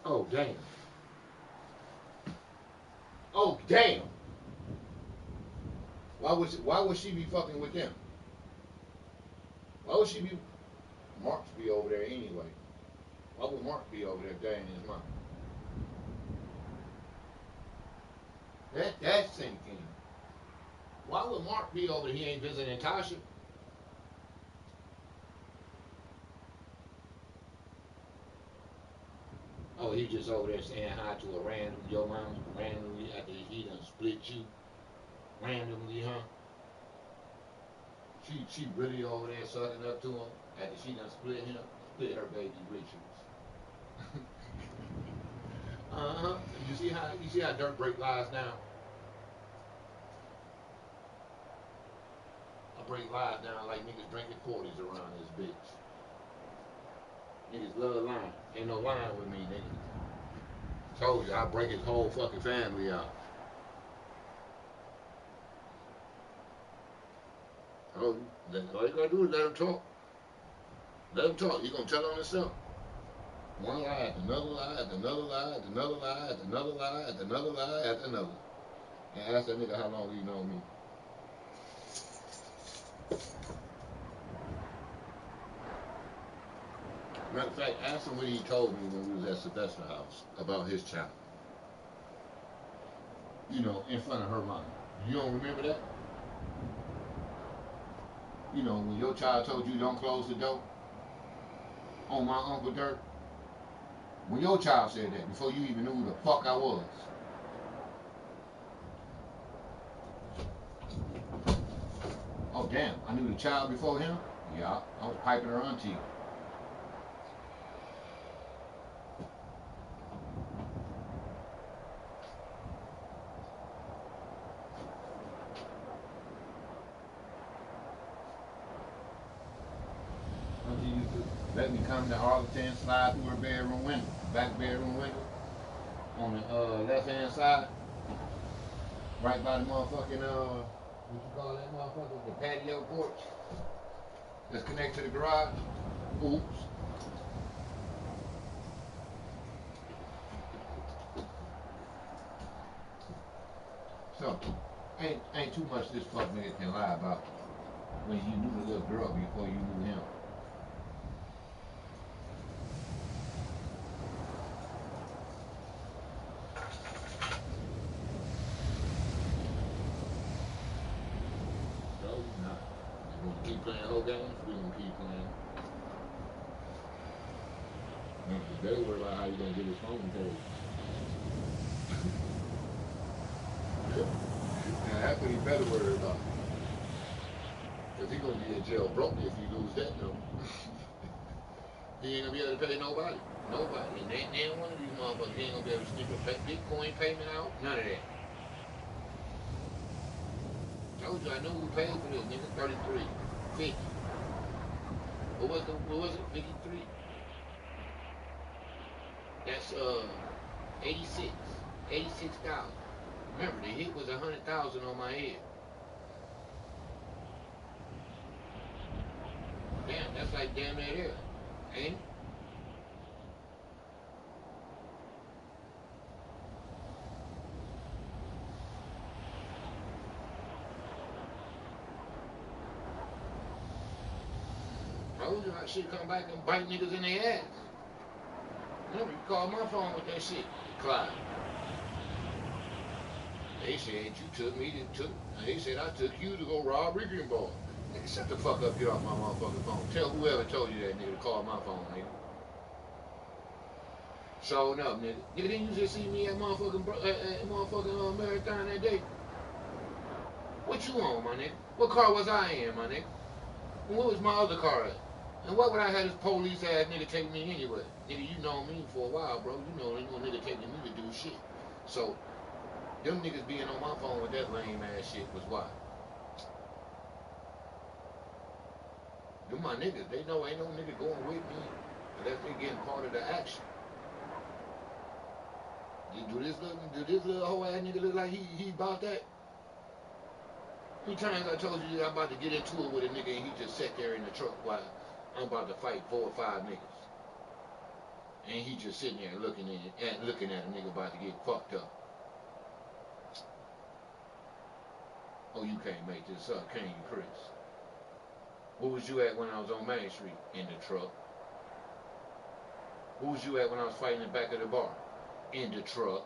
[SPEAKER 1] Oh damn. Oh damn. Why would she be fucking with them? Why would she be? Mark's be over there anyway. Why would Mark be over there dating his mom? That's sinking. Why would Mark be over there? He ain't visiting Tasha. Oh, he just over there saying hi to a random, your mom, randomly after he done split you. Randomly, huh? She really over there sucking up to him after she done split him, split her baby Richards. Uh-huh. You see how Dirt break lies down? I break lies down like niggas drinking 40s around this bitch. Niggas love lying. Ain't no lying with me, nigga. Told you I break his whole fucking family out. Oh, all you gotta do is let him talk. Let him talk. You gonna tell on himself. One lie after another lie after another lie after another lie after another lie after another lie after another. And ask that nigga how long he know me. Matter of fact, ask him what he told me when we was at Sylvester House about his child. You know, in front of her mom. You don't remember that? You know, when your child told you don't close the door on my Uncle Dirt. When your child said that, before you even knew who the fuck I was. Oh damn, I knew the child before him? Yeah, I was piping her auntie. Auntie used to let me come to Arlington, slide through her bedroom window, back bedroom window, on the left hand side, right by the motherfucking what you call that motherfucker? The patio porch that's connected to the garage. Oops. So, ain't too much this fuck nigga can lie about when you knew the little girl before you knew him. So, nah. You gonna keep playing whole games? We gonna keep playing. You better worry about how you gonna get his phone paid. Yeah, that's what he better worry about. Because he gonna be in jail broke if you lose that number. He ain't gonna be able to pay nobody. Nobody. And ain't one of these motherfuckers ain't gonna be able to sneak a Bitcoin payment out. None of that. Told you I know who paid for this, nigga. 33. 50. What was it? 53? That's 86. 86,000. Remember, the hit was 100,000 on my head. Damn, that's like damn near there. Ain't it? Told you I should come back and bite niggas in their ass. Remember, you called my phone with that shit. Clyde. They said they said I took you to go rob Ricky and Ball. Nigga, shut the fuck up, get off my motherfucking phone. Tell whoever told you that nigga to call my phone, nigga. Showing up, nigga. Nigga, didn't you just see me at motherfucking marathon that day? What you on, my nigga? What car was I in, my nigga? And what was my other car at? And what would I have this police ass nigga take me anyway? Nigga, you know me for a while, bro. You know ain't no nigga taking me to do shit. So, them niggas being on my phone with that lame ass shit was why. Them my niggas. They know ain't no nigga going with me unless they getting part of the action. Do this little hoe ass nigga look like he about that? How many times I told you that I'm about to get into it with a nigga and he just sat there in the truck while I'm about to fight 4 or 5 niggas. And he just sitting there looking at a nigga about to get fucked up. Oh, you can't make this up, can you, Chris? Where was you at when I was on Main Street? In the truck. Where was you at when I was fighting in the back of the bar? In the truck.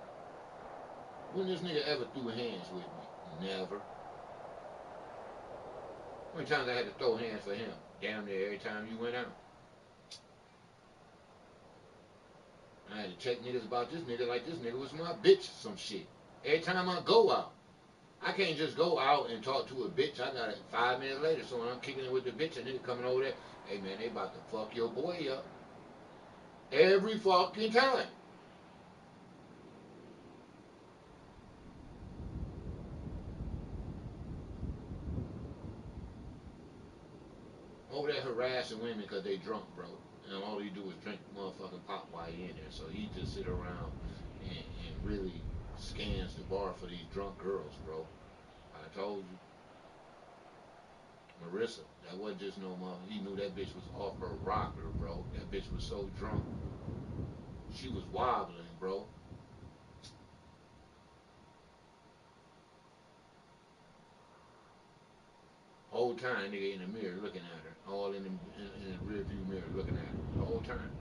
[SPEAKER 1] When this nigga ever threw hands with me? Never. How many times I had to throw hands for him? Damn near every time you went out. I had to check niggas about this nigga like this nigga was my bitch or some shit. Every time I go out. I can't just go out and talk to a bitch. I got it 5 minutes later. So when I'm kicking it with the bitch, a nigga coming over there, hey man, they about to fuck your boy up. Every fucking time. Over there harassing women because they drunk, bro. And all he do is drink motherfucking pop while he in there. So he just sit around and really scans the bar for these drunk girls, bro. I told you. Marissa, that wasn't just no mother. He knew that bitch was off her rocker, bro. That bitch was so drunk. She was wobbling, bro. Whole time, nigga in the mirror looking at her. All in the rear view mirror looking at her. The whole time.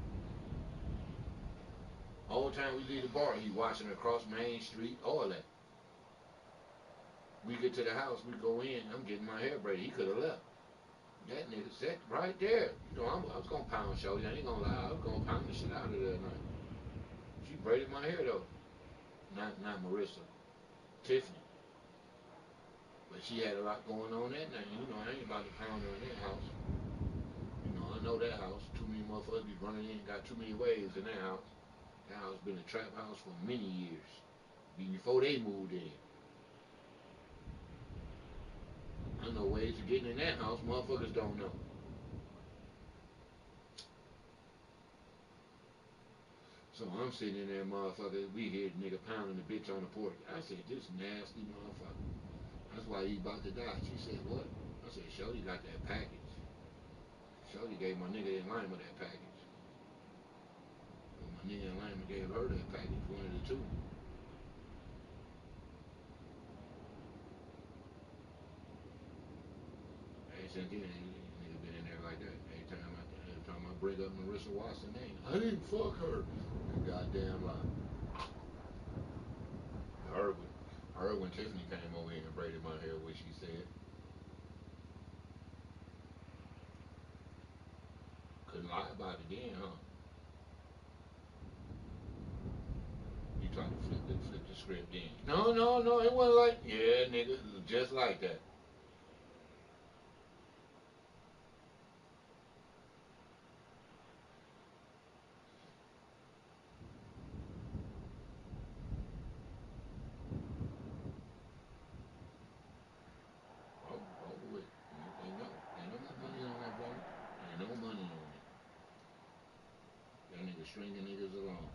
[SPEAKER 1] The whole time we leave the bar, he watching her across Main Street, all that. We get to the house, we go in, I'm getting my hair braided. He could have left. That nigga sat right there. You know, I was gonna pound Shorty. I ain't gonna lie, I was gonna pound the shit out of her that night. She braided my hair though. Not Marissa. Tiffany. But she had a lot going on that night. You know, I ain't about to pound her in that house. You know, I know that house. Too many motherfuckers be running in, got too many waves in that house. That house been a trap house for many years. Before they moved in. I know ways of getting in that house motherfuckers don't know. So I'm sitting in there, motherfucker, we hear the nigga pounding the bitch on the porch. I said, this nasty motherfucker. That's why he about to die. She said, what? I said, Shorty got that package. Shorty gave my nigga in Lima that package. Or my nigga in Lima gave her that package, one of the two. Hey, since then, nigga been in there like that. Every time I bring up Marissa Watson's name, I didn't fuck her. The goddamn lie. Her when Tiffany came over here and braided my hair, what she said. Couldn't lie about it then, huh? You tried to flip the script then. No, it wasn't like, yeah, nigga, just like that. Over with. Ain't no more money on that, brother. Ain't no money on it. That nigga stringing niggas along.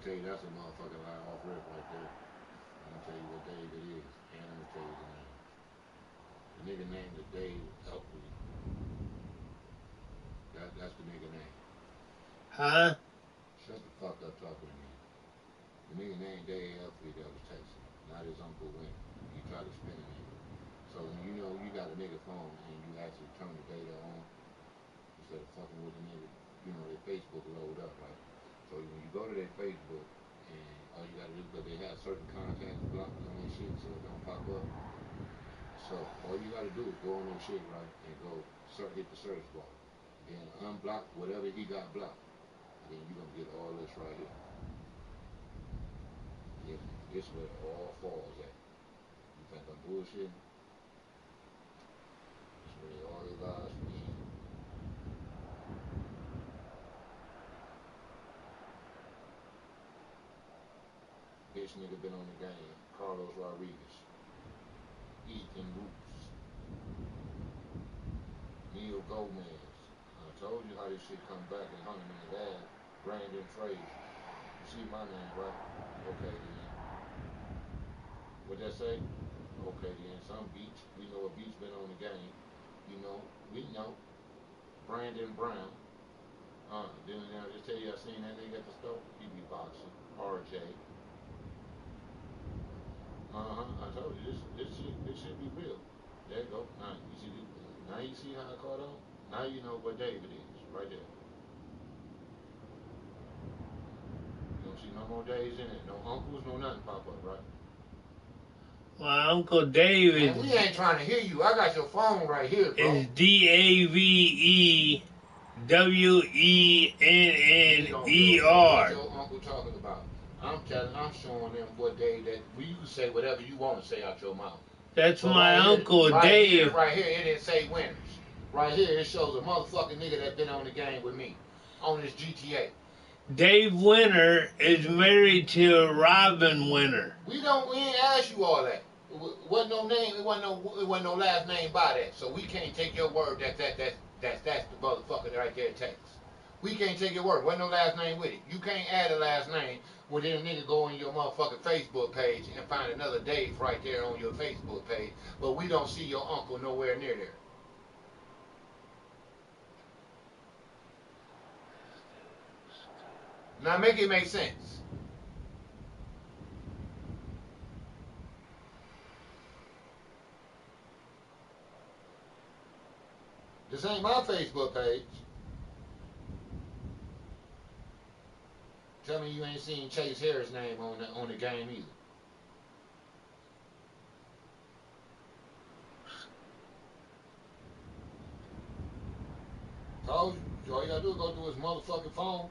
[SPEAKER 1] tell you that's a motherfucking lie off rip right there. I'm gonna tell you what Dave it is, and I'm gonna tell you the name. The nigga name is Dave Elkley. That's the nigga name.
[SPEAKER 8] Huh?
[SPEAKER 1] Shut the fuck up talking to me. The nigga named Dave Elkley that was texting, not his Uncle Win. He tried to spin a nigga. So when you know you got a nigga phone and you actually turn the data on instead of fucking with the nigga, you know their Facebook load up, right? So when you go to their Facebook and all you gotta do, because they have certain contacts blocked on their shit so it don't pop up. So all you gotta do is go on their shit, right, and go hit the search bar. Then unblock whatever he got blocked. And then you gonna get all this right here. Yeah, this is where it all falls at. You think I'm bullshitting? This is where all your lies begin. Bitch nigga been on the game. Carlos Rodriguez. Ethan Roots. Neil Gomez. I told you how this shit come back and hung him in his ass. Brandon Fraser. You see my name, right? Okay then. What that say? Okay then. Some beach. We know a beach been on the game. You know, we know. Brandon Brown. Didn't I just tell you I seen that nigga at the store? He be boxing. RJ. I told you this shit be real. There you go. Now you see how I caught on? Now you know what David is, right there. You don't see no more days in it, no uncles, no nothing pop up, right?
[SPEAKER 8] My Uncle David.
[SPEAKER 1] Man, we ain't trying to hear you. I got your phone right here, bro.
[SPEAKER 8] It's DAVEWENNNER.
[SPEAKER 1] What your uncle talking about? I'm showing them what day that you can say whatever you want to say out your mouth.
[SPEAKER 8] That's
[SPEAKER 1] So
[SPEAKER 8] my
[SPEAKER 1] right
[SPEAKER 8] Uncle
[SPEAKER 1] here,
[SPEAKER 8] Dave.
[SPEAKER 1] Right here, it didn't say winners. Right here, it shows a motherfucking nigga that been on the game with me. On this GTA.
[SPEAKER 8] Dave Winter is married to Robin Winter.
[SPEAKER 1] We ain't asked you all that. Wasn't no name, it wasn't no last name by that. So we can't take your word that's the motherfucker right there text. We can't take your word. Wasn't no last name with it. You can't add a last name when then a nigga go on your motherfucking Facebook page and find another Dave right there on your Facebook page. But we don't see your uncle nowhere near there. Now make it make sense. This ain't my Facebook page. Tell me you ain't seen Chase Harris' name on the game either. Told you, all you gotta do is go through his motherfucking phone.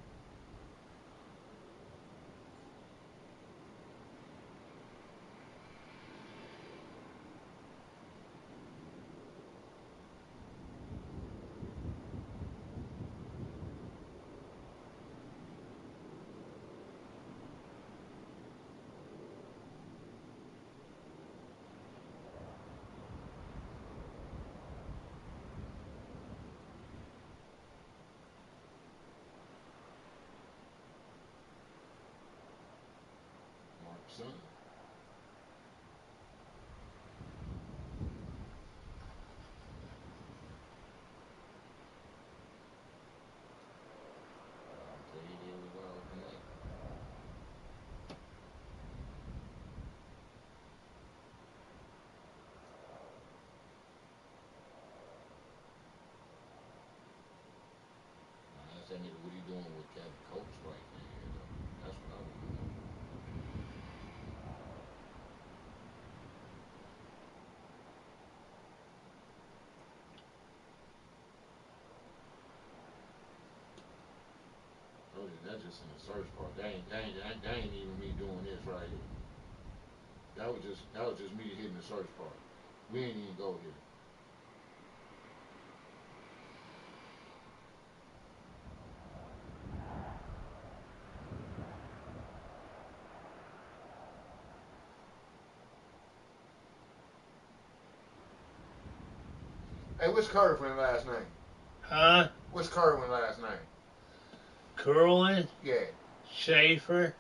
[SPEAKER 1] Son. That nigga, what he doing with Kevin Coates right now? That's what I want to know. Oh, that's just in the search part. That ain't even me doing this right here. That was just me hitting the search part. We ain't even go here. Hey, what's Kerwin last name?
[SPEAKER 8] Huh?
[SPEAKER 1] What's Kerwin last name?
[SPEAKER 8] Kerwin?
[SPEAKER 1] Yeah.
[SPEAKER 8] Schaefer?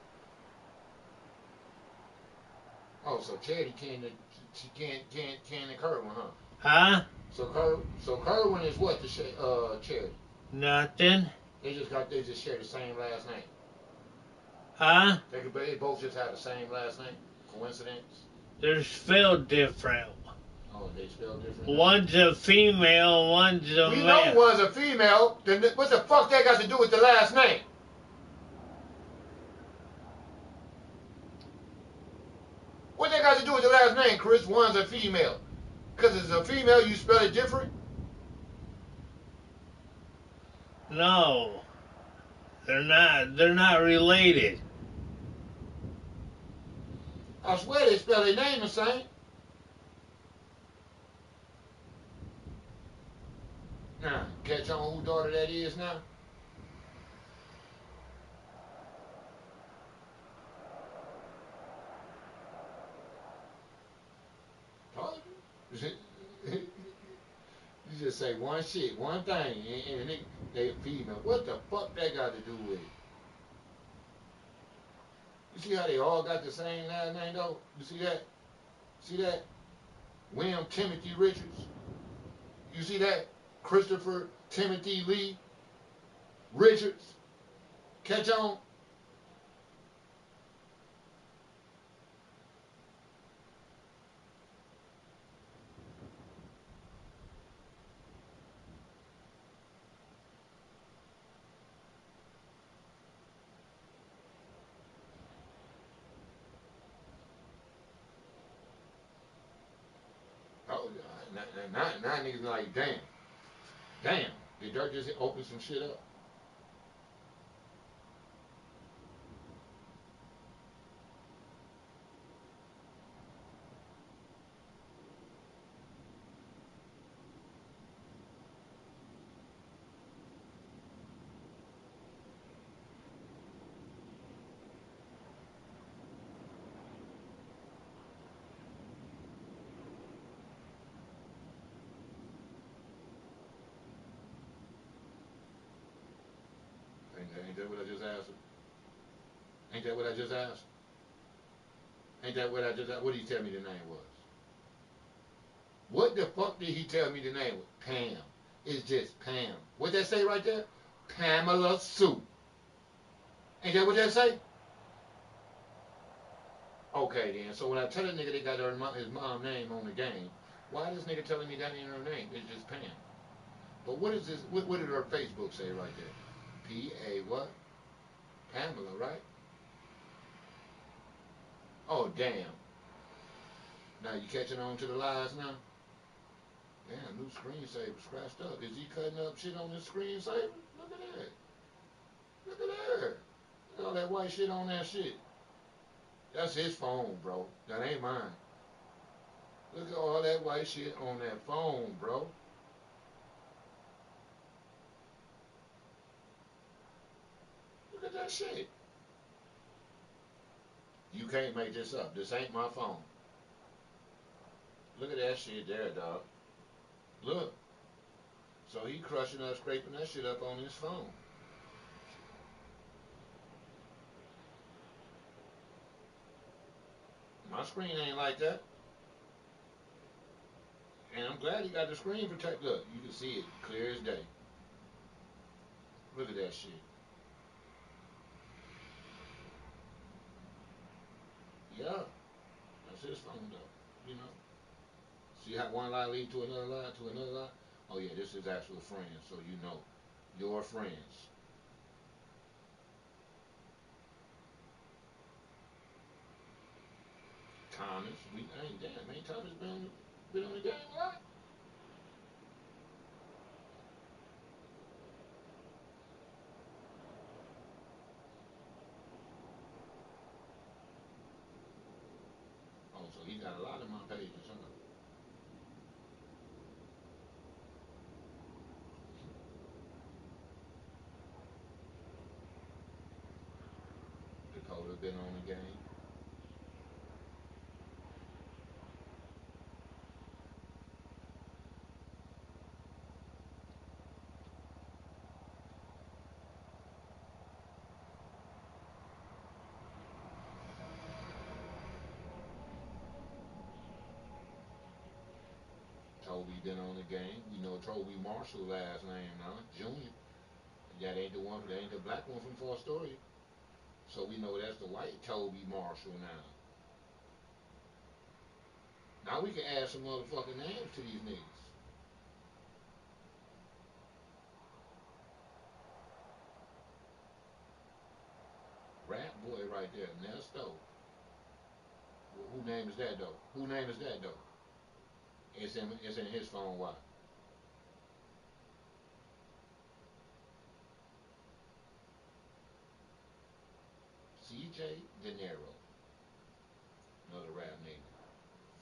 [SPEAKER 1] Oh, so Charity can't Kerwin, huh?
[SPEAKER 8] Huh?
[SPEAKER 1] So Kerwin is what to Charity?
[SPEAKER 8] Nothing.
[SPEAKER 1] They just share the same last name.
[SPEAKER 8] Huh?
[SPEAKER 1] They both just have the same last name. Coincidence?
[SPEAKER 8] They're spelled different.
[SPEAKER 1] Oh, they spell different.
[SPEAKER 8] One's a female, one's a
[SPEAKER 1] We
[SPEAKER 8] male.
[SPEAKER 1] know one's a female. Then what the fuck that got to do with the last name? What that got to do with the last name, Chris? One's a female. Because it's a female, you spell it different?
[SPEAKER 8] No. They're not related.
[SPEAKER 1] I swear they spell their name the same. Now, catch on whose daughter that is now? Told you. You just say one shit, one thing, and they female. What the fuck that got to do with it? You see how they all got the same last name though? You see that? See that? William Timothy Richards. You see that? Christopher Timothy Lee Richards. Catch on? Oh, now niggas like, damn, did Dirk just open some shit up? Ain't that what I just asked him? Ain't that what I just asked? Ain't that what I just asked? What did he tell me the name was? What the fuck did he tell me the name was? Pam. It's just Pam. What that say right there? Pamela Sue. Ain't that what that say? Okay then. So when I tell a nigga they got his mom name on the game, why this nigga telling me that ain't her name? It's just Pam. But what is this? What did her Facebook say right there? P-A what? Pamela, right? Oh, damn. Now you catching on to the lies now? Damn, new screensaver scratched up. Is he cutting up shit on this screensaver? Look at that. Look at that. Look at all that white shit on that shit. That's his phone, bro. That ain't mine. Look at all that white shit on that phone, bro. Look at that shit. You can't make this up. This ain't my phone. Look at that shit there, dog. Look. So he crushing up, scraping that shit up on his phone. My screen ain't like that. And I'm glad he got the screen protect. Look, you can see it clear as day. Look at that shit. Yeah. That's his phone though. You know. See how one lie lead to another lie to another lie? Oh yeah, this is actual friends, so you know. Your friends. Thomas, ain't Thomas been on the game a lot? Oh, so he got a lot of my pages, huh? Dakota been on the game. Toby been on the game. We know Toby Marshall last name now, Junior. That ain't the one. That ain't the black one from Fostoria. So we know that's the white Toby Marshall now. Now we can add some motherfucking names to these niggas. Rap boy right there, Nesto. Who name is that though? Who name is that though? It's in his phone. Why? CJ De Niro, another rap nigga,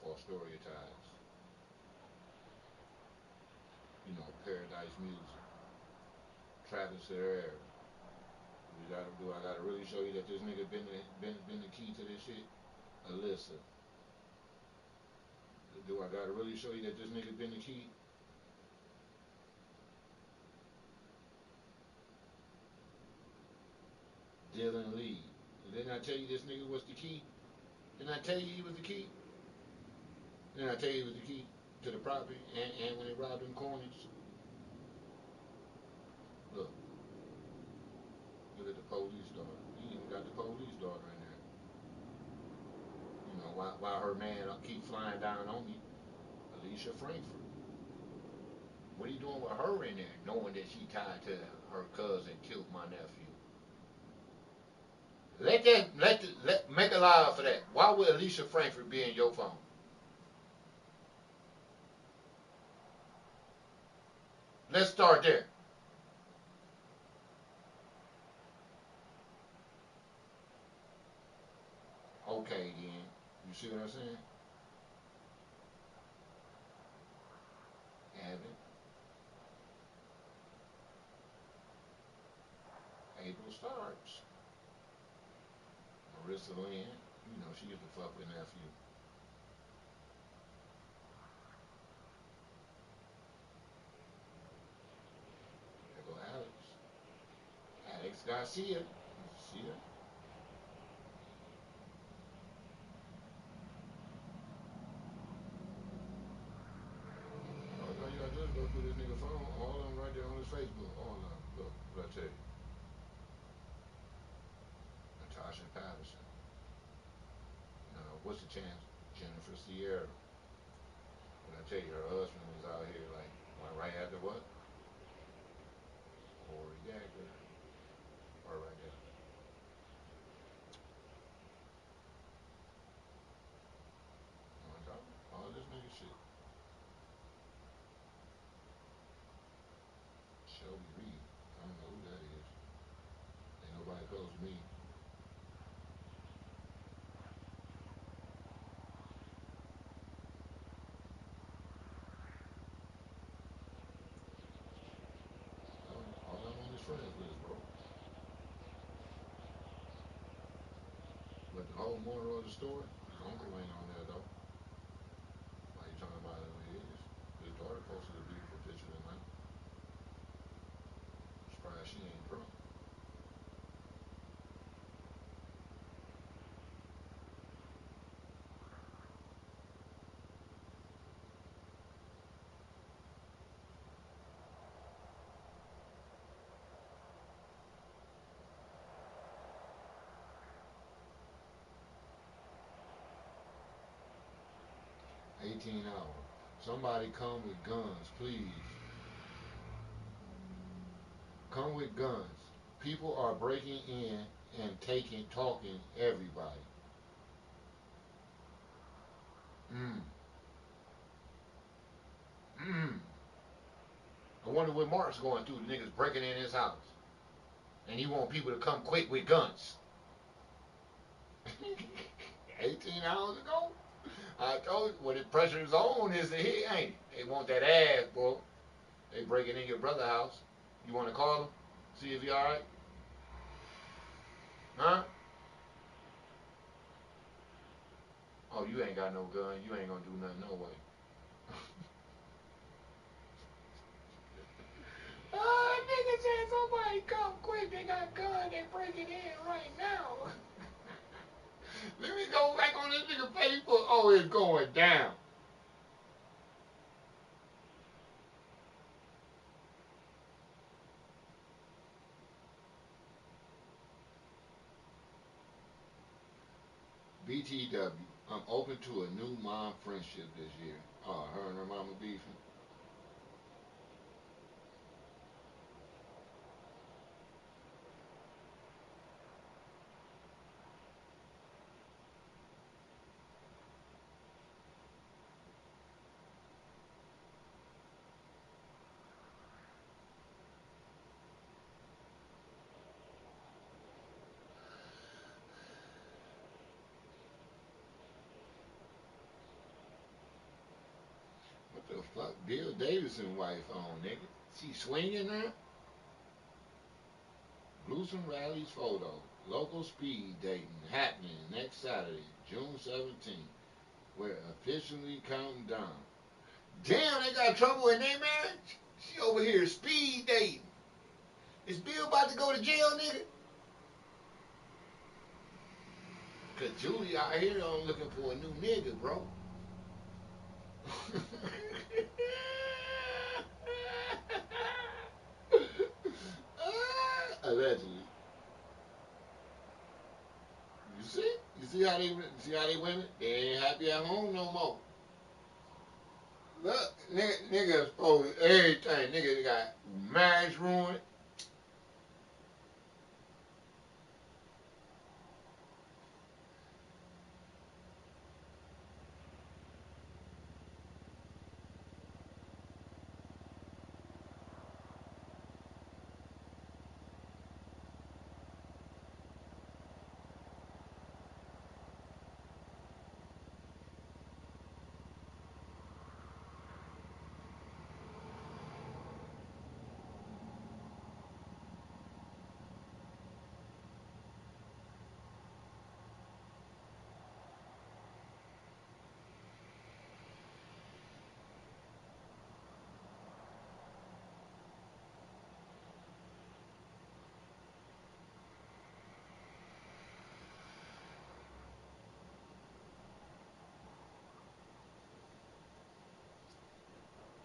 [SPEAKER 1] Fostoria ties. You know, Paradise Music, Travis Herrera. Do I gotta really show you that this nigga been the key to this shit? Alyssa. Do I gotta really show you that this nigga been the key? Dylan Lee. Didn't I tell you this nigga was the key? Didn't I tell you he was the key? Didn't I tell you he was the key to the property and when they robbed them corners? Look. Look at the police daughter. He even got the police daughter in there. You know, while her man keep flying down on me, Alicia Frankfurt. What are you doing with her in there, knowing that she tied to her cousin killed my nephew? Make a lie for that. Why would Alicia Frankfurt be in your phone? Let's start there. Okay, then. You see what I'm saying? Abbott, April Starks, Marissa Lynn. You know, she used to fuck with nephew. There go Alex. Alex Garcia. You see her? All you gotta do is go through this nigga phone. All of them right there on his Facebook. All of them. Look, what I tell you. Natasha Patterson. What's the chance? Jennifer Sierra. When I tell you her husband was out here like right after what? Corey Gagger. Or right there. On top of all this nigga shit. Shelby Reed. I don't know who that is. Ain't nobody close to me. 'Cause but the whole moral of the story, his uncle ain't on there though. Why you talking about who he is? His daughter posted a beautiful picture tonight. I'm surprised she ain't drunk. 18 hours. Somebody come with guns, please. Come with guns. People are breaking in and talking everybody. Mm. I wonder what Mark's going through. The niggas breaking in his house. And he want people to come quick with guns. 18 hours ago? I told you, when the pressure is on, is the hit, ain't it? They want that ass, bro. They breaking in your brother's house. You want to call him? See if he alright? Huh? Oh, you ain't got no gun. You ain't gonna do nothing, no way. Oh, nigga said somebody come quick. They got gun. They breaking in right now. Let me go back on this nigga Facebook. Oh, it's going down. BTW. I'm open to a new mom friendship this year. Oh, her and her mama beefing. What the fuck? Bill Davidson wife on, nigga. She swinging now? Gruesome Rallies photo. Local speed dating happening next Saturday, June 17th. We're officially counting down. Damn, they got trouble in their marriage? She over here speed dating. Is Bill about to go to jail, nigga? Cause Julie out here on looking for a new nigga, bro. Allegedly. You see? You see how they women? They ain't happy at home no more. Look, nigga exposed everything. Nigga got marriage ruined.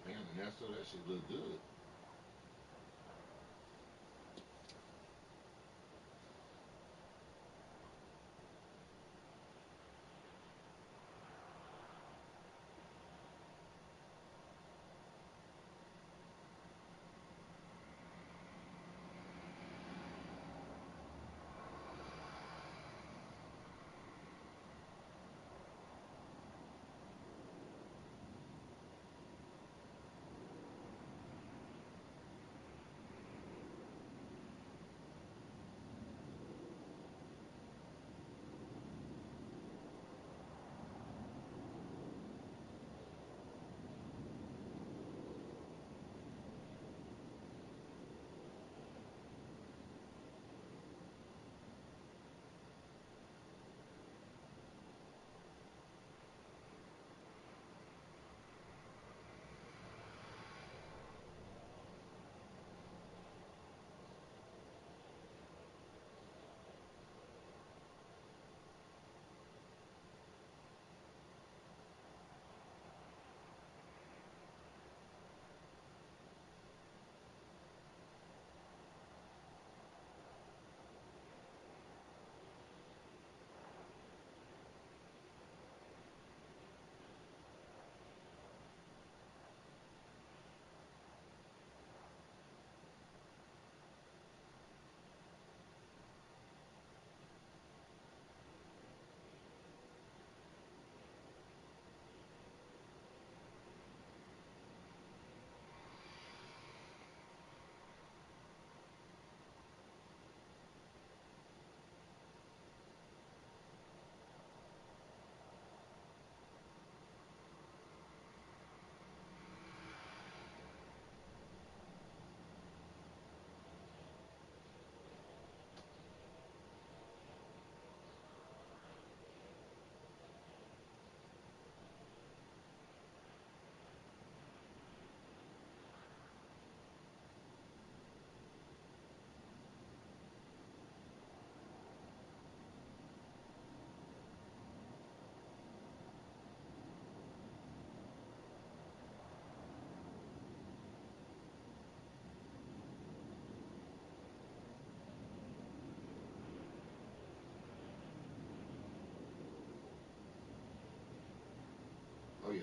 [SPEAKER 1] Damn, Ernesto, that shit look good.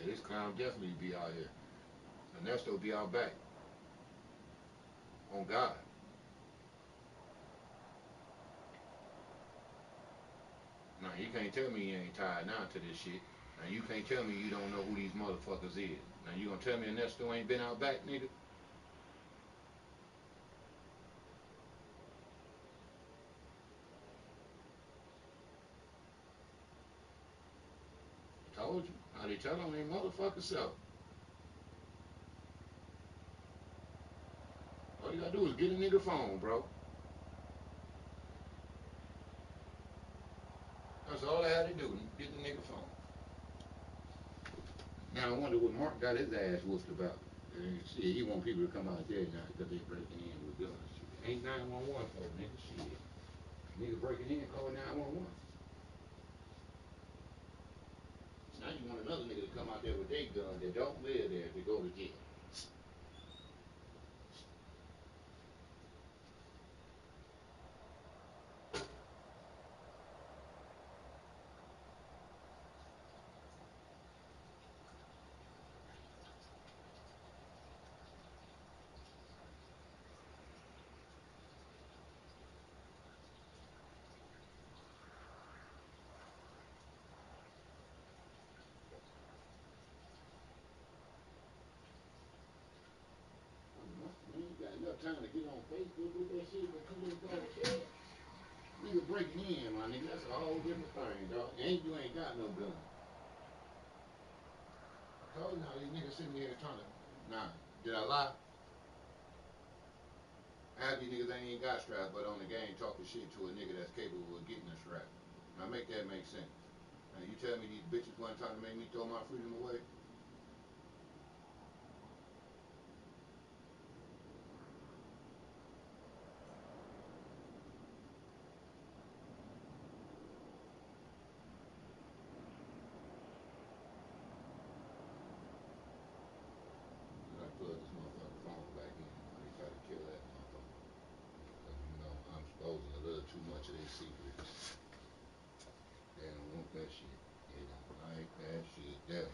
[SPEAKER 1] Yeah, this clown definitely be out here. Ernesto be out back. On God. Now you can't tell me you ain't tied now to this shit. Now you can't tell me you don't know who these motherfuckers is. Now you gonna tell me Ernesto ain't been out back, nigga? Told you. How they tell on their motherfucker self. All you gotta do is get a nigga phone, bro. That's all I had to do. Get the nigga phone. Now I wonder what Mark got his ass whooped about. Shit, he want people to come out there now because they breaking in with guns. Shit. Ain't 911 for nigga. Shit. Nigga breaking in, call 911. Now you want another nigga to come out there with their gun that don't live there to go to jail. You ain't got enough time to get on Facebook with that shit, but you ain't gonna care. Nigga breaking in, my nigga, that's a whole different thing, dog. And you ain't got no gun. I told you how these niggas sitting here trying to. Nah, did I lie? Half these niggas ain't even got straps, but on the game talking shit to a nigga that's capable of getting a strap. Now make that make sense. Now you tell me these bitches wasn't trying to make me throw my freedom away? I plug this motherfucking phone back in when they try to kill that motherfucker. Cause you know I'm exposing a little too much of their secrets. They don't want that shit. They don't like that shit there.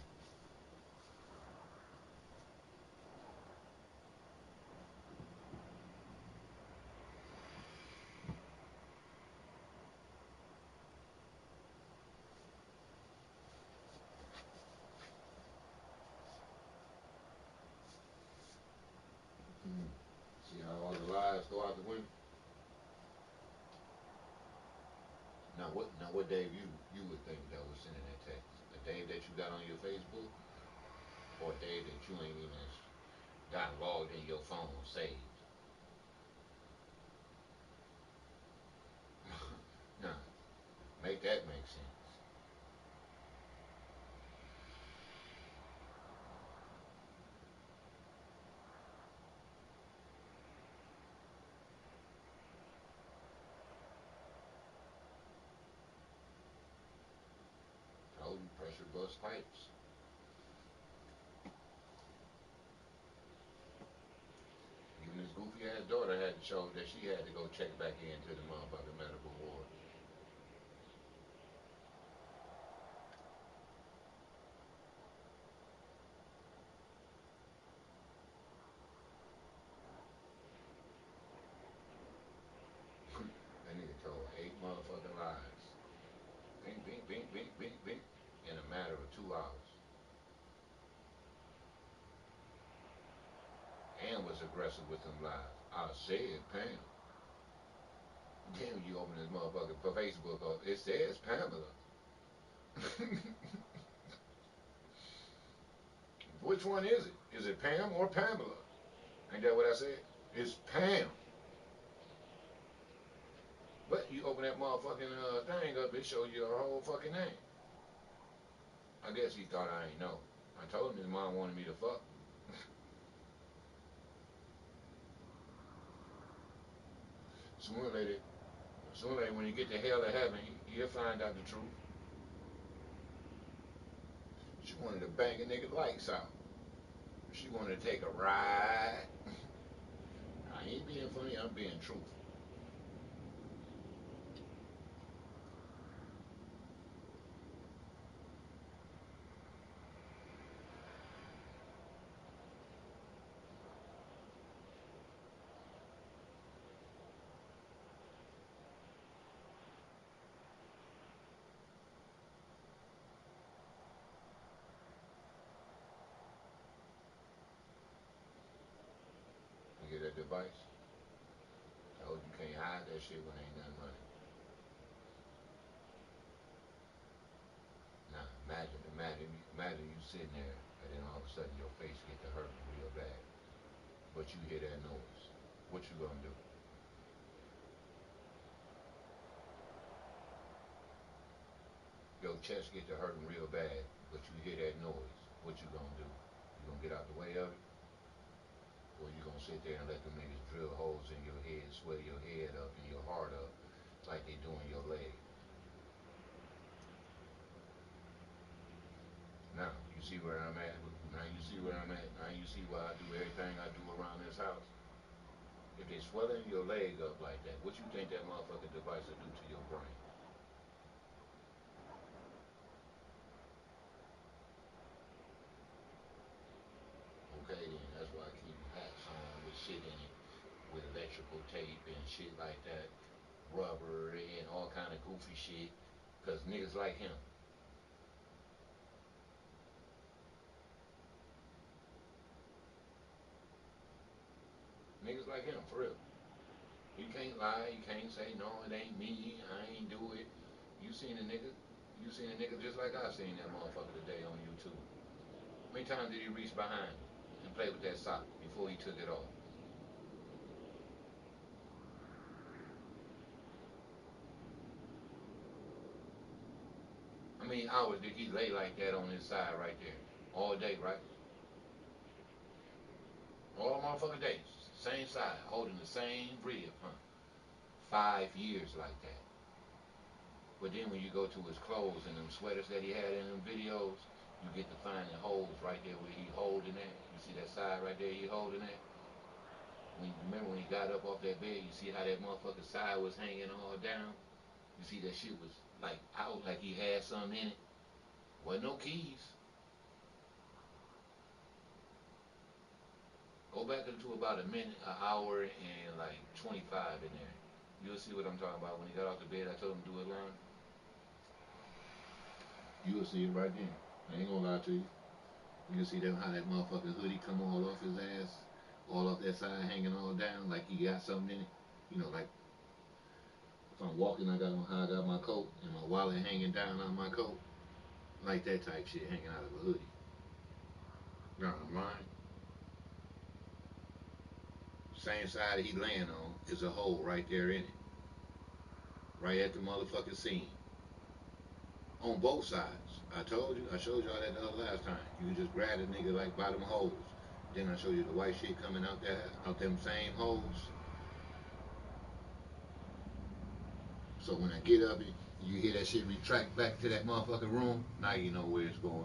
[SPEAKER 1] See how all the lies go out the window? Now what Dave you would think that was sending that text? The Dave that you got on your Facebook? Or Dave that you ain't even got logged in your phone saved? Nah, make that make sense. Told you, pressure bust pipes. Even his goofy ass daughter had to show that she had to go check back into the motherfucking medical ward. That nigga told 8 motherfucking lies. Bink, bink, bink, bink, bink, bink. In a matter of 2 hours. And was aggressive with them lies. I said Pam. Then you open this motherfucker for Facebook up, it says Pamela. Which one is it? Is it Pam or Pamela? Ain't that what I said? It's Pam. But you open that motherfucking thing up, it shows you her whole fucking name. I guess he thought I ain't know. I told him his mom wanted me to fuck. Sooner or later, when you get to hell or heaven, you'll find out the truth. She wanted to bang a nigga lights out. She wanted to take a ride. I ain't being funny, I'm being truthful. device. Oh, you can't hide that shit when ain't nothing running. Now, imagine you sitting there, and then all of a sudden your face get to hurting real bad, but you hear that noise. What you gonna do? Your chest get to hurting real bad, but you hear that noise. What you gonna do? You gonna get out the way of it? Or you gonna sit there and let them niggas drill holes in your head, swell your head up and your heart up like they doing your leg? Now, you see where I'm at? Now you see where I'm at? Now you see why I do everything I do around this house? If they swelling your leg up like that, what you think that motherfucking device will do to your brain? Okay then, that's why I keep hats on with shit in it, with electrical tape and shit like that, rubber and all kind of goofy shit, cause niggas like him. Niggas like him, for real. You can't lie, you can't say, no, it ain't me, I ain't do it. You seen a nigga just like I seen that motherfucker today on YouTube. How many times did he reach behind and play with that sock before he took it off? How many hours did he lay like that on his side right there? All day, right? All motherfucking days. Same side, holding the same rib, huh? 5 years like that. But then when you go to his clothes and them sweaters that he had in them videos, you get to finding holes right there where he holding that. You see that side right there he holding that? Remember when he got up off that bed, you see how that motherfucking side was hanging all down? You see that shit was like out, like he had something in it. Wasn't no keys. Go back into about a minute, an hour, and like 25 in there. You'll see what I'm talking about. When he got off the bed, I told him to do it line. You'll see it right then. I ain't gonna lie to you. You'll see that how that motherfucking hoodie come all off his ass, all off that side hanging all down, like he got something in it. You know, like if I'm walking, I got on how I got my coat and my wallet hanging down on my coat, like that type shit hanging out of a hoodie. Nah, I'm lying. Same side that he laying on is a hole right there in it, right at the motherfucking seam. On both sides. I told you, I showed y'all that the other last time. You can just grab the nigga like bottom holes. Then I showed you the white shit coming out there, out them same holes. So when I get up and you hear that shit retract back to that motherfucking room, now you know where it's going.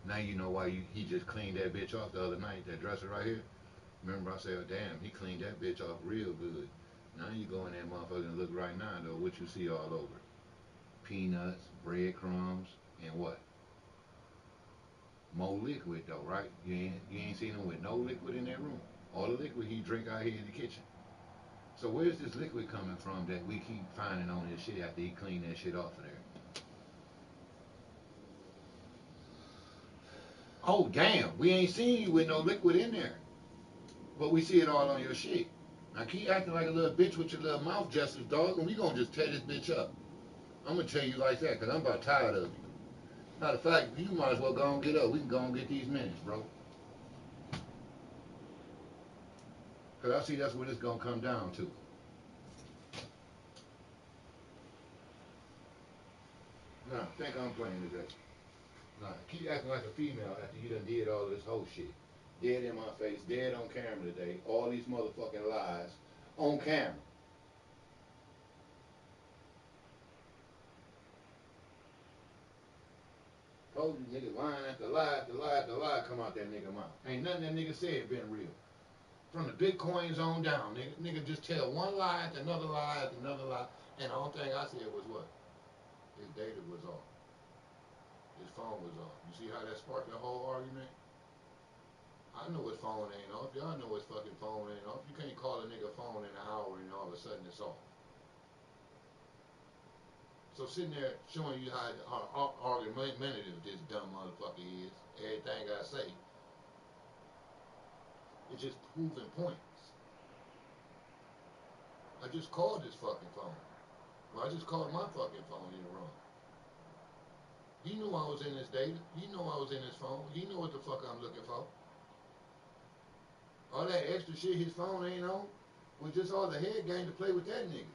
[SPEAKER 1] Now you know why he just cleaned that bitch off the other night, that dresser right here. Remember I said, oh, damn, he cleaned that bitch off real good. Now you go in that motherfucker and look right now, though, what you see all over. Peanuts, breadcrumbs, and what? More liquid though, right? You ain't seen him with no liquid in that room. All the liquid he drink out here in the kitchen. So where's this liquid coming from that we keep finding on his shit after he cleaned that shit off of there? Oh damn, we ain't seen you with no liquid in there. But we see it all on your shit. Now keep acting like a little bitch with your little mouth justice, dog, and we gonna just tear this bitch up. I'm gonna tell you like that, cause I'm about tired of you. Matter of fact, you might as well go and get up. We can go and get these minutes, bro. Cause I see that's what it's gonna come down to. Nah, think I'm playing today. Nah, keep acting like a female after you done did all this whole shit. Dead in my face, dead on camera today. All these motherfucking lies on camera. Told you nigga lying after lie after lie after lie come out that nigga mouth. Ain't nothing that nigga said been real. From the Bitcoins on down, nigga just tell one lie after another lie after another lie, and the only thing I said was what? His data was off. His phone was off. You see how that sparked the whole argument? I know his phone ain't off. Y'all know his fucking phone ain't off. You can't call a nigga phone in an hour and all of a sudden it's off. So sitting there showing you how argumentative this dumb motherfucker is, everything I say, It's just proving points. I just called this fucking phone. Well, I just called my fucking phone in the wrong. He knew I was in this data. He knew I was in his phone. He knew what the fuck I'm looking for. All that extra shit his phone ain't on was just all the head game to play with that nigga.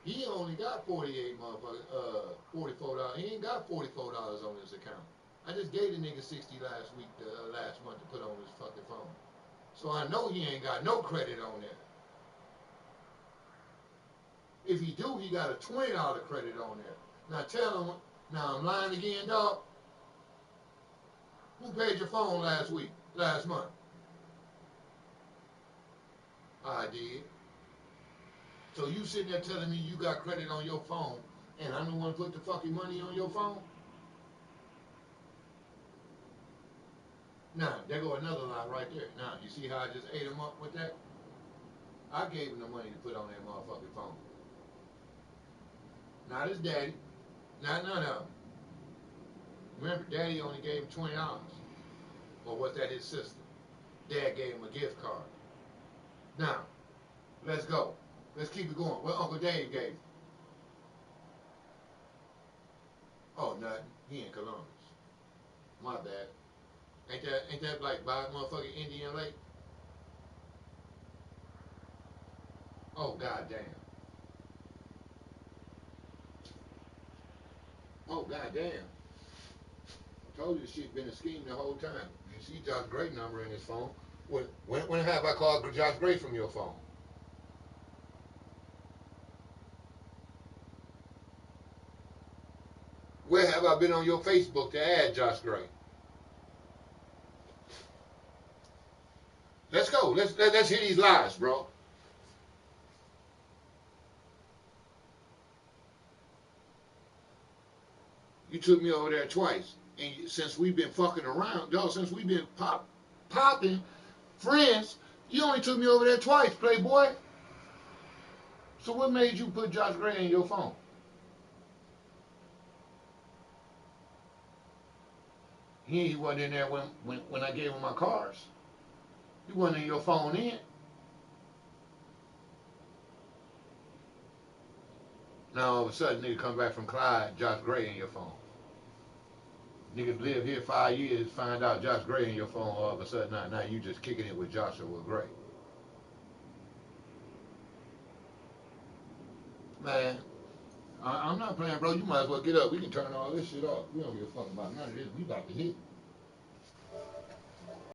[SPEAKER 1] He only got $44. He ain't got $44 on his account. I just gave the nigga $60 last month to put on his fucking phone. So I know he ain't got no credit on there. If he do, he got a $20 credit on there. Now tell him, now I'm lying again, dog. Who paid your phone last month? I did. So you sitting there telling me you got credit on your phone and I'm the one who put the fucking money on your phone? Now, there go another lie right there. Now, you see how I just ate him up with that? I gave him the money to put on that motherfucking phone. Not his daddy. Not none of them. Remember, daddy only gave him $20. Or was that his sister? Dad gave him a gift card. Now, let's go. Let's keep it going. What Uncle Dave gave him? Oh, nothing. He in Columbus. My bad. Ain't that like by motherfucking Indian Lake? Oh, goddamn. Oh, goddamn. I told you this shit been a scheme the whole time. You see Josh Gray number in his phone. When have I called Josh Gray from your phone? Where have I been on your Facebook to add Josh Gray? Let's go. Let's hear these lies, bro. You took me over there twice, and since we've been fucking around, dog, since we've been popping friends, you only took me over there twice, playboy. So what made you put Josh Gray in your phone? He wasn't in there when I gave him my cars. He wasn't in your phone then. Now all of a sudden, nigga come back from Clyde, Josh Gray in your phone. Niggas live here 5 years, find out Josh Gray in your phone, all of a sudden now you just kicking it with Joshua Gray. Man, I'm not playing, bro. You might as well get up. We can turn all this shit off. We don't give a fuck about none of this. We about to hit.